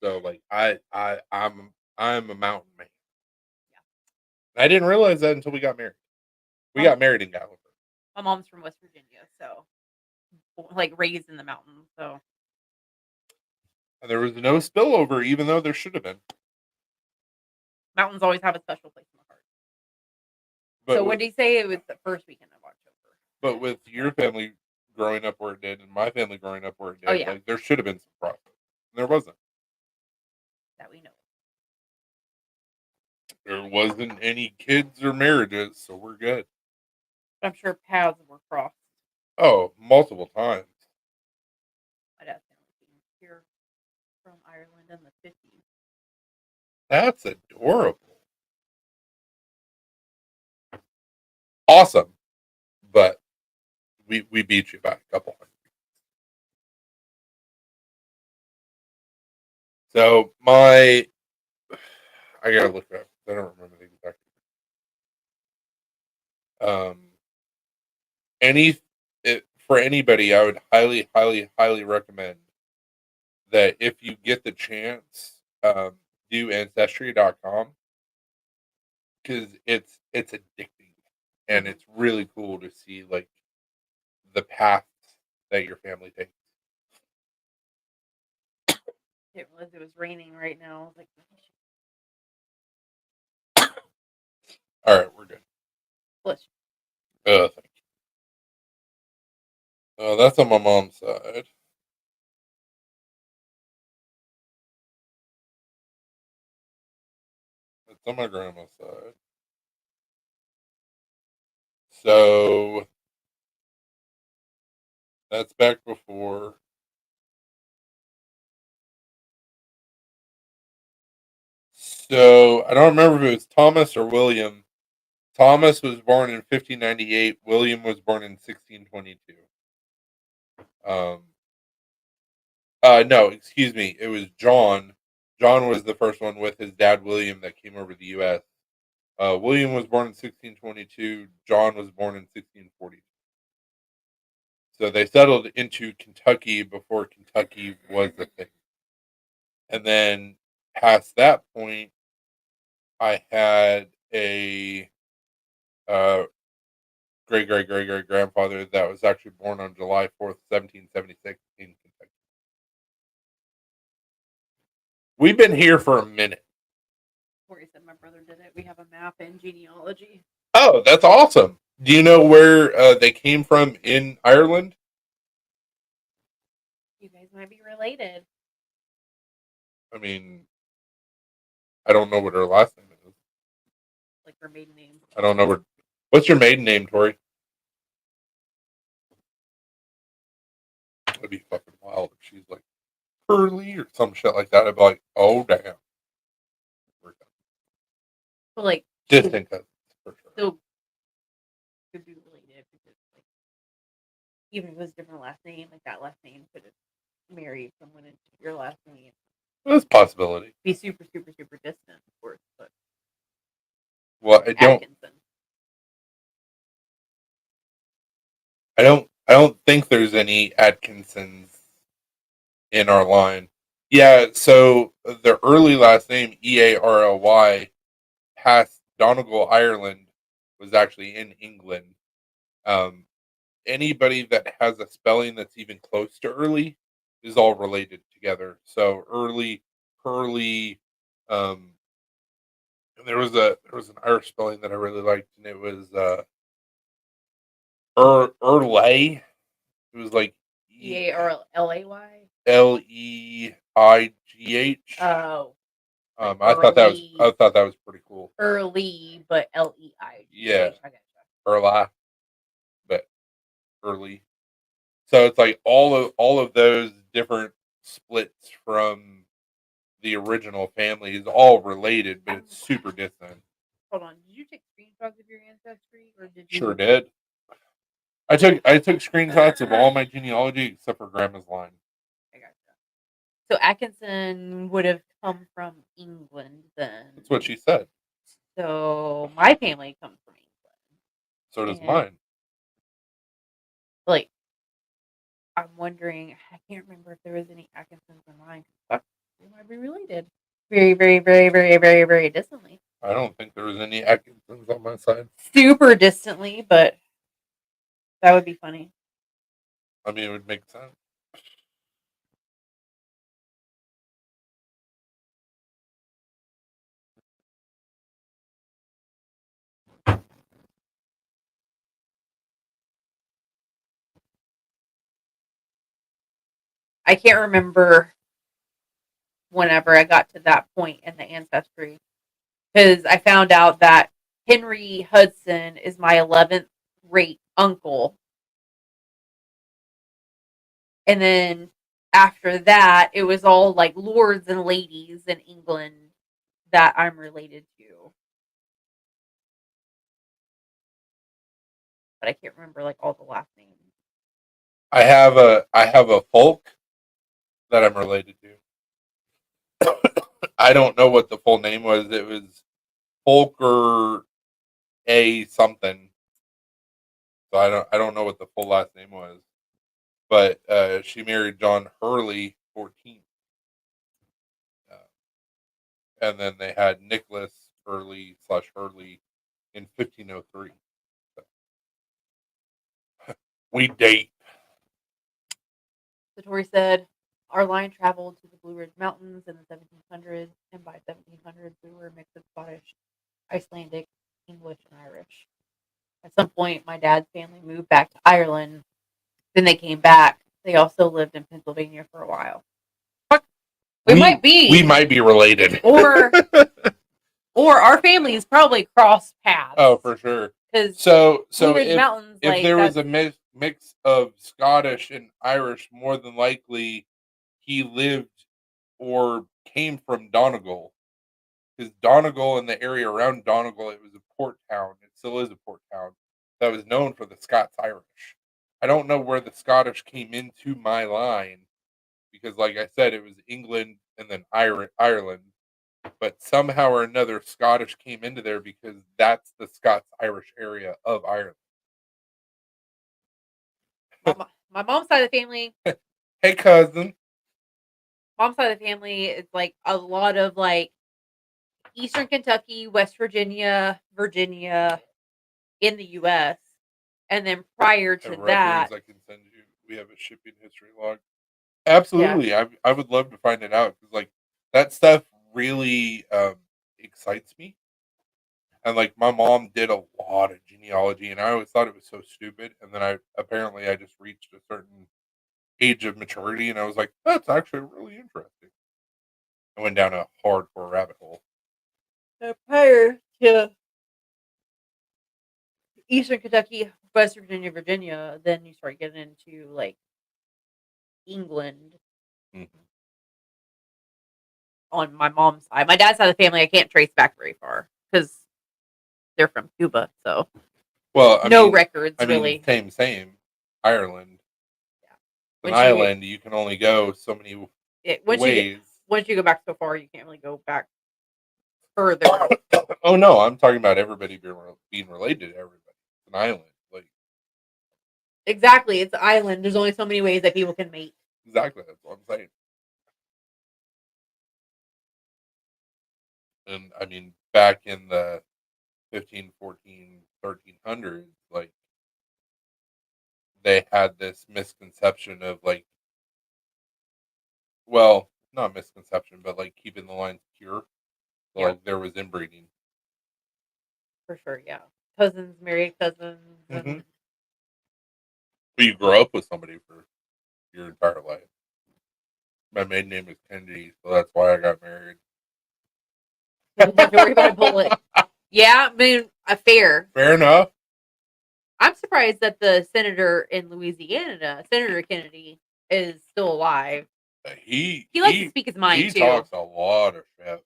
So like I'm a mountain man. I didn't realize that until we got married. We got married in Gallagher. my mom's from West Virginia, so like raised in the mountains. So And there was no spillover, even though there should have been. mountains always have a special place in the heart. But so what did he say? It was the first weekend of October. But with your family growing up where it did, and my family growing up where it did, Oh, yeah. like there should have been some profit. And there wasn't. That we know. There wasn't any kids or marriages, so we're good. But I'm sure paths were crossed. Oh, multiple times. My dad's family came here from Ireland in the 50s. That's adorable. Awesome. But we beat you by a couple hundred. So I gotta look it up. I don't remember the exact. For anybody, I would highly, highly, highly recommend that if you get the chance, do ancestry.com because it's addicting and it's really cool to see like the path that your family takes. Didn't realize it was raining right now. I was like, All right, we're good. bless Thank you. That's on my mom's side. It's on my grandma's side. So that's back before. So I don't remember if it was Thomas or William. Thomas was born in 1598. William was born in 1622. No, excuse me. It was John. John was the first one with his dad William that came over to the U.S. William was born in 1622. John was born in 1640. So they settled into Kentucky before Kentucky was a thing. And then past that point, I had a great great great great grandfather that was actually born on July 4th, 1776 in Kentucky. We've been here for a minute. Corey said my brother did it. We have a map and genealogy. Oh, that's awesome. Do you know where they came from in Ireland? You guys might be related. I mean, I don't know what her last name is. Like her maiden name. I don't know what's your maiden name, Tori? That'd be fucking wild if she's like Curly or some shit like that. I'd be like, oh damn. But like Distant cousins for sure. still could be related because like even if it was a different last name, like that last name could have married someone into your last name. That's a possibility. Be super, super, super distant, of course, but Well, Atkinson. I don't think there's any Atkinsons in our line. Yeah, so the early last name Early past Donegal, Ireland, was actually in England. Anybody that has a spelling that's even close to early is all related together. So early, Hurley, and there was an Irish spelling that I really liked, and it was Erlay. It was like Earlay. Leigh. Oh. I thought that was pretty cool. Early, but Leigh. Yeah. I gotcha. Erla, but early. So it's like all of those different splits from the original family is all related, but it's super distant. Hold on, did you take screenshots of your ancestry, or did you? Sure did. I took screenshots of all my genealogy except for Grandma's line. I gotcha. So Atkinson would have come from England then. That's what she said. So my family comes from England. So does mine. Like, I'm wondering. I can't remember if there was any Atkinsons in mine. Fuck, we might be related. Very, very, very, very, very, very distantly. I don't think there was any Atkinsons on my side. Super distantly, but that would be funny. I mean, it would make sense. I can't remember whenever I got to that point in the ancestry, because I found out that Henry Hudson is my 11th great uncle. And then after that, it was all like lords and ladies in England that I'm related to. But I can't remember like all the last names. I have a folk that I'm related to. I don't know what the full name was. It was Folker A something. So I don't know what the full last name was. But she married John Hurley 14th. And then they had Nicholas Hurley/Hurley in 1503. So. We date. Tori said, our line traveled to the Blue Ridge Mountains in the 1700s, and by 1700s we were a mix of Scottish, Icelandic, English, and Irish. At some point, my dad's family moved back to Ireland. Then they came back. They also lived in Pennsylvania for a while. We might We might be related. or our families probably crossed paths. Oh, for sure. So if Mountains, if there was a mix of Scottish and Irish, more than likely he lived or came from Donegal. Because Donegal and the area around Donegal, it was a port town. It still is a port town that was known for the Scots-Irish. I don't know where the Scottish came into my line because, like I said, it was England and then Ireland. But somehow or another, Scottish came into there because that's the Scots-Irish area of Ireland. My mom's side of the family. Hey, cousin. Mom's side of the family is like a lot of like Eastern Kentucky, West Virginia, Virginia in the U.S. And then prior to that, I can send you. We have a shipping history log. Absolutely, yeah. I would love to find it out because like that stuff really excites me. And like my mom did a lot of genealogy, and I always thought it was so stupid. And then I just reached a certain age of maturity, and I was like, that's actually really interesting. I went down a hardcore rabbit hole. Prior to Eastern Kentucky, West Virginia, Virginia, then you start getting into like England. Mm-hmm. On my mom's side, my dad's side of the family, I can't trace back very far because they're from Cuba. So, well, no records really. Same. Ireland. Yeah. An island, you can only go so many ways. Once you go back so far, you can't really go back further. Oh no, I'm talking about everybody being related to everybody. It's an island, like exactly. It's an island. There's only so many ways that people can mate. Exactly, that's what I'm saying. And I mean, back in the 15, 14, 1300s, like they had this misconception of like, well, not misconception, but like keeping the lines pure. So, yeah. Like there was inbreeding. For sure, yeah. Cousins, married cousins. Mm-hmm. And... But you grow up with somebody for your entire life. My maiden name is Kennedy, so that's why I got married. Don't have to worry about a bullet. Yeah, I mean, fair. Fair enough. I'm surprised that the senator in Louisiana, Senator Kennedy, is still alive. He likes to speak his mind, too. He talks a lot of shit.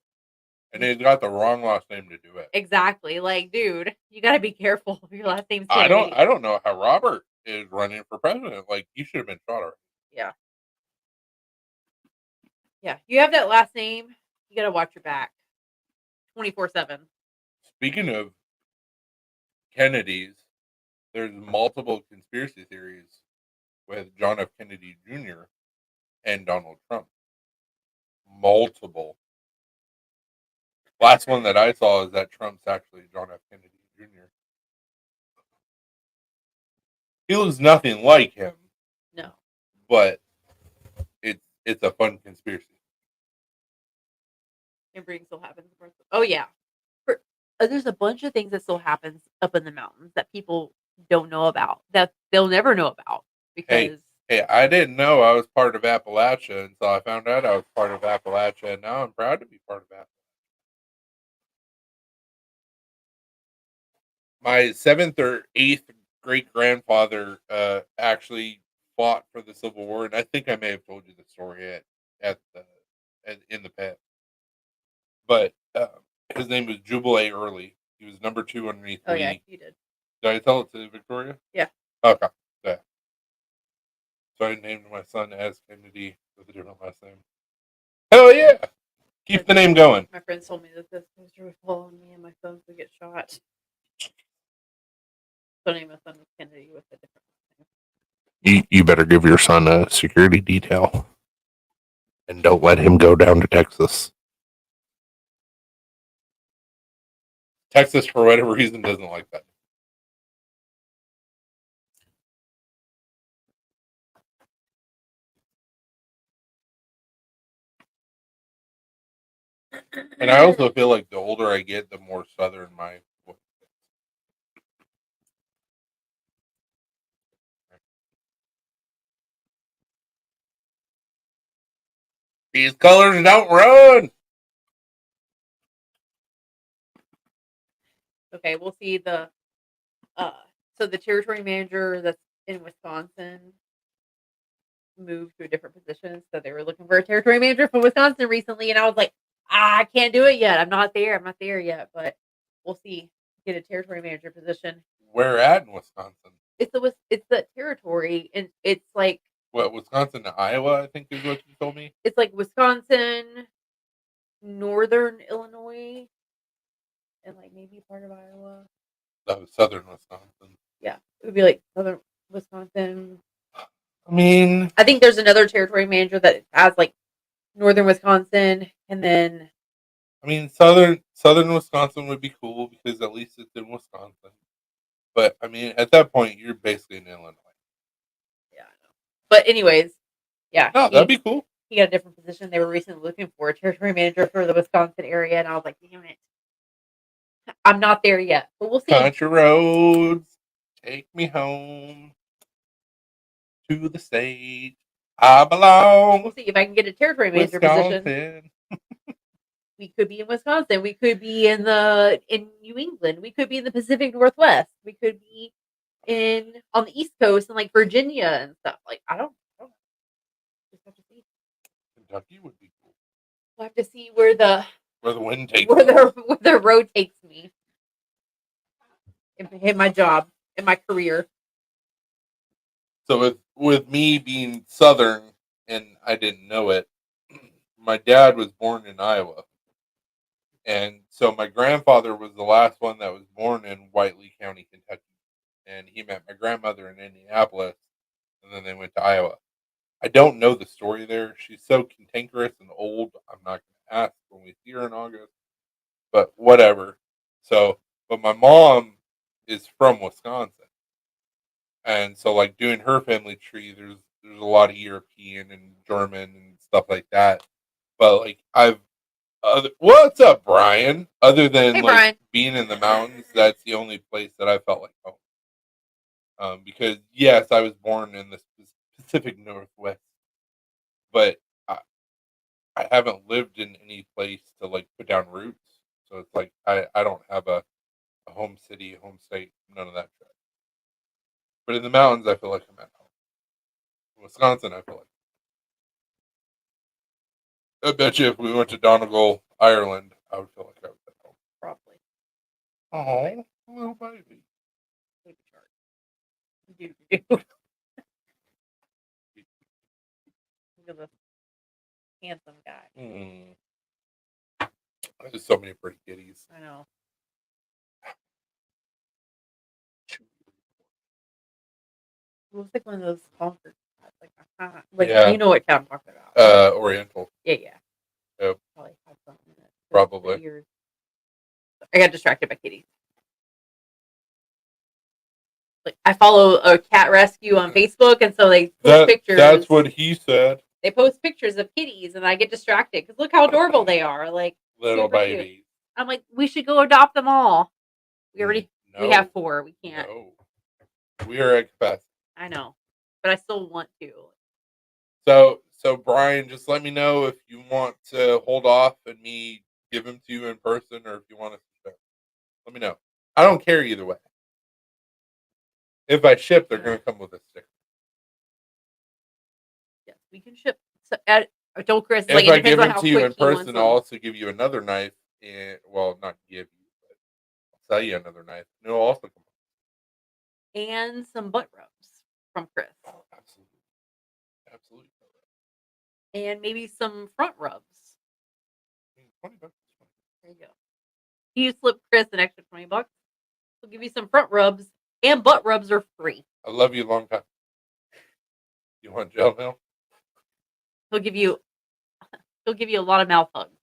And he's got the wrong last name to do it. Exactly. Like, dude, you got to be careful if your last name's Kennedy. I don't know how Robert is running for president. Like, you should have been shot already. Yeah. Yeah. You have that last name, you got to watch your back 24/7. Speaking of Kennedys, there's multiple conspiracy theories with John F. Kennedy Jr. and Donald Trump. Multiple. Last one that I saw is that Trump's actually John F. Kennedy Jr. He looks nothing like him. No. But it's a fun conspiracy. Everything still happens. Oh, yeah. There's a bunch of things that still happens up in the mountains that people don't know about, that they'll never know about. Because Hey, I didn't know I was part of Appalachia until I found out I was part of Appalachia, and now I'm proud to be part of Appalachia. My 7th or 8th great-grandfather actually fought for the Civil War, and I think I may have told you the story in the pit. But his name was Jubilee Early. He was number 2 underneath Lee. Oh, yeah, you did. Did I tell it to Victoria? Yeah. Okay. Yeah. So I named my son as Kennedy with a different last name. Hell yeah! Keep the name going. My friends told me that this poster was following me and my son would get shot. So I named my son Kennedy with a different name. You better give your son a security detail. And don't let him go down to Texas. Texas, for whatever reason, doesn't like that. And I also feel like the older I get, the more southern my voice gets. These colors don't run. Okay, we'll see so the territory manager that's in Wisconsin moved to a different position. So they were looking for a territory manager from Wisconsin recently, and I was like, I can't do it yet. I'm not there. I'm not there yet, but we'll see. Get a territory manager position. Where at in Wisconsin? It's the territory, and it's like What, Wisconsin to Iowa, I think is what you told me? it's like Wisconsin, northern Illinois, and like maybe part of Iowa. That was southern Wisconsin. Yeah, it would be like southern Wisconsin. I mean, I think there's another territory manager that has like northern Wisconsin, and then southern Wisconsin would be cool because at least it's in Wisconsin. But I mean, at that point, you're basically in Illinois. yeah, I know. But anyways, yeah, No, that'd be cool. he got a different position. They were recently looking for a territory manager for the Wisconsin area, and I was like, damn it, I'm not there yet, but we'll see. Country roads, take me home to the state I belong. We'll see if I can get a territory manager position. We could be in Wisconsin. We could be in New England. We could be in the Pacific Northwest. We could be on the East Coast and like Virginia and stuff. Like I don't know. Just have to see. Kentucky would be cool. We'll have to see where the wind takes where the road takes me in my job, in my career. So with me being Southern and I didn't know it, my dad was born in Iowa. And so my grandfather was the last one that was born in Whiteley County, Kentucky. And he met my grandmother in Indianapolis, and then they went to Iowa. I don't know the story there. She's so cantankerous and old. I'm not going to ask when we see her in August, but whatever. So, but my mom is from Wisconsin, and so like doing her family tree, there's a lot of European and German and stuff like that. But like what's up, Brian? Other than Hey, like Brian. being in the mountains, that's the only place that I felt like home. Because yes, I was born in the Pacific Northwest, but I haven't lived in any place to like put down roots. So it's like I don't have a home city, home state, none of that shit. But in the mountains, I feel like I'm at home. In Wisconsin, I feel like. I bet you if we went to Donegal, Ireland, I would feel like I was at home. Probably. Oh, little baby. Baby shark. Look at this handsome guy. Mm. There's so many pretty kitties. I know. It looks like one of those Concord cats. Like Yeah. you know what cat I'm talking about. Oriental. Yeah. Yep. Probably had something in it. Probably. Ears. I got distracted by kitties. Like I follow a cat rescue on Facebook, and so they post pictures. That's what he said. They post pictures of kitties, and I get distracted because look how adorable they are. Like Little babies. Cute. I'm like, we should go adopt them all. We have 4. We can't. No. We are at capacity. I know, but I still want to. So Brian, just let me know if you want to hold off and me give them to you in person, or if you want to ship. Let me know. I don't care either way. If I ship, they're going to come with a sticker. Yes, we can ship. So I told Chris, if I give them to you in person, I'll also give you another knife. And well, not give you, but I'll sell you another knife. And it'll also come. And some butt rubs from Chris. Oh, absolutely. And maybe some front rubs. $20. There you go. You slip Chris an extra $20. We'll give you some front rubs, and butt rubs are free. I love you a long time. You want gel now? He'll give you a lot of mouth hugs.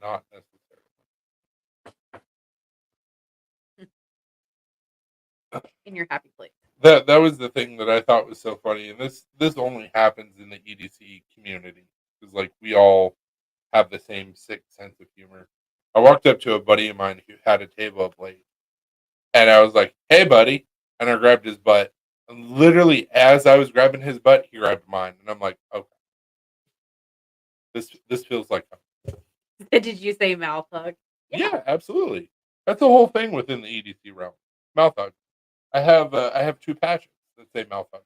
Not necessarily. In your happy place. That was the thing that I thought was so funny, and this only happens in the EDC community. because like we all have the same sick sense of humor. I walked up to a buddy of mine who had a table of Blade, and I was like, "Hey, buddy," and I grabbed his butt. And literally, as I was grabbing his butt, he grabbed mine, and I'm like, "Okay, this feels like home." Did you say mouth hug? Yeah, absolutely. That's the whole thing within the EDC realm. Mouth hug. I have two patches that say mouth hug.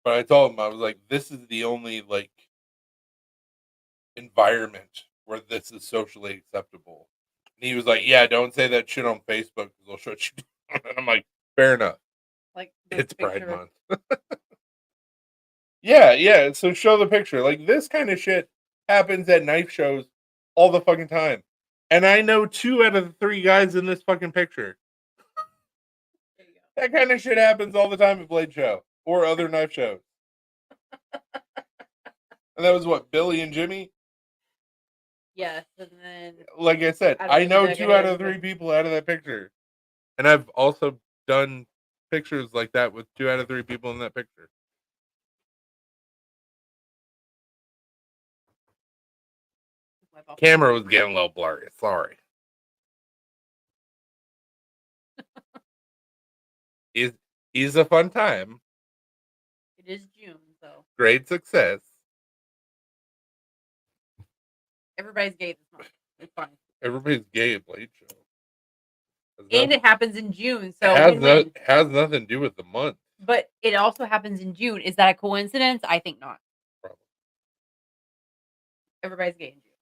But I told him I was like, "This is the only like environment where this is socially acceptable." And he was like, "Yeah, don't say that shit on Facebook because they'll shut you down." And I'm like, "Fair enough. Like It's Pride picture. Month." Yeah, yeah. So show the picture. Like this kind of shit happens at knife shows all the fucking time. And I know 2 out of the 3 guys in this fucking picture. There you go. That kind of shit happens all the time at Blade Show or other knife shows. And that was what, Billy and Jimmy? Yes, and then Like I said, I don't I even know know 2 out of anybody. 3 people out of that picture. And I've also done pictures like that with 2 out of 3 people in that picture. Wipe off Camera was getting a little blurry. Sorry. He's he's a fun time. It is June, so Great success. everybody's gay this month. It's fine. Everybody's gay at Blade Show. And it happens in June, It so has win-win. has nothing to do with the month. But it also happens in June. Is that a coincidence? I think not. Probably, Everybody's gay in June.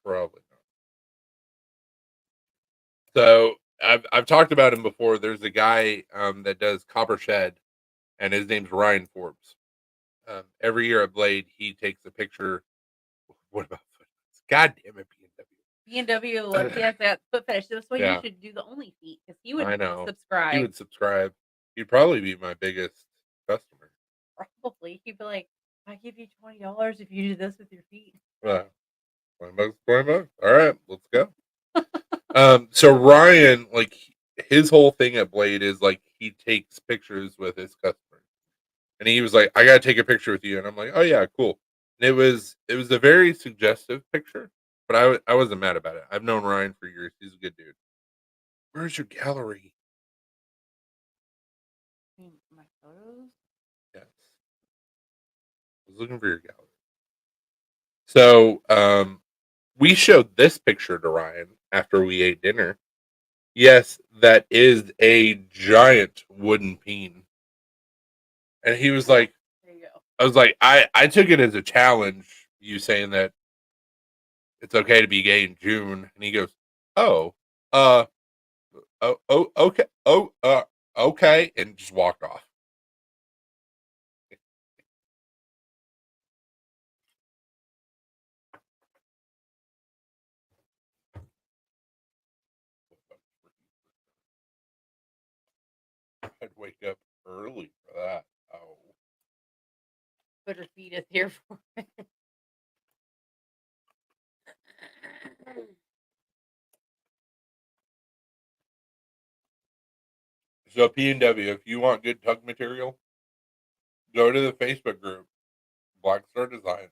probably not. So I've talked about him before. There's a guy that does Copper Shed, and his name's Ryan Forbes. Every year at Blade, he takes a picture. What about foot? God damn it, B&W, look, he has that foot fetish. That's why Yeah. you should do the only feet because he I would know. He subscribe. would subscribe. He'd probably be my biggest customer. Probably. He'd be like, I give you $20 if you do this with your feet. $20, $20. All right, let's go. So Ryan, like his whole thing at Blade is like he takes pictures with his customers, and he was like, "I gotta take a picture with you," and I'm like, "Oh yeah, cool." And it was a very suggestive picture, but I wasn't mad about it. I've known Ryan for years. He's a good dude. Where's your gallery? My photos? Yes, I was looking for your gallery. So we showed this picture to Ryan after we ate dinner. Yes, that is a giant wooden peen. And he was like, There you go. I was like, I took it as a challenge, you saying that it's okay to be gay in June. And he goes, oh, uh, okay, okay, and just walked off. I'd wake up early for that. Oh, Twitter feed is here for it. so P&W, if you want good tug material, go to the Facebook group, Black Star Designs.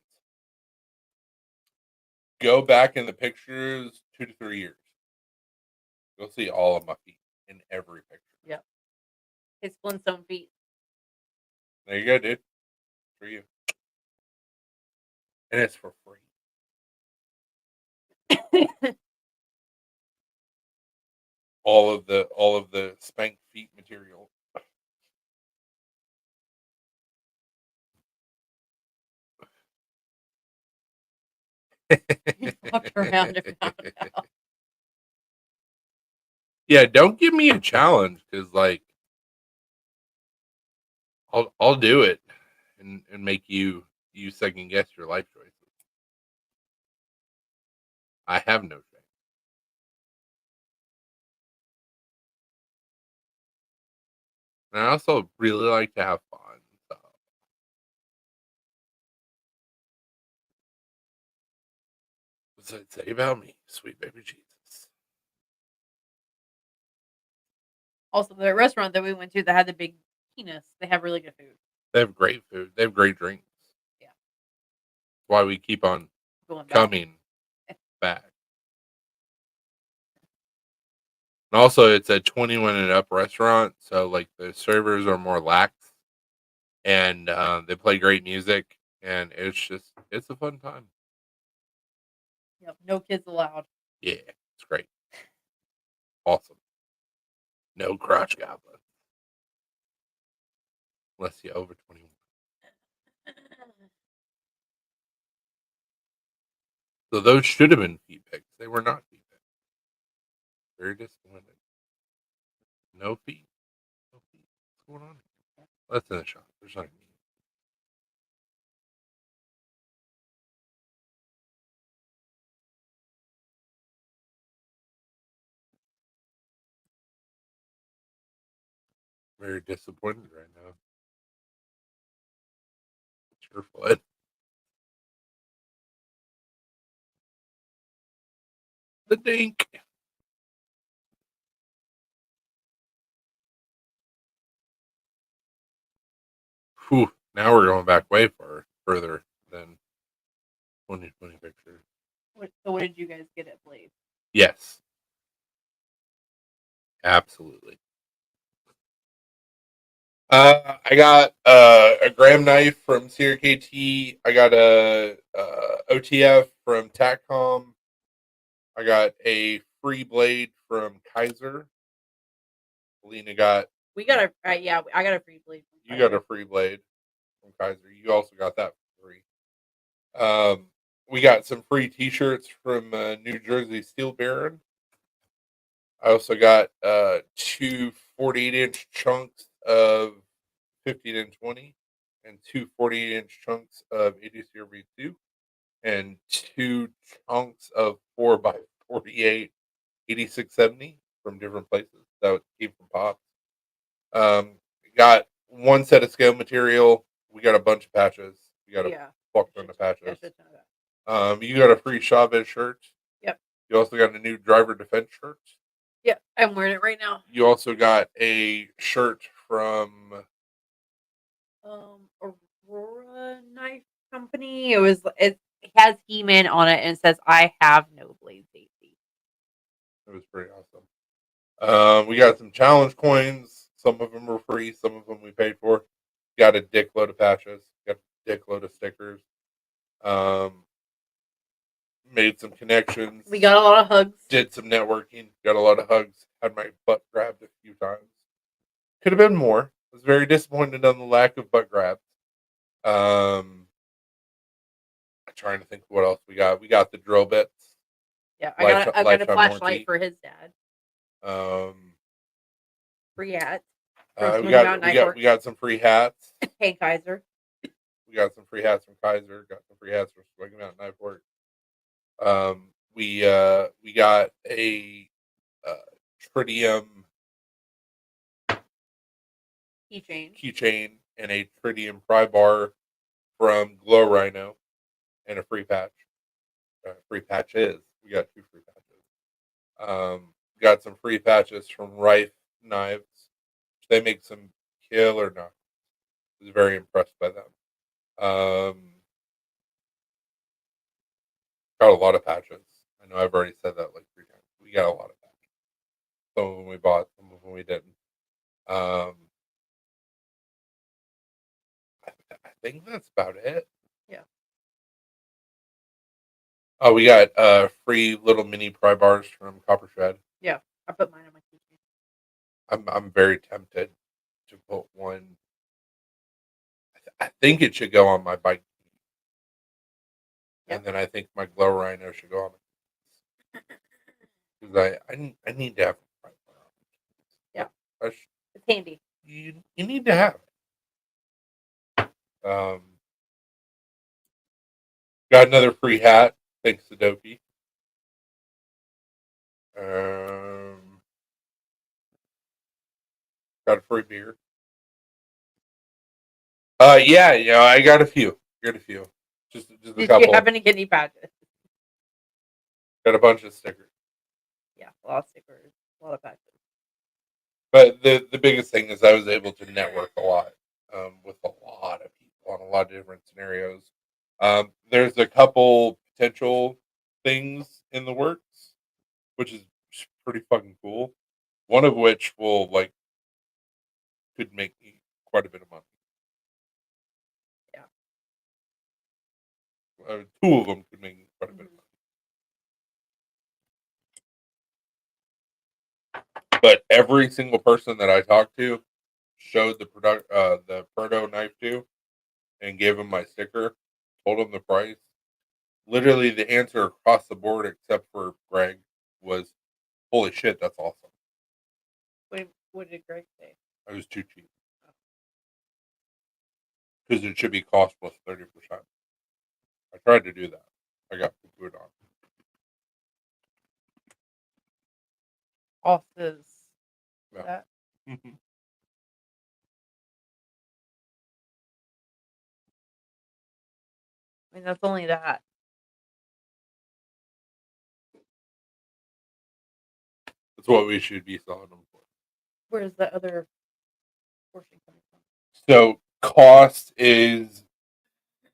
Go back in the pictures 2 to 3 years. You'll see all of my feet in every picture. Yep. His Flintstone feet. There you go, dude. For you. And it's for free. All of the spank feet material. You walked around and found out. Yeah, don't give me a challenge because like I'll do it and make you second guess your life choices. I have no shame. And I also really like to have fun. So. What does it say about me, sweet baby Jesus? Also, the restaurant that we went to that had the big penis, they have really good food. They have great food. They have great drinks. Yeah. That's why we keep on Going back. coming back. And also, it's a 21 and up restaurant, so like the servers are more lax, and they play great music, and it's a fun time. Yep. No kids allowed. Yeah, it's great. Awesome. No crotch goblin. Unless you're over 21. So those should have been feet pics. They were not feet pics. Very disappointed. No feet. No feet. What's going on here? Let's in the shop. There's nothing. Very disappointed right now. It's your foot. The dink. Whew. Now we're going back way further than 2020 pictures. So what did you guys get at Blade? Yes. Absolutely. I got a gram knife from CRKT. I got a OTF from TACCOM. I got a free blade from Kaiser. Lena got. We got a I got a free Blade. You got a free blade from Kaiser. You also got that for free. We got some free T-shirts from New Jersey Steel Baron. I also got two 48-inch chunks of 15 and 20, and two 48-inch chunks of 80 CRV2, and two chunks of 4x48 8670 from different places that came from Pops. Got one set of scale material. We got a bunch of patches. We got a fuck ton of patches. You got a free Chavez shirt. Yep. You also got a new driver defense shirt. Yep, I'm wearing it right now. You also got a shirt from Aurora Knife Company. It has He-Man on it and it says I have no blade safety. It was pretty awesome. We got some challenge coins. Some of them were free. Some of them we paid for. Got a dick load of patches. Got a dick load of stickers. Made some connections. We got a lot of hugs. Did some networking. Got a lot of hugs. Had my butt grabbed a few times. Could have been more. Was very disappointed on the lack of butt grabs. I'm trying to think what else we got. We got the drill bits. Yeah, I got a flashlight for his dad. Free hats. We got some free hats. Hey Kaiser. We got some free hats from Kaiser. Got some free hats from Swinging Mountain Knife Work. We got a tritium keychain and a tritium pry bar from Glow Rhino and a free patch. Free patches. We got two free patches. Got some free patches from Rife Knives. They make some killer knives. I was very impressed by them. Got a lot of patches. I know I've already said that like 3 times. We got a lot of patches. Some of them we bought, some of them we didn't. I think that's about it. Yeah. Oh, we got free little mini pry bars from Copper Shred. Yeah, I put mine on my keychain. I'm very tempted to put one. I think it should go on my bike. Yep. And then I think my Glow Rhino should go on my because I need to have a pry bar. Yeah. It's handy. You need to have it. Got another free hat. Thanks to Dopey. Got a free beer. Yeah, I got a few. Just a Did couple. Did you happen to get any patches? Got a bunch of stickers. Yeah, a lot of stickers, a lot of patches. But the biggest thing is I was able to network a lot with a lot of people on a lot of different scenarios. There's a couple potential things in the works, which is pretty fucking cool. One of which will could make me quite a bit of money. Yeah. Two of them could make me quite a bit of money. But every single person that I talked to showed the Perdo knife to and gave him my sticker, told him the price. Literally, the answer across the board, except for Greg, was, "Holy shit, that's awesome." What did Greg say? I was too cheap because it should be cost plus 30%. I tried to do that. I got put on. Off is Yeah. that? Mhm. I mean, that's only that. That's what we should be selling them for. Where's the other portion coming from? So cost is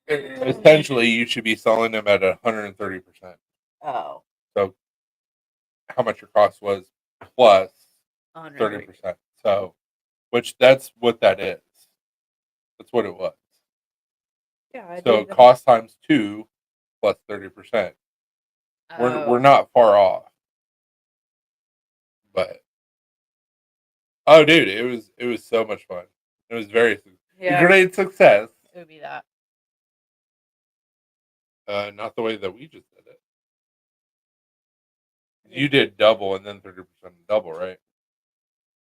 essentially you should be selling them at 130%. Oh, So how much your cost was plus 130. 30%. So, which that's what that is. That's what it was. Yeah, I So did. cost times 2 plus 30%. We're Oh, not far off. But oh, dude, it was so much fun. It was yeah, great success. it would be that. Not the way that we just did it. You did double and then 30% double, right?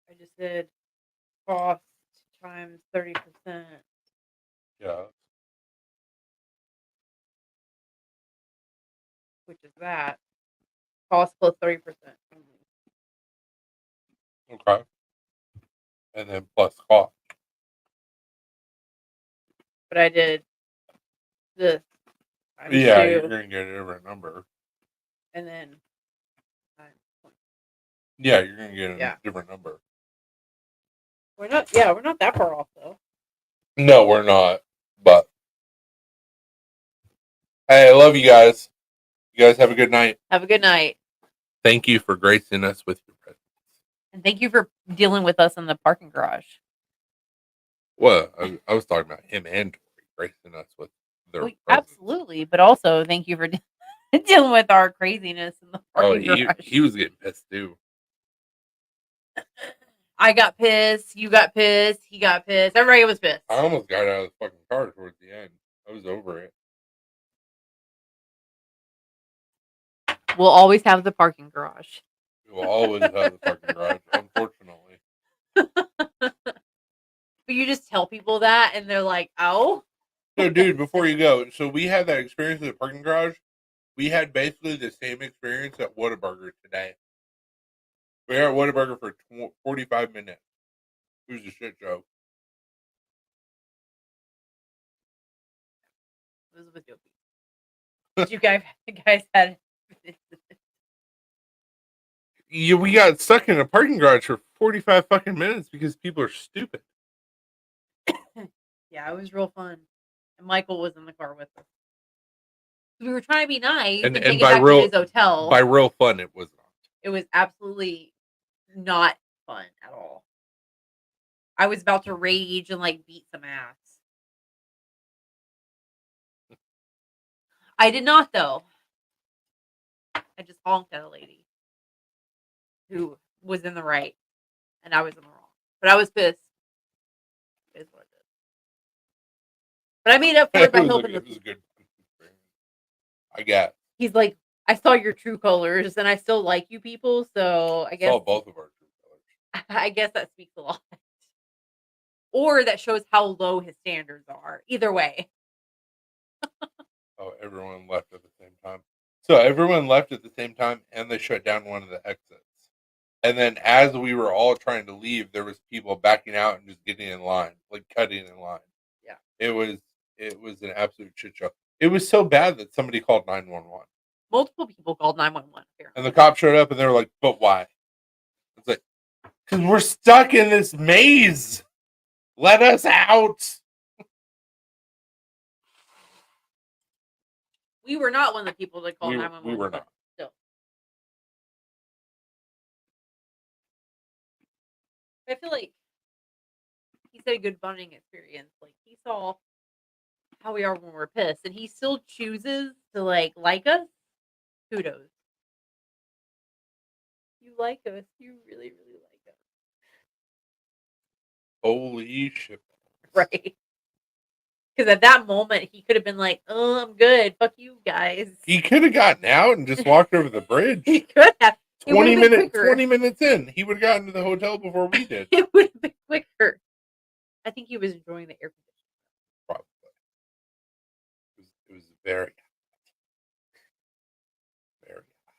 I just did cost times 30%. Yeah. Which is that. Cost plus 30%. Okay. And then plus cost. But I did this times Yeah, 2, you're gonna get a different number. and then times 20. Yeah, you're gonna get a Yeah. different number. We're not that far off though. No, we're not. But hey, I love you guys. You guys have a good night. Have a good night. Thank you for gracing us with your presence. And thank you for dealing with us in the parking garage. Well, I was talking about him and Tori gracing us with their presence. Absolutely, but also thank you for dealing with our craziness in the parking garage. He was getting pissed too. I got pissed. You got pissed. He got pissed. Everybody was pissed. I almost got out of the fucking car towards the end. I was over it. We'll always have the parking garage. We will always have the parking garage, unfortunately. But you just tell people that, and they're like, "Oh." So, dude, before you go, so we had that experience at the parking garage. We had basically the same experience at Whataburger today. We were at Whataburger for 45 minutes. It was a shit show. This was joking. But you guys had. Yeah, we got stuck in a parking garage for 45 fucking minutes because people are stupid. Yeah, it was real fun. And Michael was in the car with us. We were trying to be nice and take it back to his hotel. By real fun, it was not. It was absolutely not fun at all. I was about to rage and beat some ass. I did not though. I just honked at a lady who was in the right, and I was in the wrong. But I was pissed. It is what it is. But I made up for it by helping. It was a good experience. I guess. He's like, I saw your true colors, and I still like you people. So I guess saw both of our true colors. I guess that speaks a lot, or that shows how low his standards are. Either way. Oh, everyone left at the same time. So everyone left at the same time, and they shut down one of the exits. And then as we were all trying to leave, there was people backing out and just getting in line, cutting in line. Yeah. It was an absolute shit show. It was so bad that somebody called 911. Multiple people called 911. And the cops showed up and they were like, "But why?" It's like, Because we're stuck in this maze. Let us out. We were not one of the people that called We 911. were but not. Still. I feel like he said a good bonding experience. Like he saw how we are when we're pissed, and he still chooses to like us. Kudos. You like us. You really, really like us. Holy shit. Right. Because at that moment, he could have been like, "Oh, I'm good. Fuck you guys." He could have gotten out and just walked over the bridge. He could have. 20 minutes in. He would have gotten to the hotel before we did. It would have been quicker. I think he was enjoying the air conditioning. Probably. It was very hot. Very hot.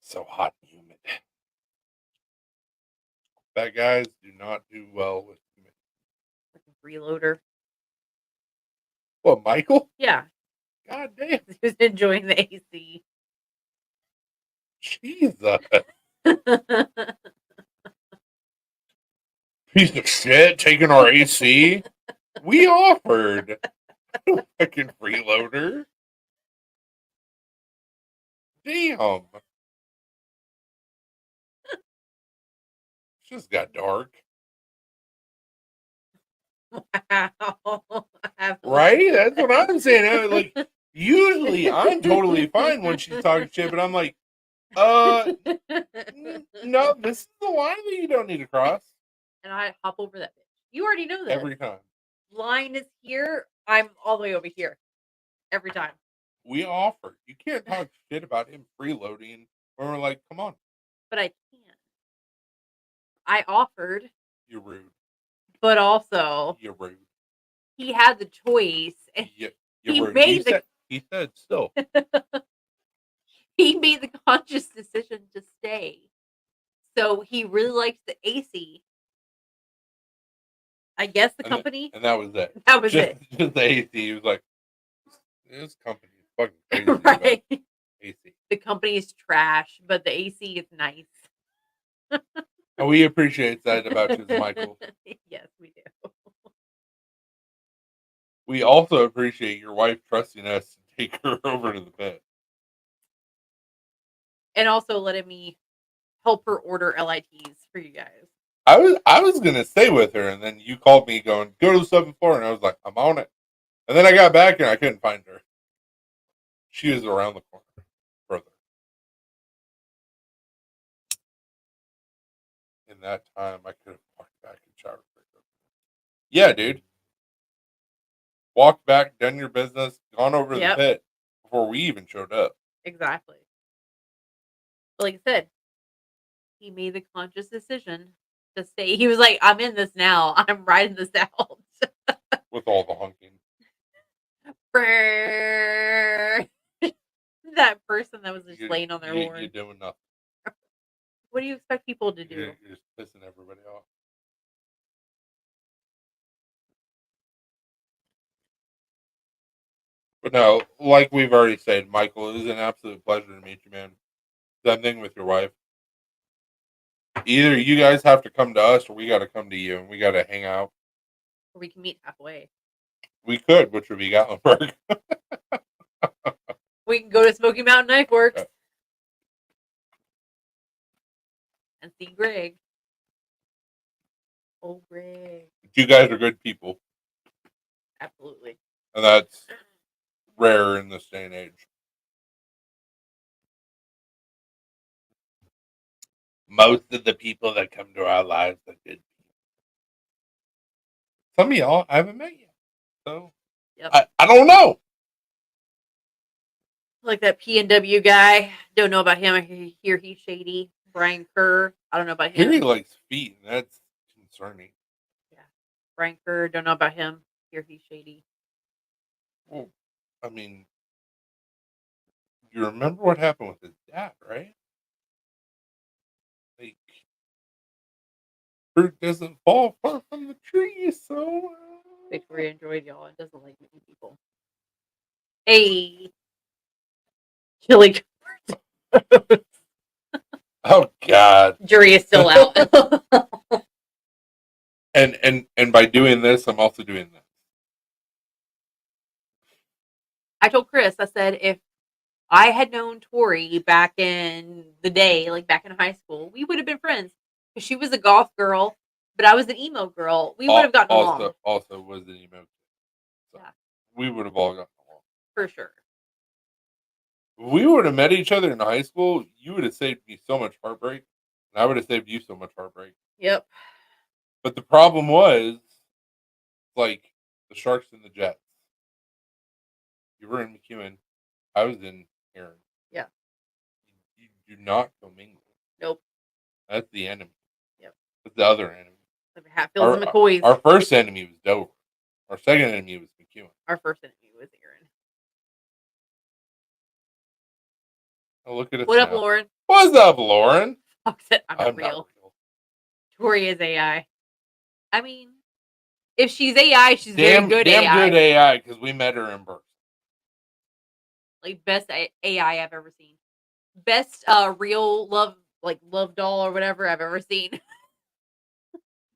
So hot and humid. That guys do not do well with humidity. Like a freeloader. What, Michael? Yeah. God damn. He was enjoying the AC. Jesus. Piece of shit taking our AC. We offered. Fucking freeloader. Damn. It's just got dark. Wow. Right? That's what I'm saying. Like, usually I'm totally fine when she's talking shit, but I'm like, no, this is the line that you don't need to cross. And I hop over that bitch. You already know this. Every time. Line is here. I'm all the way over here. Every time. We offered. You can't talk shit about him freeloading when we're like, come on. But I can't. I offered. You're rude. But also. You're rude. He had the choice. And you're he rude. made He said still. He made the conscious decision to stay. So he really likes the AC. I guess the company. And that was it. That was it. Just the AC. He was like, this company is fucking crazy. Right. AC. The company is trash, but the AC is nice. And we appreciate that about you, Michael. Yes, we do. We also appreciate your wife trusting us to take her over to the pit. And also letting me help her order LITs for you guys. I was gonna stay with her, and then you called me going, go to the 7th floor, and I was like, I'm on it. And then I got back and I couldn't find her. She was around the corner further. In that time, I could have walked back and showered. Yeah, dude. Walked back, done your business, gone over to the pit before we even showed up. Exactly. But like I said, he made the conscious decision to stay. He was like, I'm in this now. I'm riding this out. With all the honking. That person that was just laying on their horn. You're doing nothing. What do you expect people to do? You're just pissing everybody off. But no, like we've already said, Michael, it is an absolute pleasure to meet you, man. Same thing with your wife. Either you guys have to come to us or we got to come to you and we got to hang out. Or we can meet halfway. We could, which would be Gatlinburg. We can go to Smoky Mountain Knife Works and see Greg. Oh, Greg. You guys are good people. Absolutely. And that's rare in this day and age. Most of the people that come to our lives are good people. Some of y'all I haven't met yet. So I don't know. Like that P&W guy. Don't know about him. I hear he's shady. Brian Kerr. I don't know about him. Here he likes feet, and that's concerning. Yeah. Brian Kerr. Don't know about him. Hear he's shady. Well, I mean, you remember what happened with his dad, right? Like, fruit doesn't fall far from the tree, so... Victoria enjoyed y'all. It doesn't like many people. Hey! Chili. Oh God. Jury is still out. And by doing this, I'm also doing this. I told Chris, I said, if I had known Tori back in the day, like back in high school, we would have been friends. Because she was a goth girl, but I was an emo girl. We would have gotten along. Also was an emo. So Yeah. we would have all gotten along. For sure. If we would have met each other in high school, you would have saved me so much heartbreak. And I would have saved you so much heartbreak. Yep. But the problem was, like, the Sharks and the Jets. You were in McEwen. I was in Aaron. Yeah. You do not commingle. Nope. That's the enemy. Yep. That's the other enemy. Like Hatfields and McCoys. Our first enemy was Dover. Our second enemy was McEwen. Our first enemy was Aaron. Oh, look at us. What up, Lauren? What's up, Lauren? I'm not real. Tori is AI. I mean, if she's AI, she's very good AI. Damn good AI, because we met her in person. Like, best AI I've ever seen. Best real love doll or whatever I've ever seen.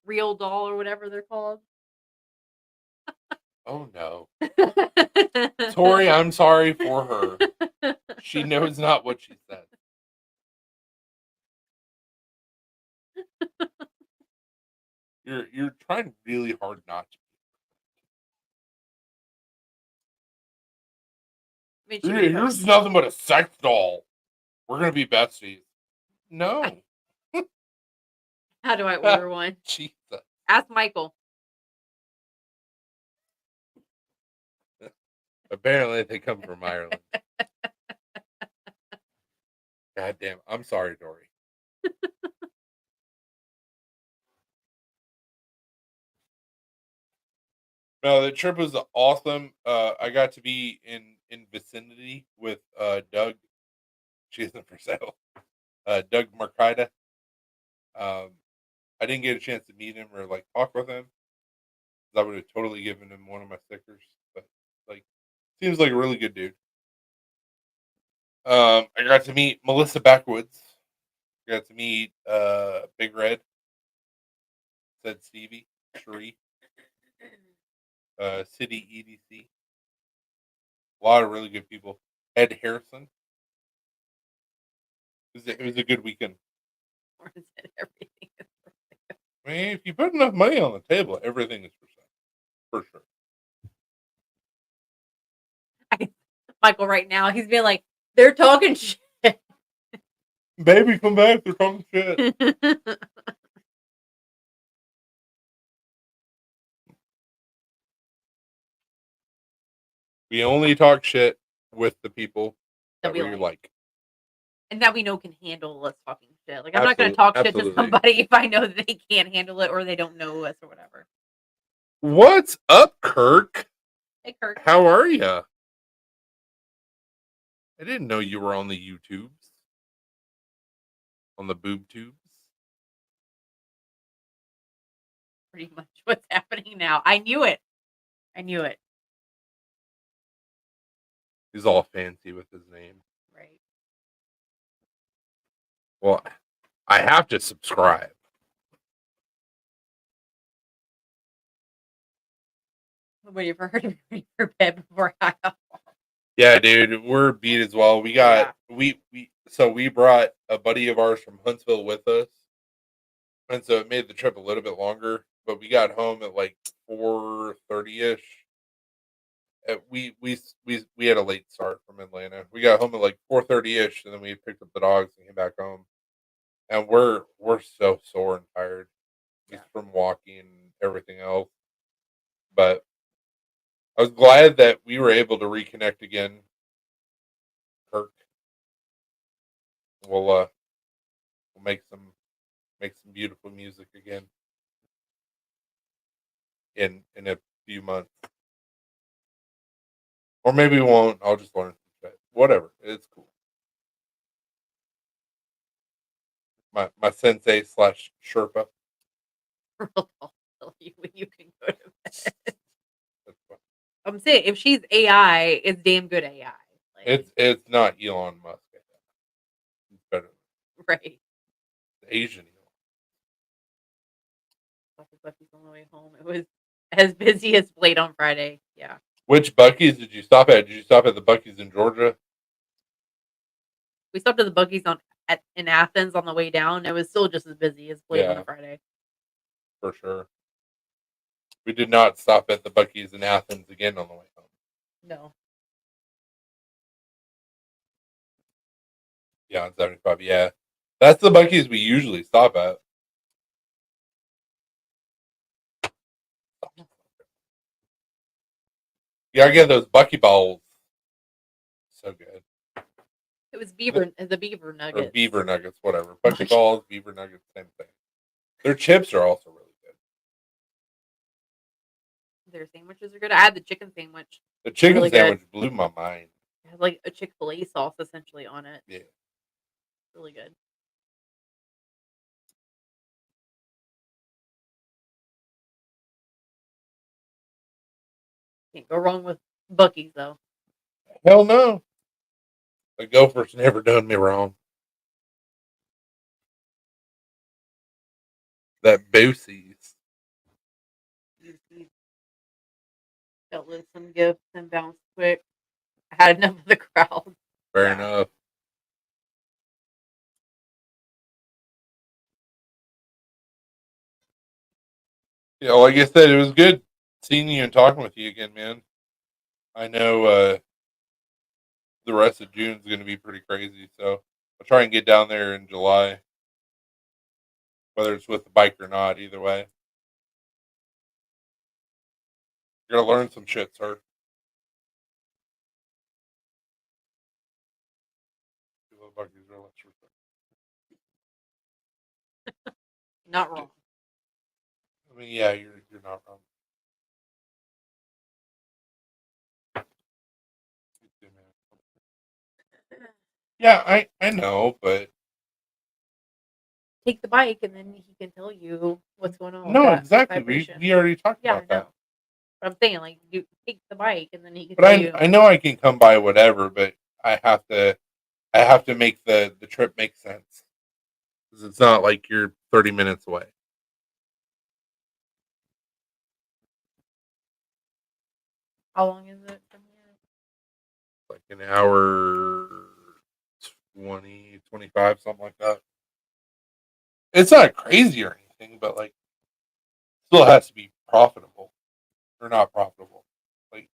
Real doll or whatever they're called. Oh no. Tori, I'm sorry for her. She knows not what she said. You're trying really hard not to. I mean, you're just nothing but a sex doll. We're gonna be besties. No. How do I order one? Jesus. Ask Michael. Apparently they come from Ireland. God damn. I'm sorry, Dory. No, the trip was awesome. I got to be in vicinity with Doug. She isn't for sale. Doug Markida. I didn't get a chance to meet him or like talk with him. I would have totally given him one of my stickers, but like, seems like a really good dude. I got to meet Melissa Backwoods. I got to meet Big Red. Said Stevie, Cherie, City EDC. A lot of really good people. Ed Harrison. It was a good weekend. Everything. I mean, if you put enough money on the table, everything is for sure. Michael, right now, he's being like, they're talking shit. Baby, come back. They're talking shit. We only talk shit with the people that we like. And that we know can handle us talking shit. Like, I'm not going to talk shit to somebody if I know that they can't handle it or they don't know us or whatever. What's up, Kirk? Hey, Kirk. How are you? I didn't know you were on the YouTubes. On the boob tubes. Pretty much what's happening now. I knew it. He's all fancy with his name. Right. Well, I have to subscribe. I'm waiting for her to be ready for bed before I go. Yeah, dude, we're beat as well. We got we brought a buddy of ours from Huntsville with us, and so it made the trip a little bit longer. But we got home at like 4:30ish. We had a late start from Atlanta. We got home at like 4:30ish, and then we picked up the dogs and came back home. And we're so sore and tired, just from walking and everything else. But I was glad that we were able to reconnect again, Kirk. We'll make some beautiful music again in a few months, or maybe we won't. I'll just learn some shit. Whatever, it's cool. My sensei / Sherpa. You can go to bed. I'm saying if she's AI, it's damn good AI. Like, It's not Elon Musk. It's better right. than Asian Elon. Off of Bucky's on the way home. It was as busy as Blade on Friday. Yeah. Which Bucky's did you stop at? Did you stop at the Bucky's in Georgia? We stopped at the Bucky's in Athens on the way down. It was still just as busy as Blade on Yeah, a Friday. for sure. We did not stop at the Bucky's in Athens again on the way home. No. Yeah, on 75. Yeah, that's the Bucky's we usually stop at. Yeah, I get those Bucky balls. So good. It was the beaver Or nuggets. beaver nuggets, whatever. Bucky balls, beaver nuggets, same thing. Their chips are also really good. Their sandwiches are good. I had the chicken sandwich. The chicken Really sandwich good. blew my mind. It has like a Chick-fil-A sauce essentially on it. Yeah. Really good. Can't go wrong with Bucky's though. Hell no. The Gophers never done me wrong. That Boosie's. Dealt with some gifts and bounced quick. I had enough of the crowd. Fair enough. Yeah, like I said, it was good seeing you and talking with you again, man. I know the rest of June is going to be pretty crazy, so I'll try and get down there in July, whether it's with the bike or not. Either way, you're gonna learn some shit, sir. Not wrong. I mean, yeah, you're not wrong. Yeah, I know, but Take the bike and then he can tell you what's going on. no, with that exactly. vibration. We already talked Yeah, about I know. that. But I'm saying, like, you take the bike and then he can But tell you. I know I can come by whatever, but I have to make the trip make sense because it's not like you're 30 minutes away. How long is it from here? Like an hour 20, 25, something like that. It's not crazy or anything, but like still has to be profitable or not profitable. Like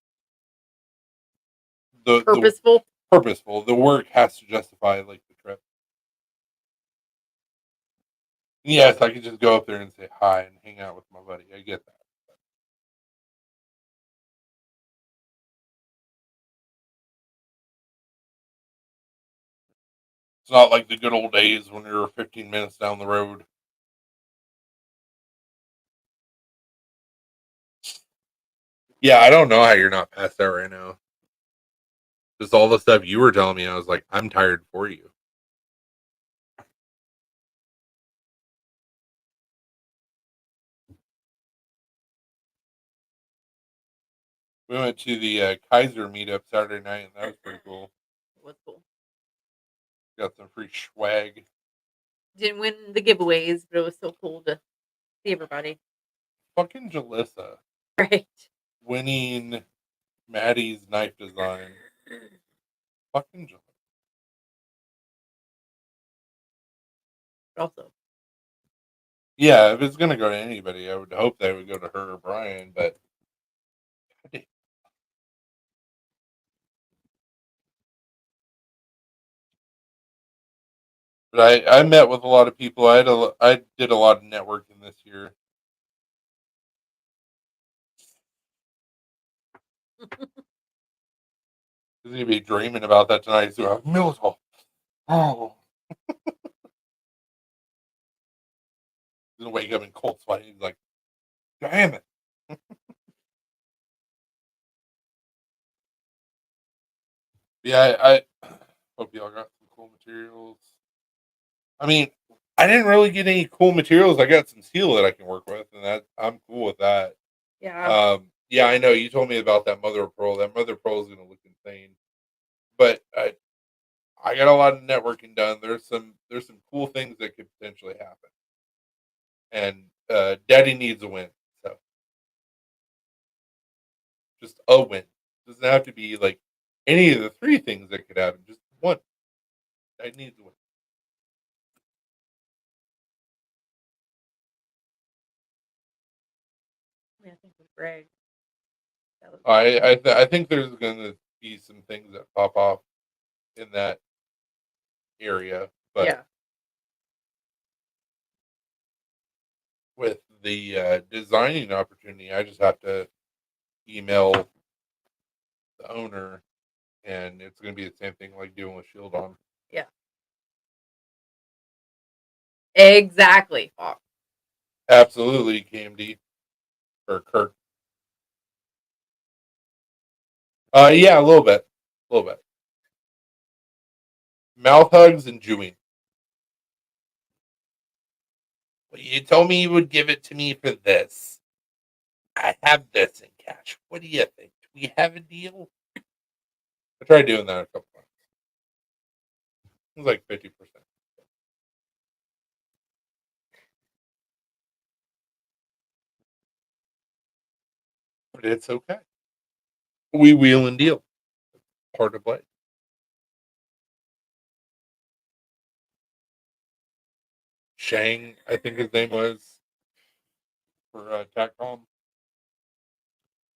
the Purposeful. purposeful. The work has to justify like the trip. Yes, I could just go up there and say hi and hang out with my buddy. I get that. It's not like the good old days when you're 15 minutes down the road. Yeah, I don't know how you're not past that right now. Just all the stuff you were telling me, I was like, I'm tired for you. We went to the Kaiser meetup Saturday night, and that was pretty cool. It was cool. Got some free swag. Didn't win the giveaways, but it was so cool to see everybody. Fucking Jalissa Right. winning Maddie's knife design. Fucking Jalissa. Also, Yeah, if it's gonna go to anybody, I would hope that it would go to her or Brian, but I met with a lot of people. I did a lot of networking this year. He's gonna be dreaming about that tonight. He's going, Mills. Oh, he's gonna wake up in cold sweat. He's like, damn it. Yeah, I hope y'all got some cool materials. I mean, I didn't really get any cool materials. I got some steel that I can work with, and that I'm cool with that. yeah. Yeah, I know you told me about that mother of pearl. That mother of pearl is gonna look insane. but I got a lot of networking done. There's some cool things that could potentially happen, and Daddy needs a win. So just a win. Doesn't have to be like any of the three things that could happen. Just one. Daddy needs a win. I think with Greg. That was I think there's going to be some things that pop off in that area, but yeah. with the designing opportunity, I just have to email the owner, and it's going to be the same thing like doing with Shield on. Yeah. Exactly. Fox. Absolutely, KMD or Kirk. Yeah, a little bit, Mouth hugs and chewing. Well, you told me you would give it to me for this. I have this in cash. What do you think? Do we have a deal? I tried doing that a couple times. It was like 50%. But it's okay. We wheel and deal. Part of life. Shang, I think his name was for TACCOM.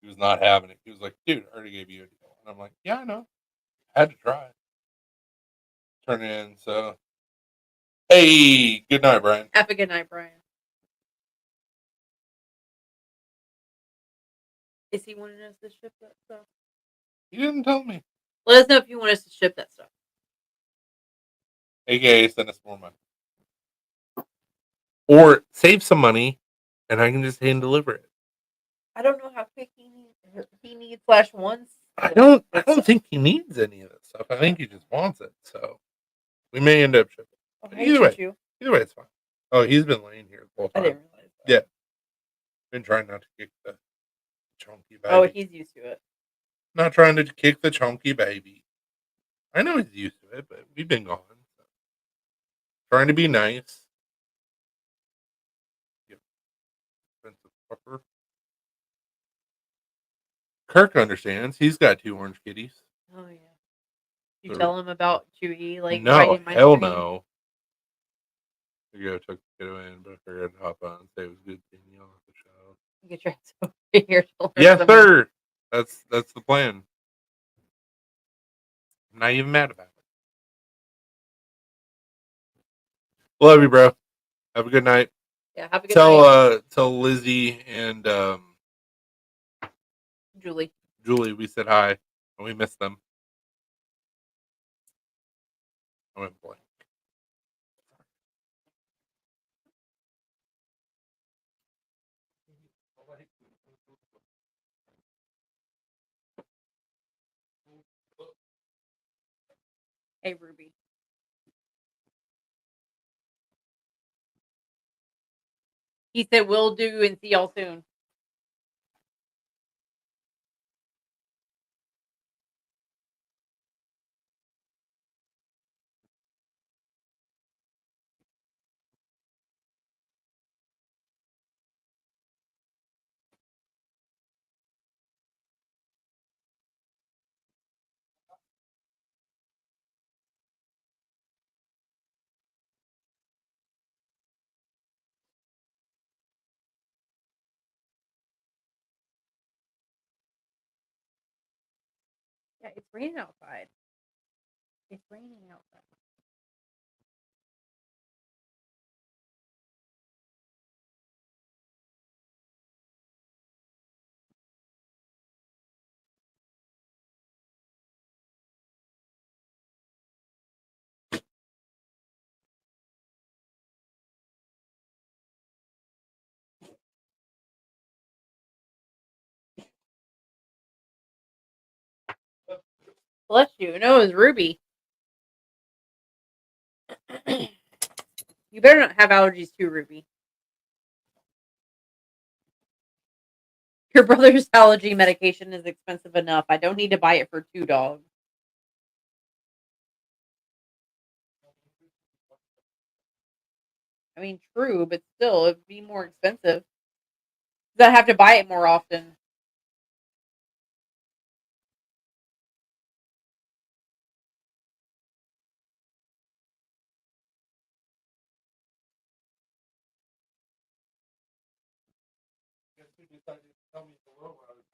He was not having it. He was like, dude, I already gave you a deal. And I'm like, yeah, I know. I had to try. Turn it in. So, hey, good night, Brian. Have a good night, Brian. Is he wanting us to ship that stuff? He didn't tell me. Let us know if you want us to ship that stuff. AKA, send us more money. Or save some money, and I can just hand deliver it. I don't know how quick he needs /1s. I don't think he needs any of this stuff. I think he just wants it. So we may end up shipping. Oh, But either way, it's fine. Oh, he's been laying here the whole time. I didn't realize that. Yeah. Been trying not to kick the chunky baby. Oh, he's used to it. Not trying to kick the chunky baby. I know he's used to it, but we've been gone. So. Trying to be nice. Expensive fucker. Kirk understands. He's got 2 orange kitties. Oh yeah. You tell him about Chewy, like no, riding my hell stream? no. I took the kid away, but I figured I'd hop on and say it was good seeing you on the show. Get your ass over here. Yes, sir. That's the plan. I'm not even mad about it. Love you, bro. Have a good night. Yeah, have a good night. Tell Lizzie and Julie we said hi and we missed them. I went blank. Hey, Ruby. He said, "Will do," and see y'all soon. Yeah, it's raining outside. It's raining outside. Bless you. No, it was Ruby. You better not have allergies too, Ruby. Your brother's allergy medication is expensive enough. I don't need to buy it for 2 dogs. I mean, true, but still, it'd be more expensive. 'Cause I have to buy it more often.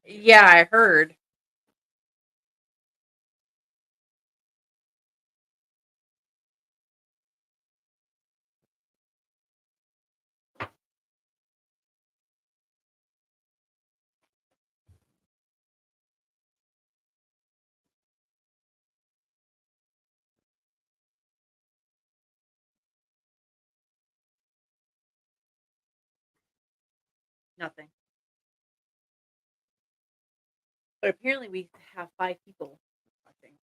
Yeah, I heard. Nothing. But apparently we have 5 people watching.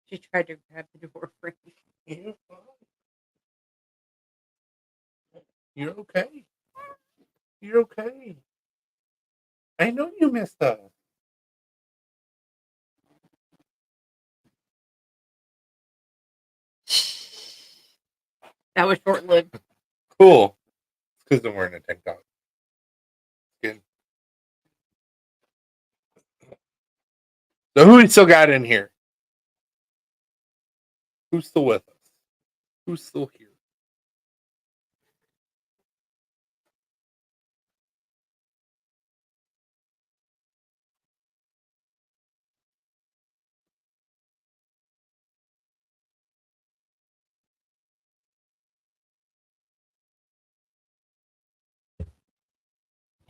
She tried to grab the door frame. You're okay. You're okay. I know you missed us. That was short-lived. Cool. It's because I'm wearing a tank top. Good. So who we still got in here? Who's still with us? Who's still here?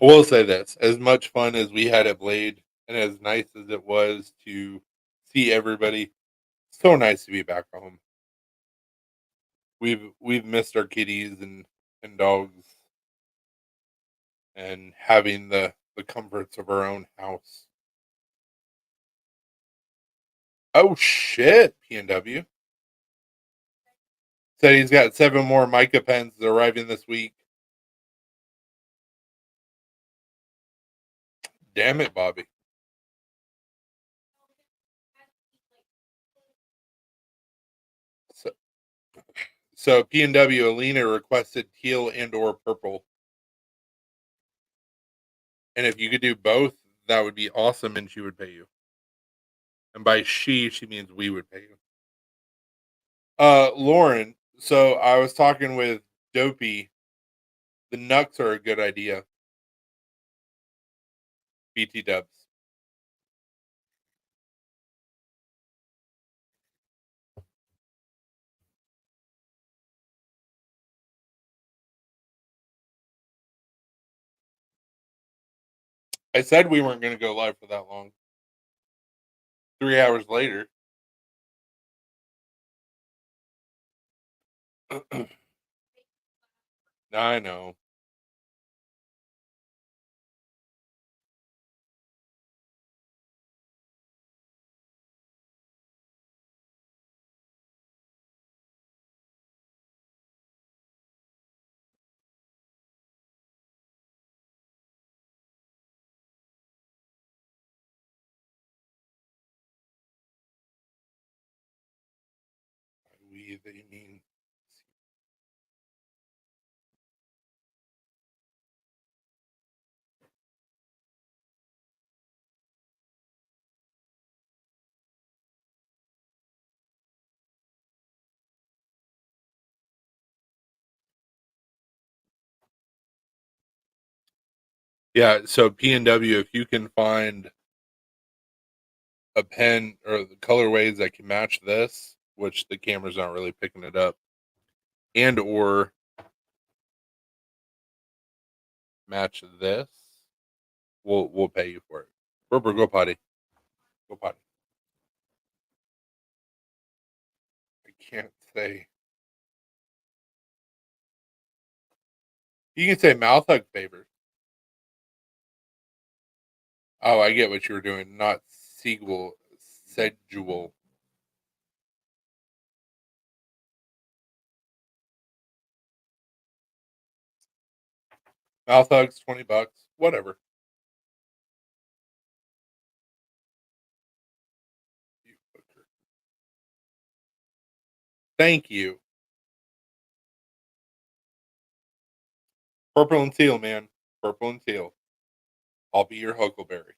I will say this: as much fun as we had at Blade, and as nice as it was to see everybody, so nice to be back home. We've missed our kitties and dogs, and having the comforts of our own house. Oh shit! PNW said he's got 7 more mica pens arriving this week. Damn it, Bobby. So, so PNW Alina requested teal and or purple. And if you could do both, that would be awesome and she would pay you. And by she means we would pay you. Lauren, so I was talking with Dopey. The Nucks are a good idea. BT dubs. I said we weren't going to go live for that long. 3 hours later. I know. We, they mean. Yeah, so PNW, if you can find a pen or the colorways that can match this, which the camera's not really picking it up, and or match this, we'll pay you for it. Berber, go potty. Go potty. I can't say. You can say mouth hug favor. Oh, I get what you were doing. Not sequel, sexual. Mouth hugs, $20, whatever. Thank you. Purple and teal, man. Purple and teal. I'll be your huckleberry.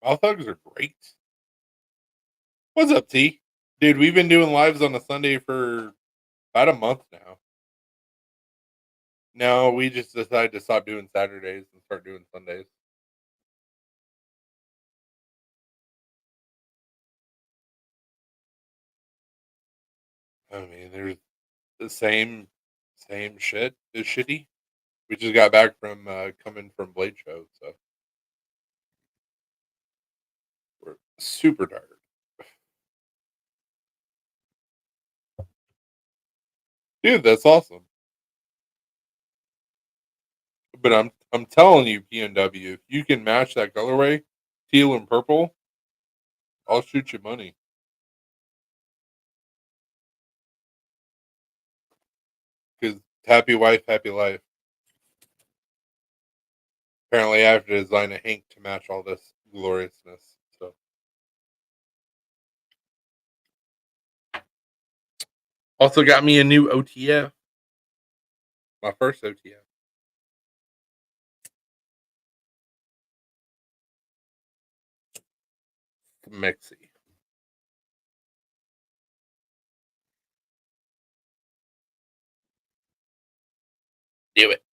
Mouth hugs are great. What's up, T? Dude, we've been doing lives on a Sunday for about a month now. No, we just decided to stop doing Saturdays and start doing Sundays. I mean, there's the same shit is shitty. We just got back from coming from Blade Show, so we're super tired. Dude, that's awesome. But I'm telling you, PNW, if you can match that colorway, teal and purple, I'll shoot you money. Because happy wife, happy life. Apparently, I have to design a Hank to match all this gloriousness. So, also got me a new OTF, my first OTF. Mexi. Do it.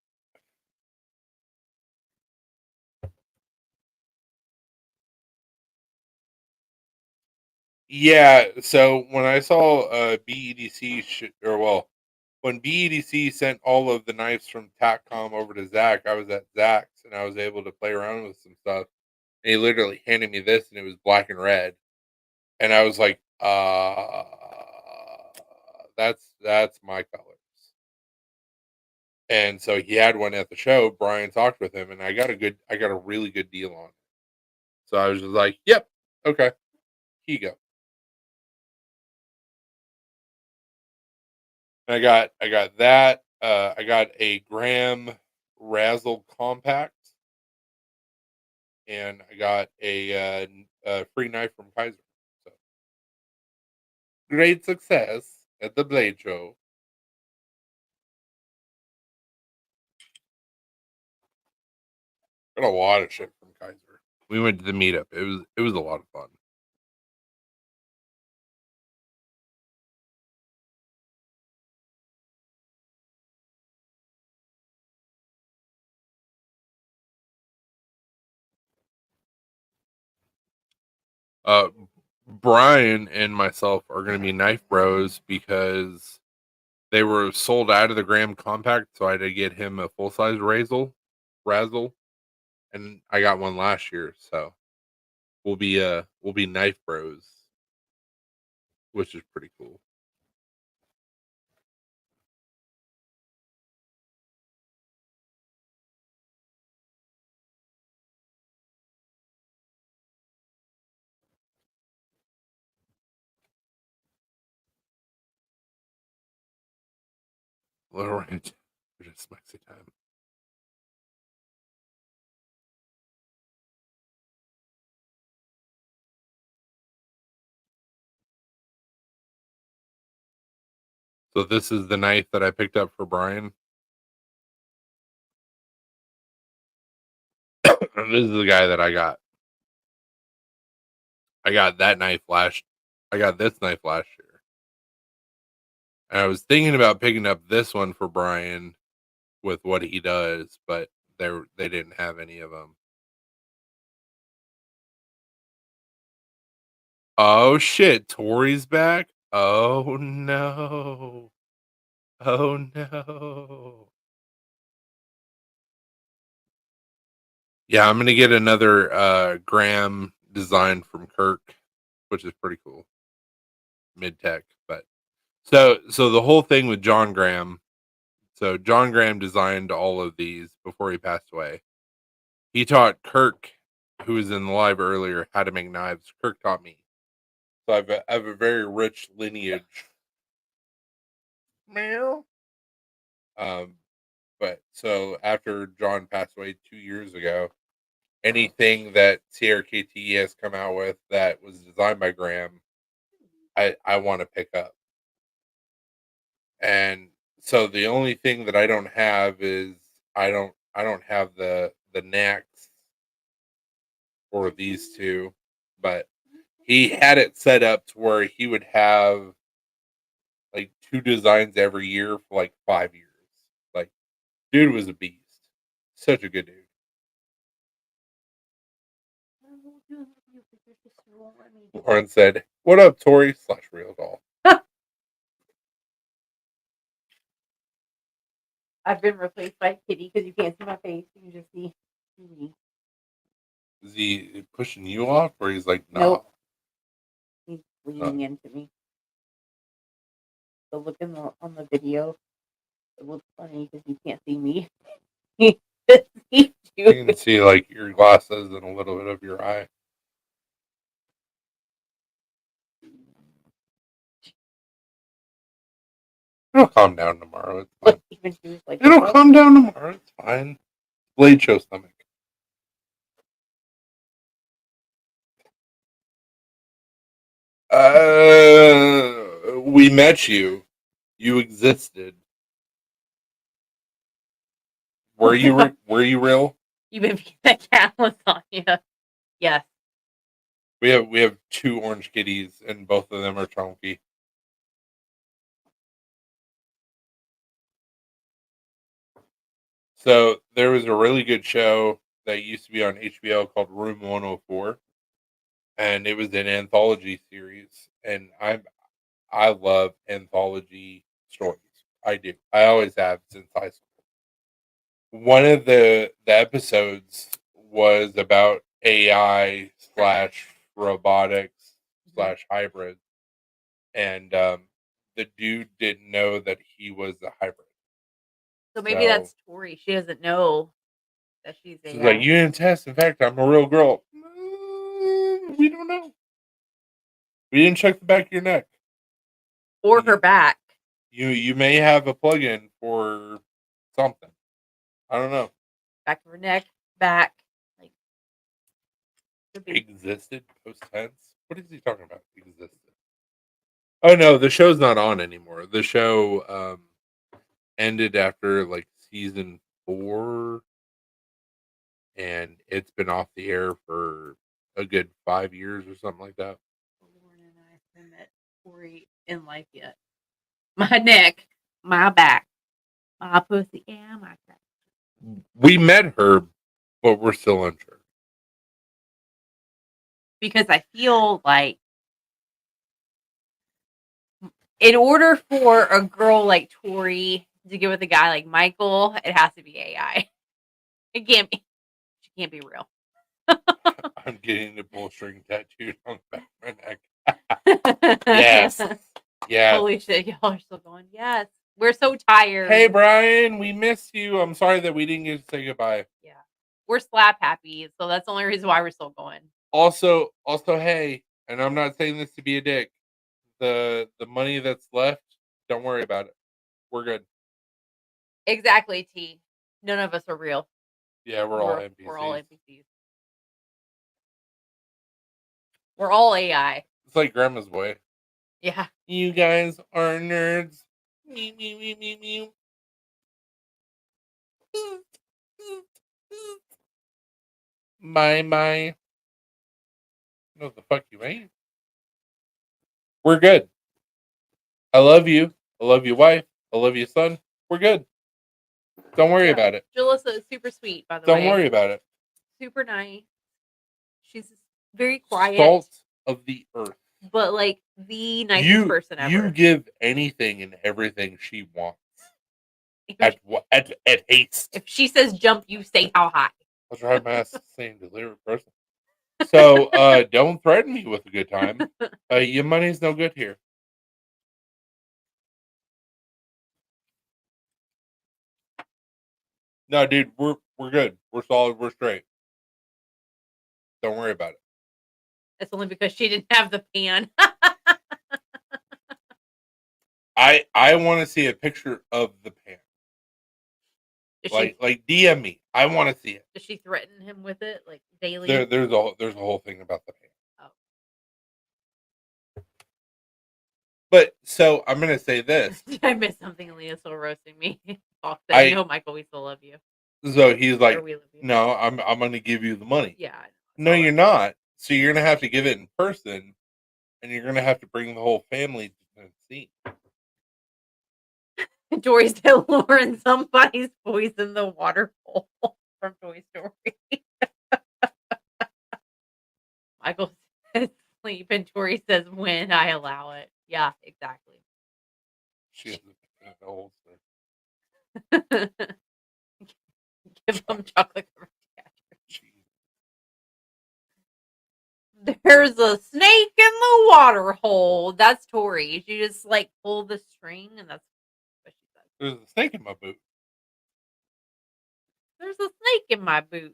Yeah. So when I saw BEDC, when BEDC sent all of the knives from TACCOM over to Zach, I was at Zach's and I was able to play around with some stuff. And he literally handed me this, and it was black and red, and I was like, that's my colors." And so he had one at the show. Brian talked with him, and I got a really good deal on it. So I was just like, "Yep, okay, here you go." And I got that. I got a Graham Razzle Compact, and I got a free knife from Kaiser. So great success at the Blade Show. Got a lot of shit from Kaiser. We went to the meetup. It was a lot of fun. Uh, Brian and myself are going to be knife bros because they were sold out of the Graham Compact, so I had to get him a full size razzle, and I got one last year, so we'll be knife bros, which is pretty cool. Little ranch, just Mexi time. So this is the knife that I picked up for Brian. This is the guy that I got. I got that knife last. I got this knife last year. And I was thinking about picking up this one for Brian with what he does, but they didn't have any of them. Oh shit, Tori's back. Oh no. Oh no. Yeah, I'm gonna get another Graham design from Kirk, which is pretty cool. Mid tech, but so the whole thing with John Graham. So John Graham designed all of these before he passed away. He taught Kirk, who was in the live earlier, how to make knives. Kirk taught me. So I have a very rich lineage. Meow. Um, But so after John passed away 2 years ago, anything that CRKT has come out with that was designed by Graham, I want to pick up. And so the only thing that I don't have is I don't have the knacks for these two, but he had it set up to where he would have like 2 designs every year for like 5 years. Like, dude was a beast. Such a good dude. Lauren said, "What up, Tori / Real Doll?" I've been replaced by a kitty because you can't see my face. You can just see me. Is he pushing you off, or he's like, "Nah"? Nope. He's leaning into me. So look on the video. It looks funny because you can't see me. You can see like your glasses and a little bit of your eye. It'll calm down tomorrow. It's fine. Even she was like, It'll calm down tomorrow. It's fine. Blade show stomach. We met you. You existed. Were you real? You've been being that cat lasagna. Yes. We have 2 orange kitties, and both of them are chunky. So there was a really good show that used to be on HBO called Room 104, and it was an anthology series. And I love anthology stories. I do. I always have since high school. One of the episodes was about AI / robotics / hybrid, and the dude didn't know that he was a hybrid. So maybe that's Tori. She doesn't know that she's She's like, "You didn't test. In fact, I'm a real girl." We don't know. We didn't check the back of your neck or her back. You may have a plug-in for something. I don't know. Back of her neck, back. Like existed post tense. What is he talking about? Existed. Oh no, the show's not on anymore. The show ended after like season 4, and it's been off the air for a good 5 years or something like that. Lauren and I haven't met Tori in life yet. My neck, my back, my pussy, and my crack. We met her, but we're still unsure. Because I feel like in order for a girl like Tori to get with a guy like Michael, it has to be AI. It can't be. She can't be real. I'm getting the bullstring tattooed on the back of my neck. Yes. Yeah. Holy shit, y'all are still going. Yes. We're so tired. Hey Brian, we miss you. I'm sorry that we didn't get to say goodbye. Yeah. We're slap happy, so that's the only reason why we're still going. Also, hey, and I'm not saying this to be a dick. The money that's left, don't worry about it. We're good. Exactly, T. None of us are real. Yeah, we're all NPCs. We're all NPCs. We're all AI. It's like Grandma's Boy. Yeah. You guys are nerds. Me, me, me, me, me. My. No, the fuck you ain't. We're good. I love you. I love your wife. I love your son. We're good. Don't worry about it. Jalissa is super sweet, by the way. Don't worry about it. Super nice. She's very quiet. Salt of the earth. But like the nicest person ever. You give anything and everything she wants. At haste. If she says jump, you say how high. I'll try my ass saying delivery person. So don't threaten me with a good time. Your money's no good here. No, dude, we're good. We're solid. We're straight. Don't worry about it. It's only because she didn't have the pan. I want to see a picture of the pan. Does she Like DM me. I want to see it. does she threaten him with it like daily? There's a whole thing about the pan. Oh. But so I'm gonna say this. Did I miss something? Leah's still roasting me. Fuck that. I No, Michael, we still love you. so he's Or like, we love you. no, I'm gonna give you the money. Yeah. No, you're not. So you're gonna have to give it in person, and you're gonna have to bring the whole family to Tennessee. Dory said, Lauren, somebody's poisoned the water hole from Toy Story. Michael says sleep, and Tori says when I allow it. Yeah, exactly. She has a holster. Give them chocolate covered There's a snake in the water hole. That's Tori. She just like pulled the string, and that's what she said. There's a snake in my boot. There's a snake in my boot.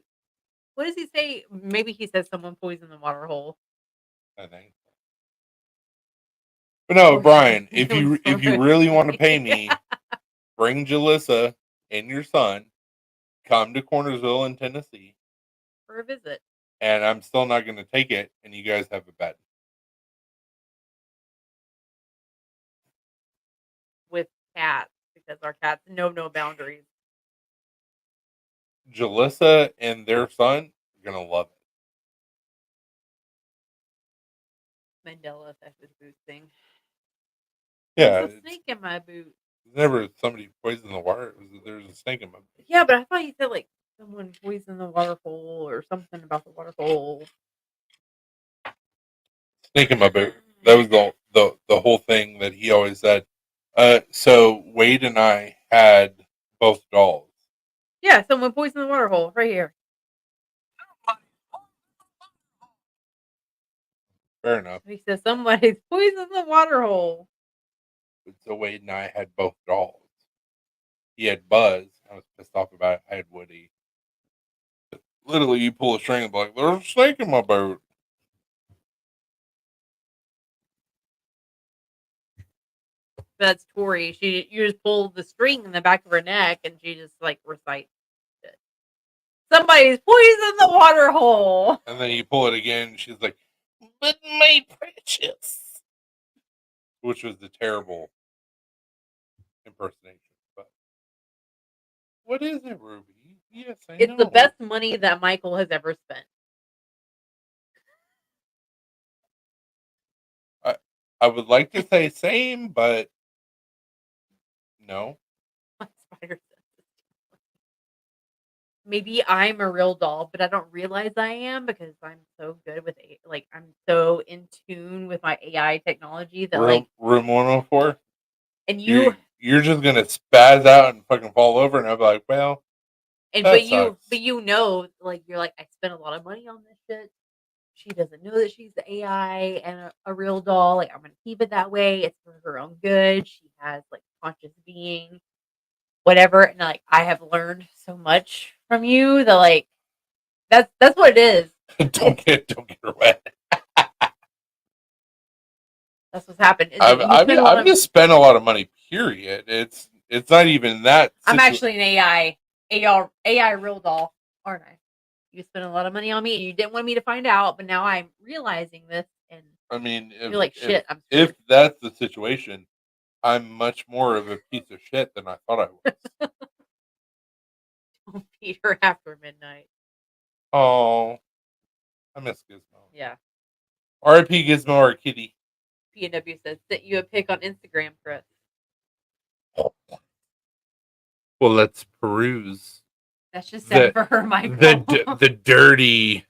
What does he say? Maybe he says someone poisoned the water hole. I think. But no, Brian, if you really want to pay me, bring Jalissa and your son, come to Cornersville in Tennessee for a visit. And I'm still not going to take it, and you guys have a bet. With cats, because our cats know no boundaries. Jalissa and their son are going to love it. Mandela effect boot thing. Yeah. There's a snake in my boot. Never somebody poisoned the water. There's a snake in my boot. Yeah, but I thought you said like someone poisoned the water hole or something about the water hole. Snake in my boot. That was the whole thing that he always said. So Wade and I had both dolls. Yeah, someone poisoned the water hole right here. Fair enough. He says somebody's poisoned the water hole. So Wade and I had both dolls. He had Buzz. I was pissed off about it. I had Woody. But literally, you pull a string and be like, there's a snake in my boot. That's Tori. You just pull the string in the back of her neck and she just like recites it. Somebody's poisoned the water hole. And then you pull it again and she's like, but my precious. Which was the terrible impersonation. But what is it, Ruby? Yes, I know. It's the best money that Michael has ever spent. I would like to say same, but no. Maybe I'm a real doll, but I don't realize I am because I'm so good with I'm so in tune with my AI technology that room 104. And you're just gonna spaz out and fucking fall over, and I'll be like, well, but you know, like you're like, I spent a lot of money on this shit. She doesn't know that she's the AI and a real doll. Like I'm gonna keep it that way. It's for her own good. She has like conscious being, whatever. And like I have learned so much from you that like that's what it is. don't get her wet. That's what's happened. I've just spent a lot of money. Period. It's not even that. I'm actually an AI real doll, aren't I? You spent a lot of money on me, and you didn't want me to find out, but now I'm realizing this, and I mean, you're like shit. If that's the situation, I'm much more of a piece of shit than I thought I was. Don't feed her after midnight. Oh, I miss Gizmo. Yeah. R.I.P. Gizmo, our kitty. PNW says, sent you a pic on Instagram, Chris. Well, let's peruse. That's just sad for her, Michael. The dirty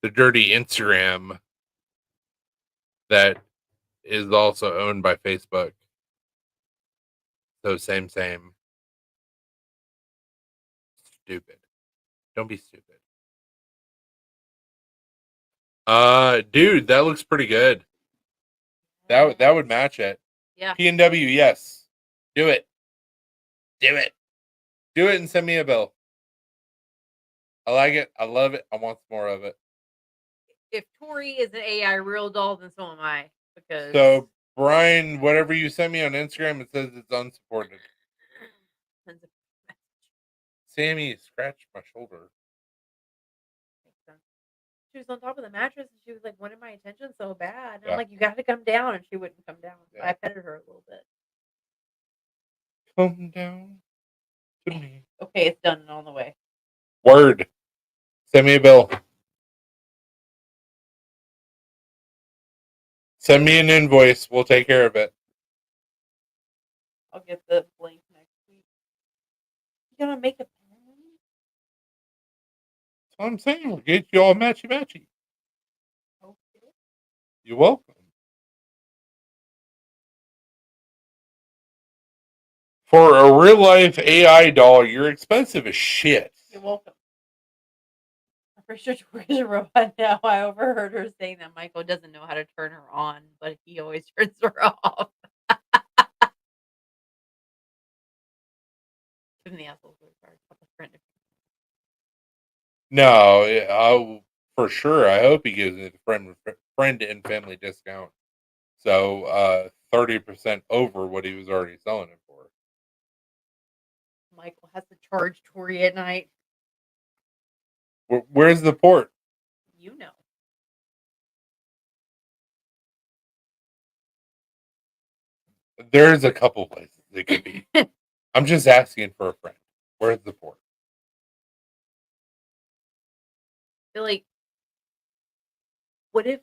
Instagram that is also owned by Facebook. So same. Stupid. Don't be stupid. Dude, that looks pretty good. That would match it. Yeah. PNW, yes. Do it. Do it and send me a bill. I like it. I love it. I want some more of it. If Tori is an AI real doll, then so am I. Because so Brian, whatever you send me on Instagram, it says it's unsupported. Sammy scratched my shoulder. She was on top of the mattress and she was like wanting my attention so bad. And Yeah. I'm like, you got to come down, and she wouldn't come down. So Yeah. I petted her a little bit. Come down to me. Okay, it's done and on the way. Word. Send me a bill. Send me an invoice. We'll take care of it. I'll get the blank next week. You gonna make a pen? That's what I'm saying. We'll get you all matchy-matchy. Okay. You're welcome. For a real-life AI doll, you're expensive as shit. You're welcome. I'm pretty sure Tori's a robot now. I overheard her saying that Michael doesn't know how to turn her on, but he always turns her off. Give the assholes a friend. No, for sure. I hope he gives it a friend and family discount. So 30% over what he was already selling it for. Michael has to charge Tori at night. Where's the port? You know. There's a couple places it could be. I'm just asking for a friend. Where's the port? I feel like, what if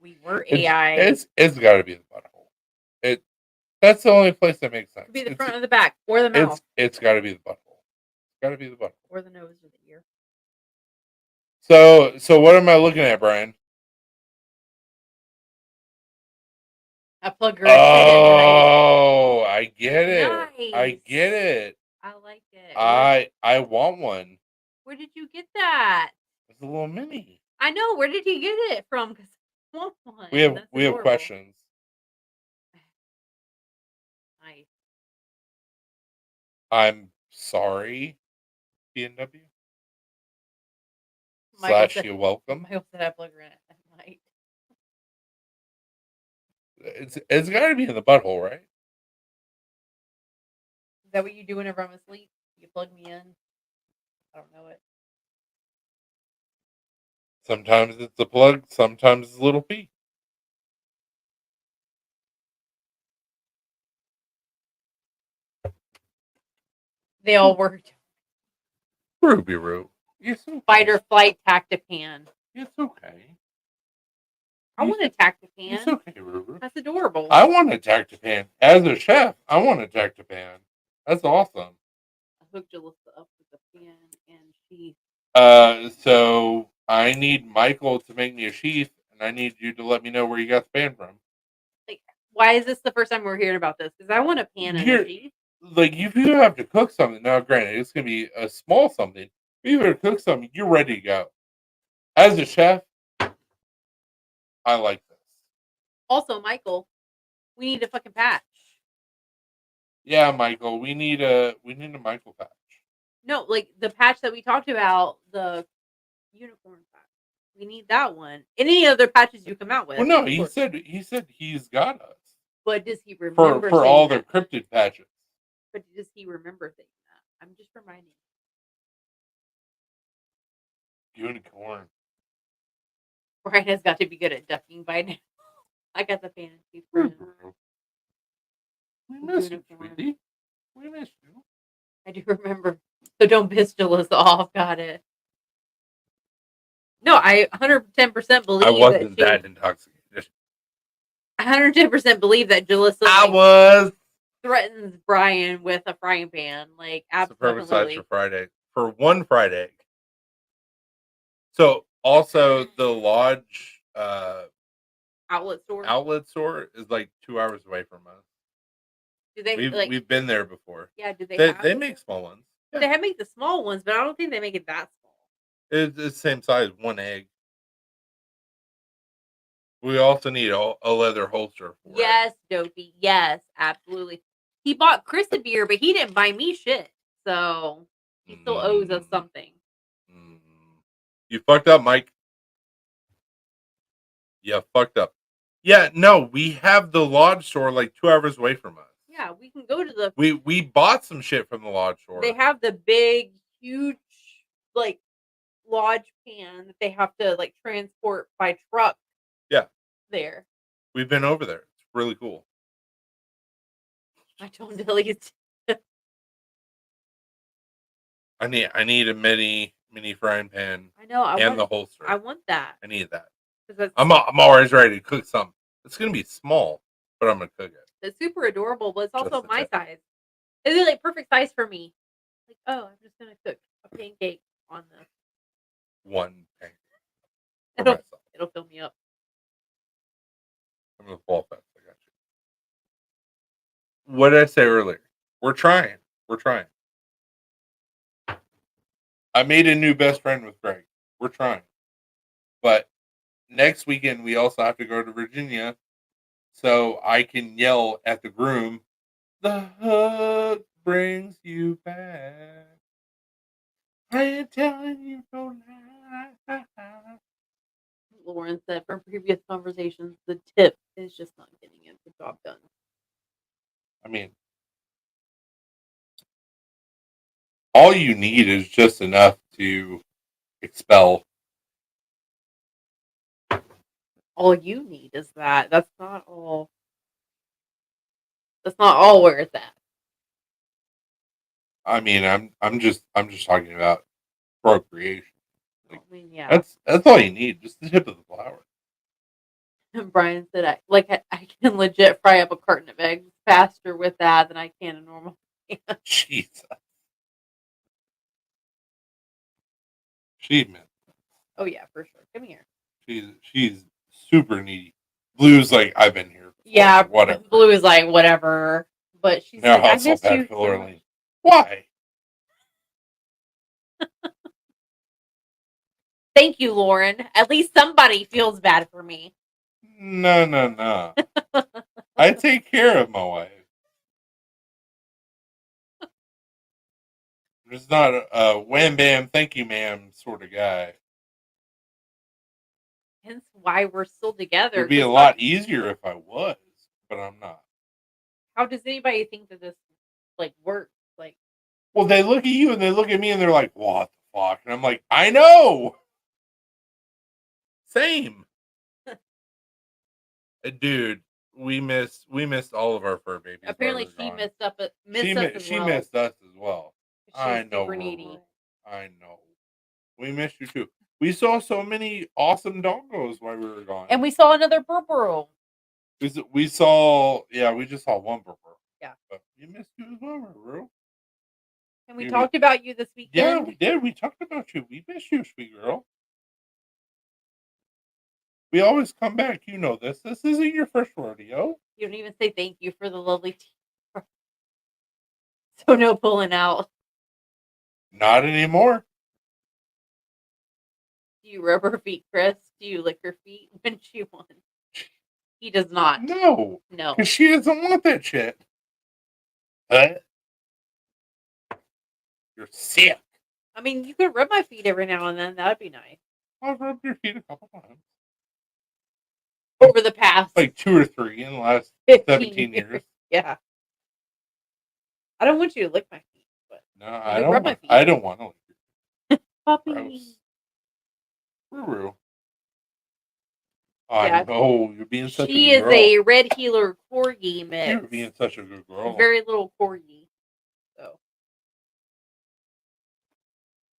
we were AI? It's got to be the butthole. That's the only place that makes sense. Could be the front or the back or the mouth. It's got to be the butthole. It's got to be the butthole or the nose or the ear. So what am I looking at, Brian? I plug her Oh, I get it. Nice. I get it. I like it. I want one. Where did you get that? It's a little mini. I know. Where did he get it from? Because I want one. We have adorable. questions. Nice. I'm sorry, B&W. / you're welcome. Michael said I plug her in at night. It's got to be in the butthole, right? Is that what you do whenever I'm asleep? You plug me in? I don't know it. Sometimes it's a plug, sometimes it's a little pee. They all worked. Ruby Roo. It's okay. Fight or flight tactipan. It's okay. I want a tactipan. It's okay, Ruby. That's adorable. I want a tactipan. As a chef, I want a tactipan. That's awesome. I hooked Jalissa up with a pan and sheath. So I need Michael to make me a sheath, and I need you to let me know where you got the pan from. Like, why is this the first time we're hearing about this? Because I want a pan and a sheath. Like, if you have to cook something, now granted, it's going to be a small something. If you have to cook something, you're ready to go. As a chef, I like this. Also, Michael, we need a fucking patch. Yeah, Michael, we need a Michael patch. No, like the patch that we talked about, the unicorn patch. We need that one. Any other patches you come out with. Well, no, he said he's got us. But does he remember for all the that? cryptid patches? But does he remember saying that? I'm just reminding you. Unicorn. Brian has got to be good at ducking by now. I got the fantasy for him. We miss you, sweetie. We miss you. I do remember. So don't piss Jalissa off. Got it. No, I 110% believe I wasn't that intoxicated. 110% believe that Jalissa I was threatens Brian with a frying pan. Like, absolutely. Supervised for Friday. For one fried egg. So also the lodge outlet store is like 2 hours away from us. Do they we've been there before. Yeah, do they make small ones. Yeah. They make the small ones, but I don't think they make it that small. It's the same size, one egg. We also need a leather holster for Yes, Dopey. Yes, absolutely. He bought Chris a beer, but he didn't buy me shit. So he still owes us something. You fucked up, Mike. Yeah, fucked up. Yeah, no, we have the lodge store like 2 hours away from us. yeah, we can go to the. We bought some shit from the lodge store. They have the big, huge, like, lodge pan that they have to like transport by truck. Yeah. There. We've been over there. It's really cool. I don't delete. I need a mini frying pan. I know. The holster. I want that. I need that. That's, I'm always ready to cook something. It's gonna be small, but I'm gonna cook it. It's super adorable, but it's also my tip. size. It's like perfect size for me. Like, oh, I'm just gonna cook a pancake on this. One pancake. It'll fill me up. I'm gonna fall fast. I got you. What did I say earlier? We're trying. I made a new best friend with Greg. We're trying. But next weekend we also have to go to Virginia so I can yell at the groom, "The hug brings you back. I am telling you no lie." Lauren said from previous conversations, the tip is just not getting the job done. I mean, all you need is just enough to expel. All you need is that. That's not all where it's at. I mean, I'm just talking about procreation. Like, I mean, yeah. That's all you need, just the tip of the flower. And Brian said, I can legit fry up a carton of eggs faster with that than I can a normal pan. Jesus. She's Oh yeah, for sure. Come here. She's super needy. Blue's like, I've been here before. Yeah, whatever. Blue is like, whatever. But she's like, I miss you so much. Why? Thank you, Lauren. At least somebody feels bad for me. No. I take care of my wife. I'm just not a wham bam, thank you ma'am sort of guy. Hence why we're still together. It'd be a lot easier if I was, but I'm not. How does anybody think that this works? Well, they look at you and they look at me and they're like, "What the fuck?" And I'm like, "I know." Same. Dude, we missed all of our fur babies. Apparently, she missed us as well. She missed us as well. I know. Needy. I know. We missed you too. We saw so many awesome doggos while we were gone, and we saw another burro. We saw, we just saw one burro. Yeah, but we missed you as well, burro. And we talked about you this weekend. Yeah, we did. We talked about you. We missed you, sweet girl. We always come back. You know this. This isn't your first rodeo. You don't even say thank you for the lovely tea. So no pulling out. Not anymore. Do you rub her feet, Chris? Do you lick her feet when she wants? He does not. No. Because she doesn't want that shit. You're sick. I mean, you could rub my feet every now and then. That'd be nice. I've rubbed your feet a couple times. Over the past 2 or 3 in the last 17 years. Yeah. I don't want you to lick my feet, but no, I don't. Rub my feet. I don't want to lick your feet. Puppy. Ruru. I know you're being such a good girl. She is a red heeler corgi mix. You're being such a good girl. Very little corgi. So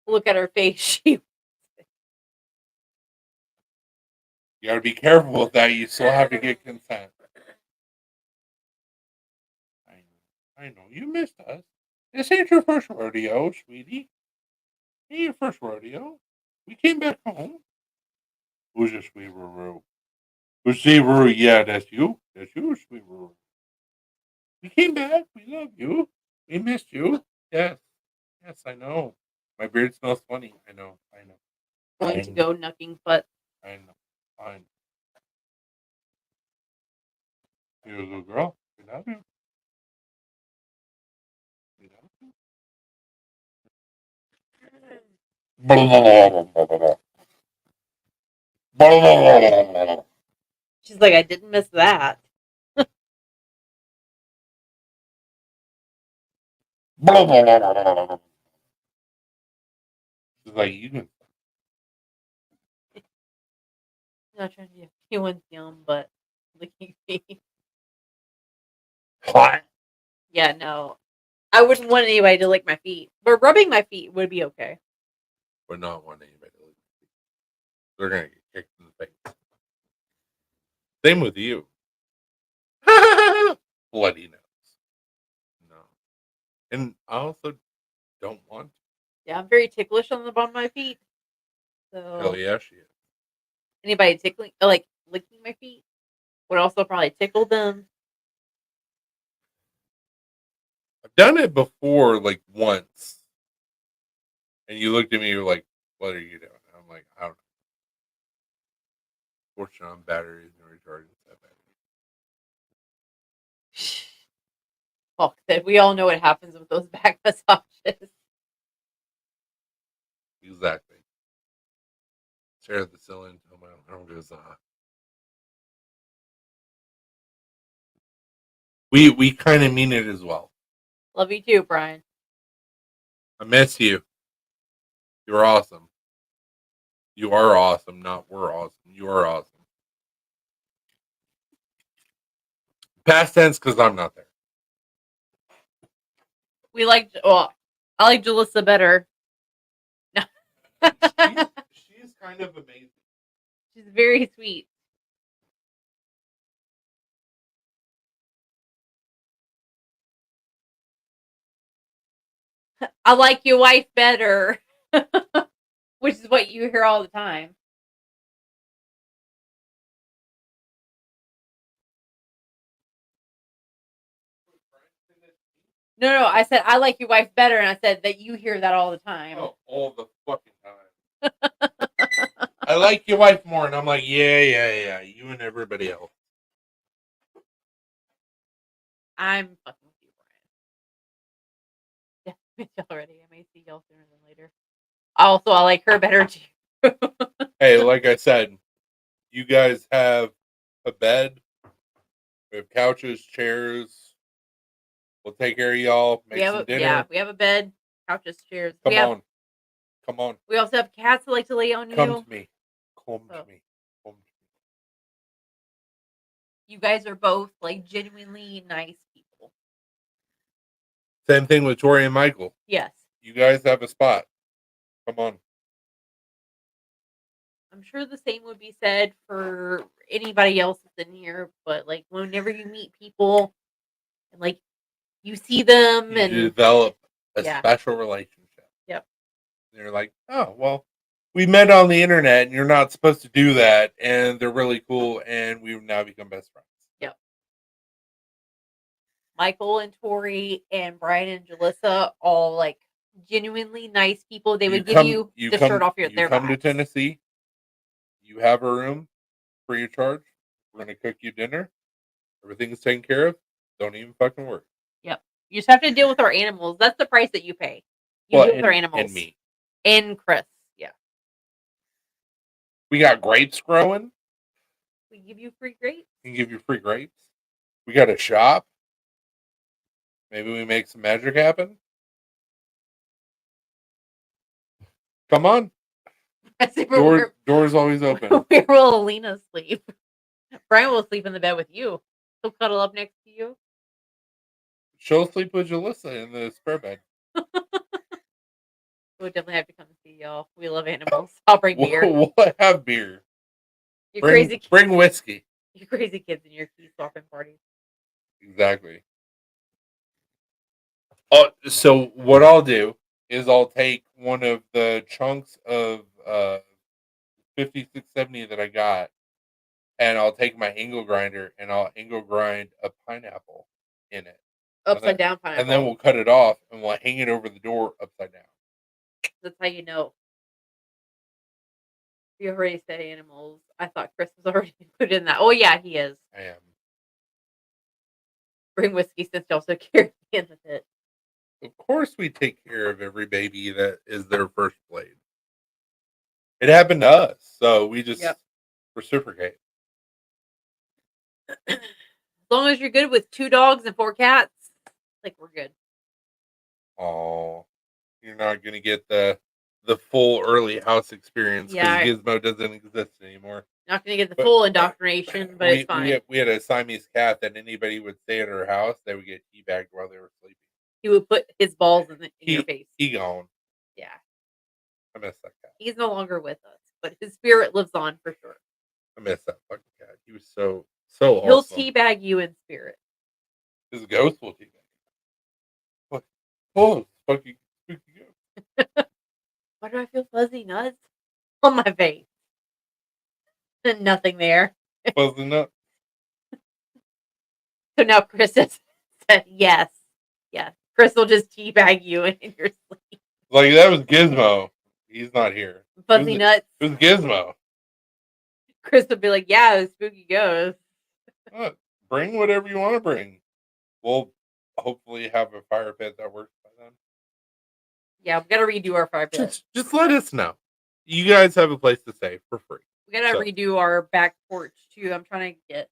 look at her face. You gotta be careful with that. You still have to get consent. I know. You missed us. This ain't your first rodeo, sweetie. Ain't your first rodeo. We came back home. Who's your sweet Ruru? Who's sweet Ruru? Yeah, that's you. That's you, sweet Ruru. We came back. We love you. We missed you. Yes. Yes, I know. My beard smells funny. I know. Going to go knucking foot. I know. Fine. You're a little girl. We love you. We love you. She's like, I didn't miss that. Blah, blah, blah, blah, blah, blah. It's like you can. Not trying to be a feeling yum, but licking feet. What? Yeah, no. I wouldn't want anybody to lick my feet, but rubbing my feet would be okay. But not want anybody to look at you. They're gonna get kicked in the face. Same with you. Bloody nose. No. And I also don't want to. Yeah, I'm very ticklish on the bottom of my feet. Hell So yeah, she is. anybody tickling, like licking my feet, would also probably tickle them. I've done it before, like once. And you looked at me, you're like, what are you doing? And I'm like, I don't know. Fortunately, I'm batteries and recharging that battery. Fuck that. We all know what happens with those back massages. Exactly. Stare at the ceiling until my alarm goes off. We kind of mean it as well. Love you too, Brian. I miss you. You're awesome. You are awesome, not we're awesome. You are awesome. Past tense because I'm not there. We like, well, I like Jalissa better. No. She's kind of amazing. She's very sweet. I like your wife better, which is what you hear all the time. No, I said I like your wife better, and I said that you hear that all the time. Oh, all the fucking time. I like your wife more, and I'm like, yeah. You and everybody else. I'm fucking with you, Brian. Yeah, missed y'all already. I may see y'all sooner than later. Also, I like her better too. Hey, like I said, you guys have a bed. We have couches, chairs. We'll take care of y'all. Make some dinner. We have a bed, couches, chairs. Come on. We also have cats that like to lay on Come you. to me. Come to me. You guys are both like genuinely nice people. Same thing with Tori and Michael. Yes. You guys have a spot. Come on. I'm sure the same would be said for anybody else that's in here, but like whenever you meet people and like you see them You and develop a special relationship. Yep. And you're like, oh, well, we met on the internet and you're not supposed to do that. And they're really cool. And we've now become best friends. Yep. Michael and Tori and Brian and Jalissa, all like genuinely nice people. They would give you the shirt off their You come to backs. Tennessee. You have a room for your charge. We're going to cook you dinner. Everything's taken care of. Don't even fucking worry. Yep. You just have to deal with our animals. That's the price that you pay. You deal with our animals. And me. And Chris. Yeah. We got grapes growing. We give you free grapes. We can give you free grapes. We got a shop. Maybe we make some magic happen. Come on. Door's always open. Where will Alina sleep? Brian will sleep in the bed with you. He'll cuddle up next to you. She'll sleep with Jalissa in the spare bed. We'll definitely have to come see y'all. We love animals. I'll bring beer. We'll have beer. Bring whiskey. You crazy kids in your key swapping parties. Exactly. Oh, so what I'll do is I'll take one of the chunks of 5670 that I got, and I'll take my angle grinder and I'll angle grind a pineapple in it. Upside down pineapple. And then we'll cut it off and we'll hang it over the door upside down. That's how you know. You already said animals. I thought Chris was already included in that. Oh yeah, he is. I am. Bring whiskey since you also carry me in with it. Of course we take care of every baby that is their first blade. It happened to us, so we just reciprocate. As long as you're good with 2 dogs and 4 cats, like we're good. Oh, you're not gonna get the full early house experience because Yeah, Gizmo doesn't exist anymore. not gonna get the But full indoctrination, but it's fine. we had a Siamese cat that anybody would stay at her house, they would get teabagged while they were sleeping. He would put his balls in your face. He gone. Yeah, I miss that cat. he's no longer with us, but his spirit lives on for sure. I miss that fucking cat. He was so He'll awesome. teabag you in spirit. His ghost will teabag. What? Oh, fucking spooky ghost. Why do I feel fuzzy nuts on my face? Nothing there. Fuzzy nut. So now Chris has said yes. Yes. Chris will just teabag you in your sleep. Like, that was Gizmo. He's not here. Fuzzy nuts. It was Gizmo. Chris will be like, yeah, it was spooky ghost. Bring whatever you want to bring. We'll hopefully have a fire pit that works by then. Yeah, we gotta redo our fire pit. Just let us know. You guys have a place to stay for free. We gotta redo our back porch too. I'm trying to get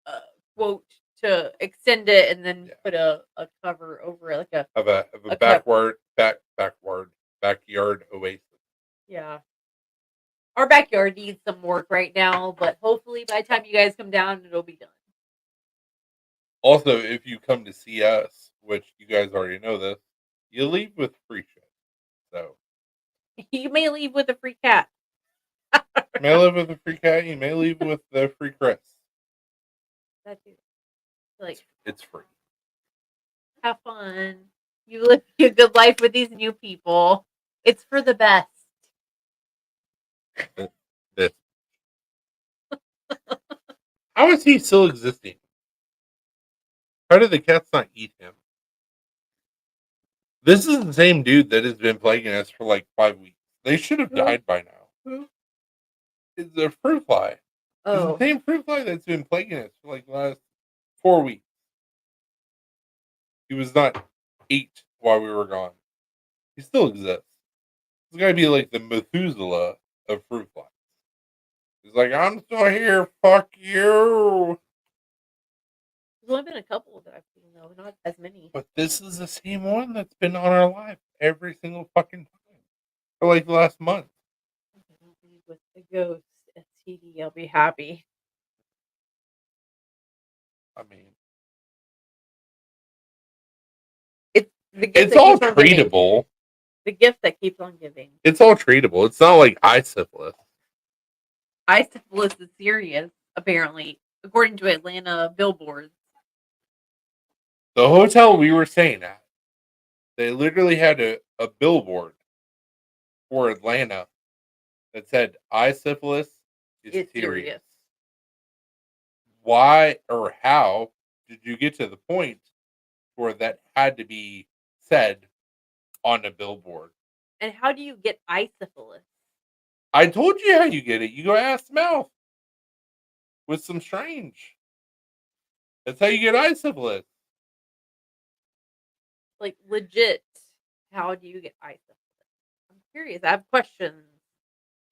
a quote to extend it and then put a cover over it, like a backyard oasis. Yeah. Our backyard needs some work right now, but hopefully by the time you guys come down, it'll be done. Also, if you come to see us, which you guys already know this, you leave with free shit. So you may leave with a free cat. You may leave with a free cat. You may leave with the free Chris. That too. Like, it's free. Have fun. You live a good life with these new people. It's for the best. This. How is he still existing? How did the cats not eat him? This is the same dude that has been plaguing us for like 5 weeks. They should have died by now. It's a fruit fly. It's the same fruit fly that's been plaguing us for like the last 4 weeks. He was not 8 while we were gone. He still exists. He's got to be like the Methuselah of fruit flies. He's like, I'm still here. Fuck you. There's only been a couple that I've seen, though, not as many. But this is the same one that's been on our life every single fucking time for like the last month. With the ghost STD, I'll be happy. I mean, it's all treatable. The gift that keeps on giving. It's all treatable. It's not like eye syphilis. Eye syphilis is serious, apparently, according to Atlanta billboards. The hotel we were staying at, they literally had a billboard for Atlanta that said eye syphilis is serious. Why or how did you get to the point where that had to be said on a billboard? And how do you get eye syphilis? I told you how you get it. You go ass to mouth with some strange. That's how you get eye syphilis. Like, legit, how do you get eye syphilis? I'm curious. I have questions.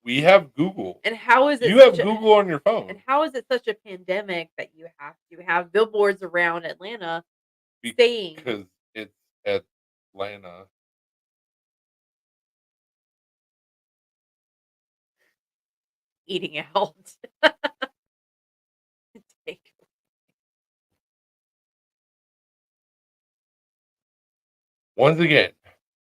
We have Google. And how is it? You have Google on your phone. And how is it such a pandemic that you have to have billboards around Atlanta saying? Because it's Atlanta. Eating out. Once again,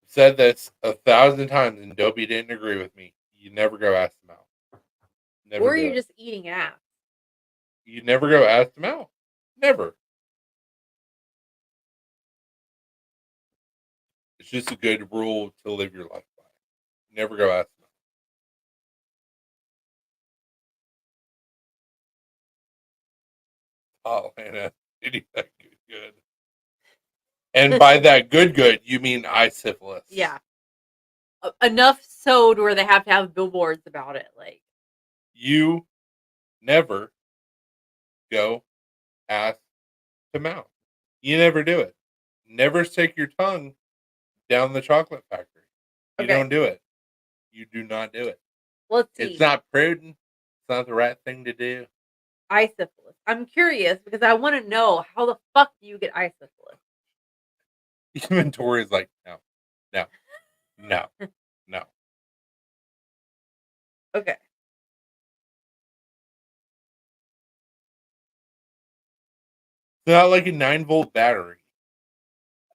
said this 1,000 times and Dopey didn't agree with me. You never go ass to mouth. Never or you're just eating ass. You never go ass to mouth. Never. It's just a good rule to live your life by. Never go ass to mouth. Oh, man, it that good. And by that good, you mean eye syphilis. Yeah. Enough so to where they have to have billboards about it. Like, you never go ass to mouth. You never do it. Never stick your tongue down the chocolate factory. You don't do it. You do not do it. Let's see. It's not prudent. It's not the right thing to do. Eye syphilis. I'm curious because I want to know how the fuck do you get eye syphilis? Even Tori's like, no, no, no, no. Okay. It's not like a 9-volt battery.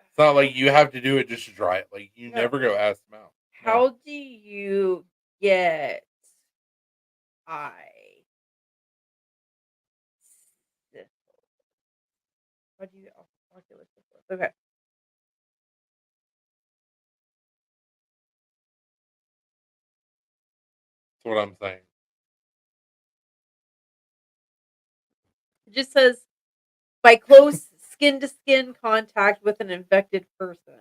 It's not like you have to do it just to try it. Like, you No. never go ask them out. No. How do you get eye syphilis? How do you ocular syphilis? Okay. That's what I'm saying. It just says by close skin to skin contact with an infected person.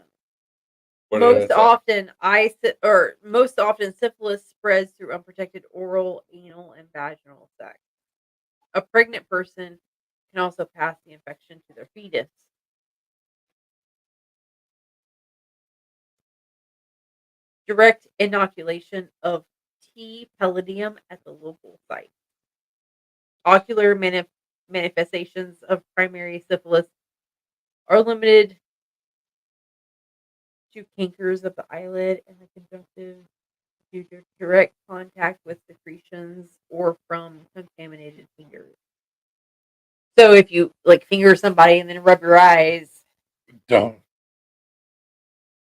What did Most I say? most often syphilis spreads through unprotected oral, anal, and vaginal sex. A pregnant person can also pass the infection to their fetus. Direct inoculation of T. pallidum at the local site. Ocular manifestations of primary syphilis are limited to cankers of the eyelid and the conjunctive due to direct contact with secretions or from contaminated fingers. So if you like finger somebody and then rub your eyes, Don't.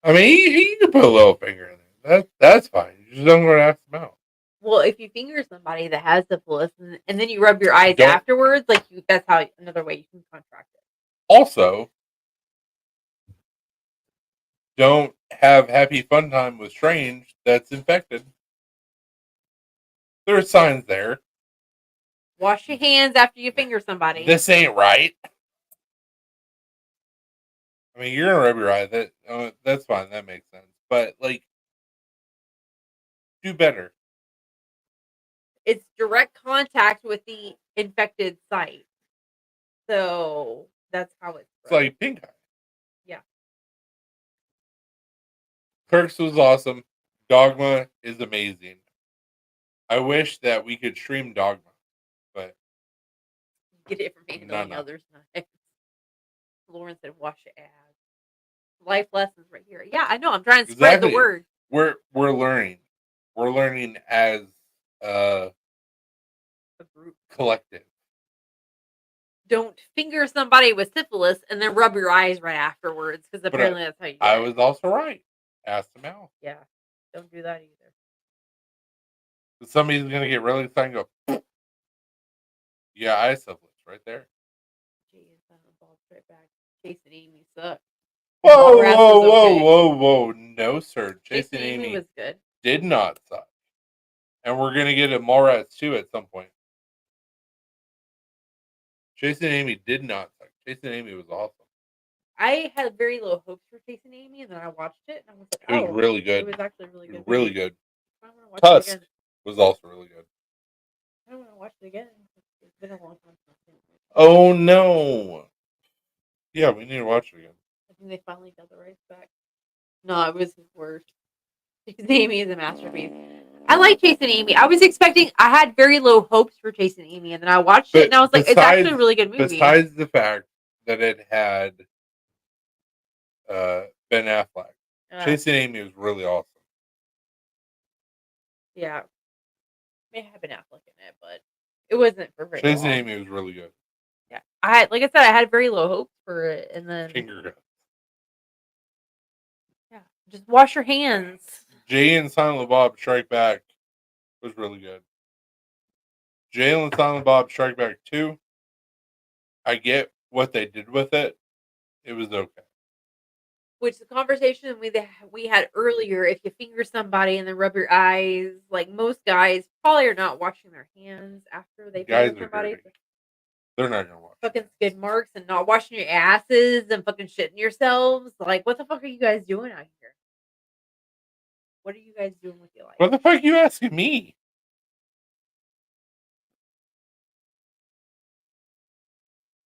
I mean, you can put a little finger in there. That's fine. You just don't go to ask them out. well, if you finger somebody that has syphilis and then you rub your eyes Don't- afterwards, like that's how another way you can contract it. Also, don't have happy fun time with strange that's infected. There are signs there. Wash your hands after you finger somebody. This ain't right. I mean, you're gonna rub your eye. That's fine. That makes sense. But like, do better. It's direct contact with the infected site. So that's how it's like pink eye. Yeah. Clerks was awesome. Dogma is amazing. I wish that we could stream Dogma, but get it from handling no. others' knives. Lauren said, "Wash your ass." Life lessons right here. Yeah, I know. I'm trying to spread the word. We're learning. We're learning as a group collective. Don't finger somebody with syphilis and then rub your eyes right afterwards because apparently that's how you do I it. was also right. Ask them out. Yeah, don't do that either. Somebody's gonna get really excited and go, yeah, eye syphilis right there. Jay and Silent Ball straight back. Chasing Amy sucked. Whoa. No, sir. Chasing Amy was good. Did not suck. And we're going to get a Mallrats 2 at some point. Chasing Amy did not suck. Chasing Amy was awesome. I had very low hopes for Chasing Amy, and then I watched it, and I was like, it was really good. It was actually really good. Really good. I want to watch Tusk it again. was also really good. I don't want to watch it again. It's been a long time. Oh, no. Yeah, we need to watch it again. I think they finally got the rights back. No, it was worse. Chasing Amy is a masterpiece. I like Chasing Amy. I had very low hopes for Chasing Amy, and then I watched it, and I was like, it's actually a really good movie. Besides the fact that it had Ben Affleck, Chasing Amy was really awesome. Yeah. May have Ben Affleck in it, but it wasn't for very Chasing long. Amy was really good. Yeah. Like I said, I had very low hopes for it, and then Finger guns. Yeah. Just wash your hands. Jay and Silent Bob Strike Back was really good. Jay and Silent Bob Strike Back 2, I get what they did with it. It was okay. Which the conversation we had earlier, if you finger somebody and then rub your eyes, like most guys probably are not washing their hands after they finger somebody. They're not gonna wash. Fucking skid marks and not washing your asses and fucking shitting yourselves. Like, what the fuck are you guys doing out here? What are you guys doing with your life? What the fuck are you asking me?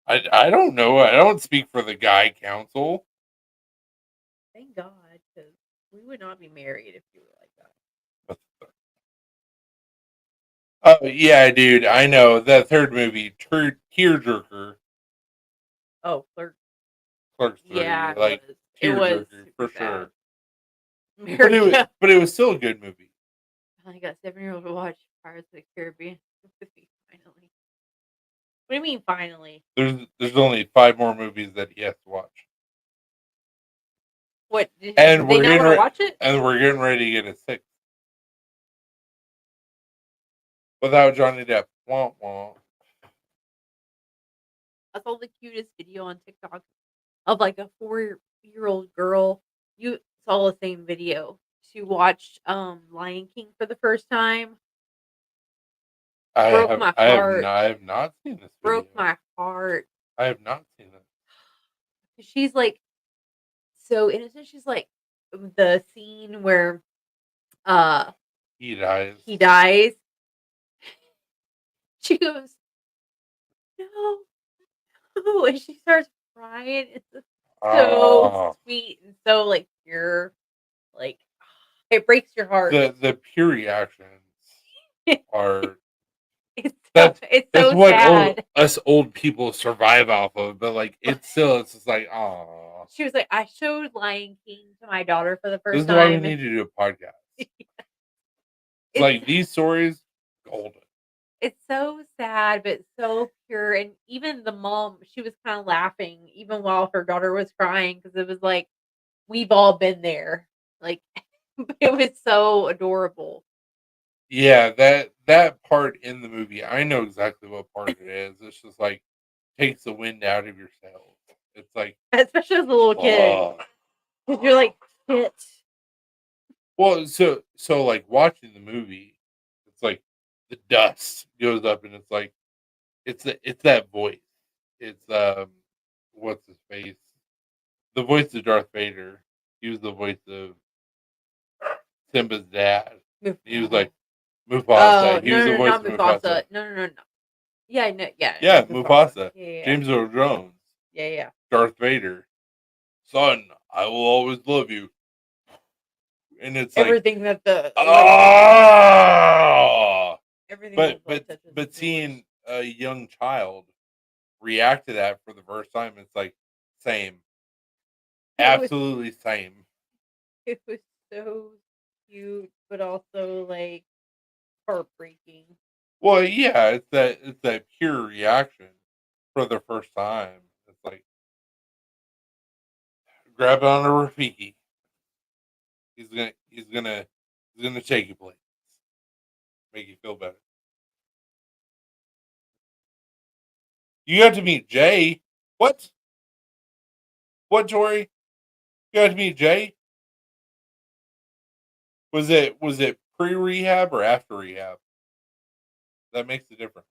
I don't know. I don't speak for the guy council. Thank God, because we would not be married if you were like that. Oh yeah, dude. I know that third movie, tearjerker. Oh, Clerks. Clerks 3. Yeah, like It was tearjerker super for sure. bad. But it was still a good movie. I got 7-year-old to watch Pirates of the Caribbean with me finally. What do you mean finally? There's only 5 more movies that he has to watch. What did And they we're not getting want to watch it? and we're getting ready to get a 6th. Without Johnny Depp. Wah, wah. I saw the cutest video on TikTok of like a 4-year-old girl. You saw the same video. She watched Lion King for the first time. Broke my heart. I have not seen this video. Broke my heart. I have not seen it. She's like so innocent. She's like the scene where He dies. he dies. She goes, no, no, and she starts crying. It's so Oh. sweet and so like pure. Like it breaks your heart. The pure reactions are It's that's so what sad. us old people survive off of, but like it's just like oh. She was like, I showed Lion King to my daughter for the This first is why we time. need to do a podcast. It's Like these stories, golden. It's so sad, but so pure. And even the mom, she was kind of laughing, even while her daughter was crying, because it was like, we've all been there. Like, it was so adorable. Yeah, that part in the movie, I know exactly what part it is. It's just like takes the wind out of your sails. It's like Especially as a little kid. Because you're like, shit. Well, so like watching the movie, it's like the dust goes up and it's like it's that voice. It's what's his face? The voice of Darth Vader. He was the voice of Simba's dad. He was like Mufasa. Oh, He was the voice not of Mufasa. Mufasa. No. Yeah, no, yeah. Yeah, it's Mufasa. Yeah. James Earl Jones. Yeah. Darth Vader. Son, I will always love you. And it's everything like that the everything that the blood touches but is seeing a young child react to that for the first time, it's like same, absolutely same. It was so cute, but also like heartbreaking. Well, yeah, it's that pure reaction for the first time. It's like grab on a Rafiki. He's gonna take you places, make you feel better. You got to meet Jay. What? What, Tori? You got to meet Jay? Was it pre-rehab or after rehab? That makes a difference.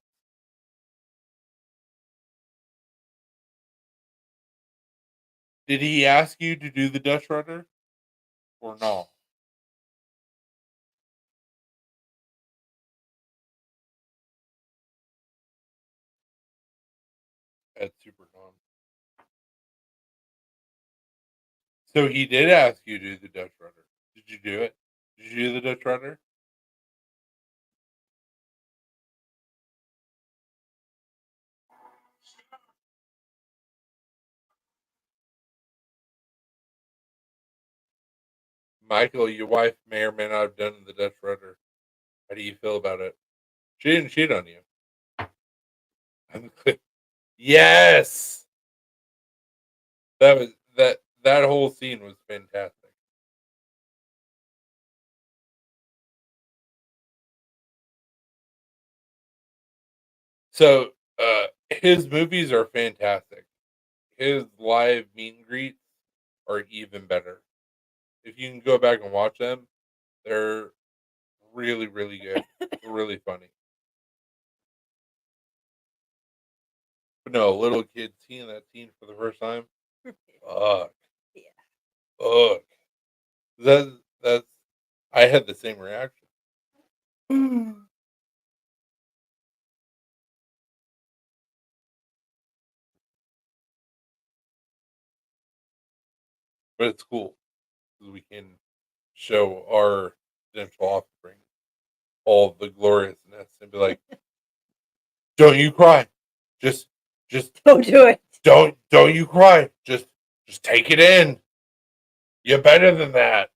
Did he ask you to do the Dutch rudder or no? That's super dumb. So he did ask you to do the Dutch rudder. Did you do it? Did you do the Dutch rudder? Michael, your wife may or may not have done the Dutch rudder. How do you feel about it? She didn't cheat on you. Yes. That whole scene was fantastic. So his movies are fantastic. His live meet and greets are even better. If you can go back and watch them, they're really, really good. Really funny. But no, little kid seeing that scene for the first time. Fuck. Yeah. Fuck. That's I had the same reaction. But it's cool because we can show our potential offspring all the gloriousness and be like, "Don't you cry, just Don't do it. don't you cry, just take it in, You're better than that.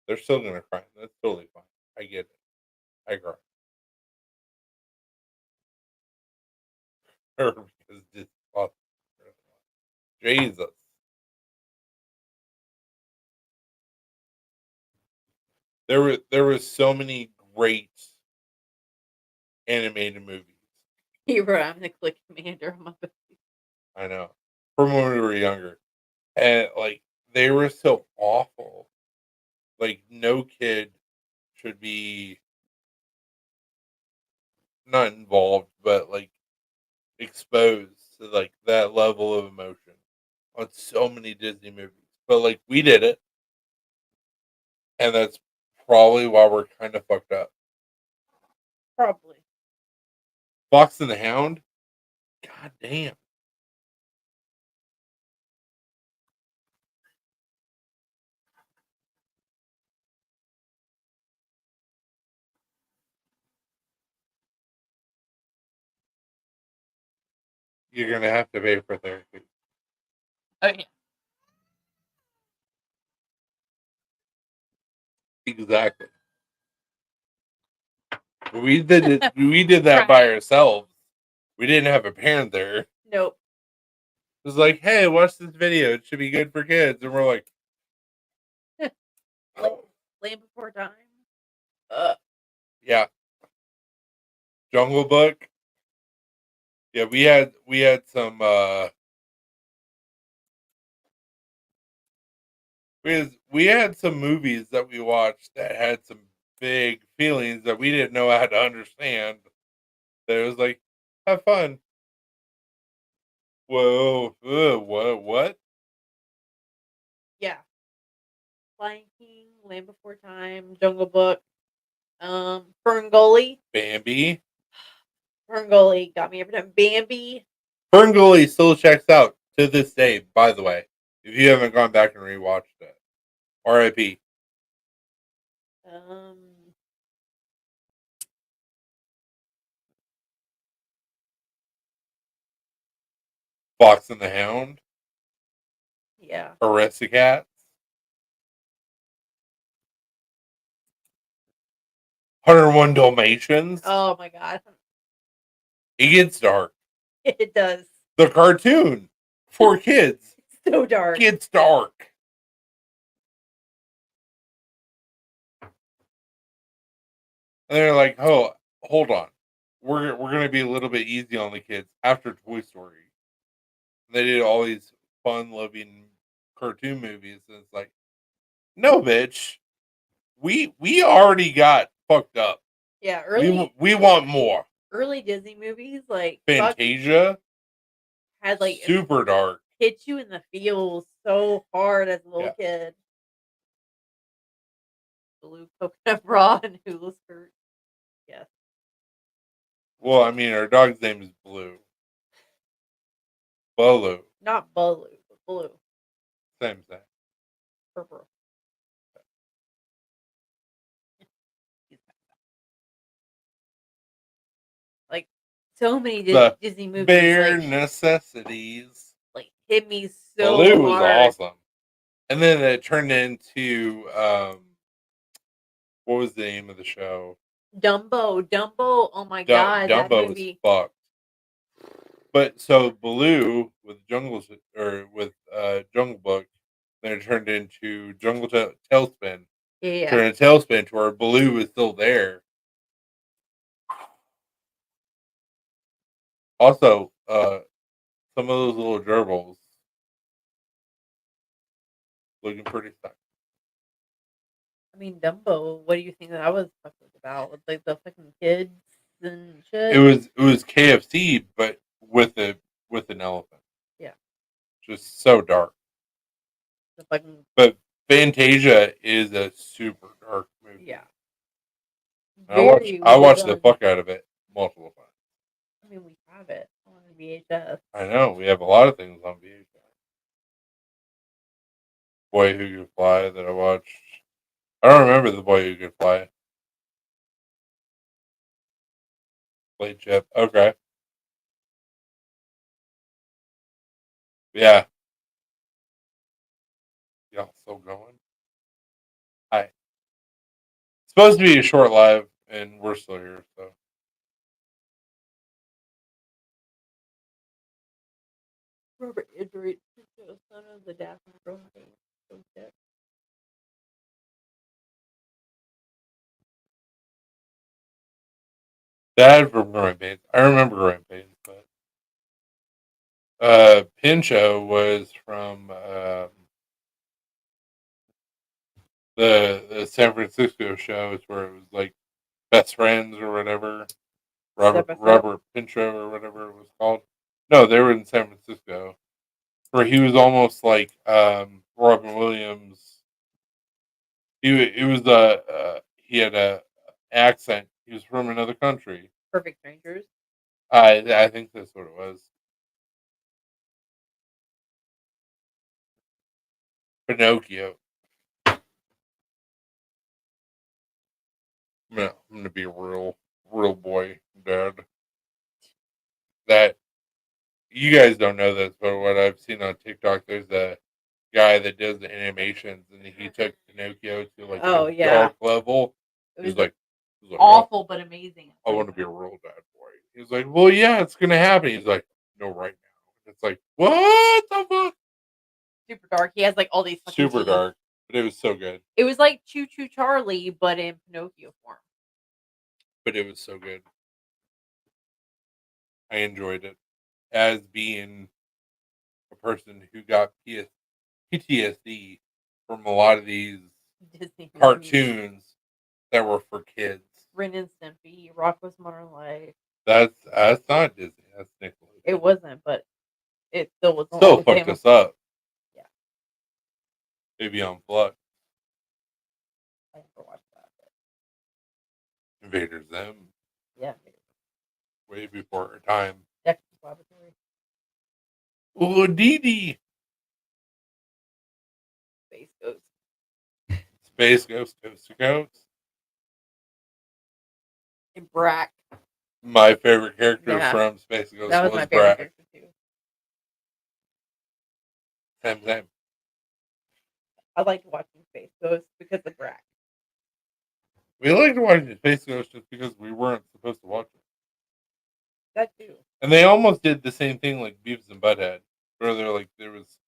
They're still gonna cry. That's totally fine. I get it. I cry. Because this fuck- Jesus. There was so many great animated movies. You were I'm the click commander on my book. I know. From when we were younger. And like they were so awful. Like no kid should be not involved, but like exposed to like that level of emotion on so many Disney movies. But like we did it, and that's probably why we're kind of fucked up. Probably. Fox and the Hound? God damn. You're gonna have to pay for therapy. Oh yeah. Exactly. We did it. We did that by Right. ourselves. We didn't have a parent there. It Nope. was like, hey, watch this video. It should be good for kids. And we're like, Land Before Time. yeah, Jungle Book. Yeah, we had some we had some movies that we watched that had some big feelings that we didn't know how to understand. That it was like, have fun. Whoa, what? Yeah. Lion King, Land Before Time, Jungle Book, Ferngully. Bambi. Ferngully got me every time. Bambi. Ferngully still checks out to this day, by the way. If you haven't gone back and rewatched it. R.I.P. Um, Fox and the Hound. yeah. Aristocats. 101 Dalmatians. Oh my god. It gets dark. It does. The cartoon for kids It's so dark. gets dark. And they're like, oh, hold on. We're gonna be a little bit easy on the kids after Toy Story. They did all these fun loving cartoon movies, and it's like, no, bitch. We already got fucked up. Yeah, We want more. early Disney movies like Fantasia had like super dark. hit you in the feels so hard as a little Yeah. kid. Blue coconut bra and hula skirt. Yes. Well, I mean, our dog's name is Blue. Bolu. Not blue, but blue. Same thing. Purple. Like so many The Disney movies bare like necessities. hit me so Baloo was hard. awesome. And then it turned into what was the name of the show? Dumbo. Oh my god, that Dumbo was movie. fucked. But so Baloo with Jungle Book, then it turned into Tailspin. Yeah. Turned into Tailspin to where Baloo was still there. Also, some of those little gerbils looking pretty sexy. I mean Dumbo, what do you think that was fucking about? With like the fucking kids and shit? It was KFC, but with an elephant. Yeah. Just so dark. The fucking But Fantasia is a super dark movie. yeah. I well watched the done. fuck out of it multiple times. I mean, we have it on VHS. I know we have a lot of things on VHS. Boy Who Could Fly that I watched. I don't remember the Boy Who Could Fly. Late Chip. Okay. Yeah. Y'all still going? Hi. It's supposed to be a short live, and we're still here, so. Robert Idris, son of the Daphne Rohan. Dad from Growing Pains. I remember Growing Pains, but Pincho was from the San Francisco shows where it was like Best Friends or whatever. Robert Pincho or whatever it was called. No, they were in San Francisco, where he was almost like Robin Williams. He was he had a accent. He was from another country. Perfect Strangers. I think that's what it was. Pinocchio. I'm gonna be a real boy, Dad. That you guys don't know this, but what I've seen on TikTok, there's a guy that does the animations, and he took Pinocchio to like a dark level. He was like awful but amazing. I want to be a real bad boy. He was like, well, yeah, it's gonna happen. He's like, no, right now. It's like, what the fuck? Super dark. He has like all these super dark, but it was so good. It was like Choo Choo Charlie, but in Pinocchio form. But it was so good. I enjoyed it as being a person who got PTSD from a lot of these Disney cartoons that were for kids. Ren and Stimpy, Rocko's Modern Life. That's not Disney. That's Nickelodeon. It wasn't, but it still was. Still fucked us up. Yeah. Maybe on Flux. I never watched that. But... Invader Zim. Yeah. Way before our time. Dexter's Laboratory. Oh, Dee Dee. Space Ghost. Space Ghost, Coast to Coast. And Brack. My favorite character from Space Ghost was my favorite Brack. Character too. Same. I liked watching Space Ghost because of Brack. We liked watching Space Ghost just because we weren't supposed to watch it. That too. And they almost did the same thing like Beavis and Butthead, where they're like there was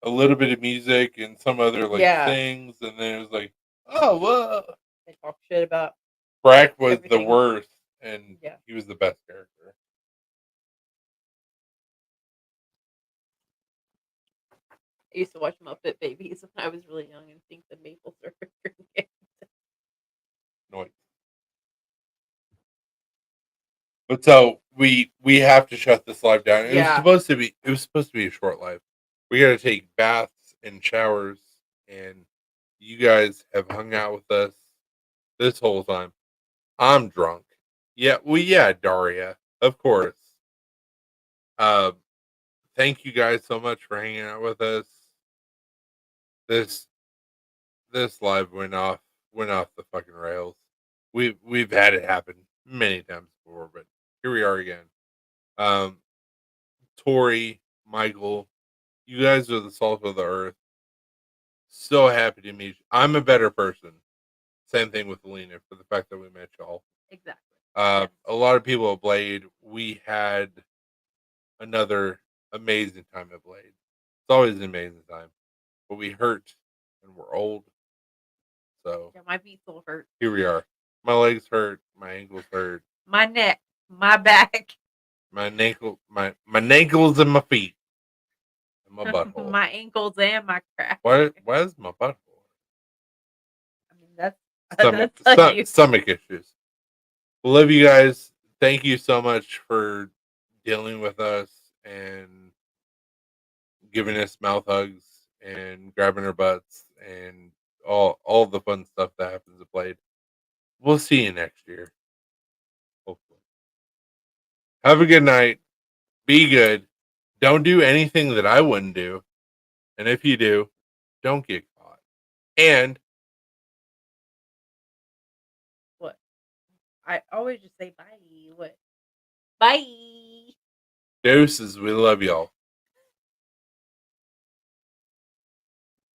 a little bit of music and some other things, and then it was like, oh, whoa. They talk shit about. Brack was everything. The worst, and he was the best character. I used to watch Muppet Babies when I was really young and think the maple syrup drink. Noise. But so we have to shut this live down. It was supposed to be a short live. We got to take baths and showers, and you guys have hung out with us this whole time. I'm drunk. Yeah, Daria, of course. Thank you guys so much for hanging out with us. This live went off the fucking rails. We've had it happen many times before, but here we are again. Tori, Michael, you guys are the salt of the earth. So happy to meet you. I'm a better person. Same thing with Alina for the fact that we met y'all. Exactly. A lot of people at Blade. We had another amazing time at Blade. It's always an amazing time. But we hurt and we're old. So my feet still hurt. Here we are. My legs hurt. My ankles hurt. My neck. My back. My ankles and my feet. And my butthole. My ankles and my crack. Why is my butthole? I mean, that's stomach issues. We love you guys. Thank you so much for dealing with us and giving us mouth hugs and grabbing our butts and all the fun stuff that happens at Blade. We'll see you next year. Hopefully. Have a good night. Be good. Don't do anything that I wouldn't do. And if you do, don't get caught. And what? I always just say bye. What? Bye. Deuces. We love y'all.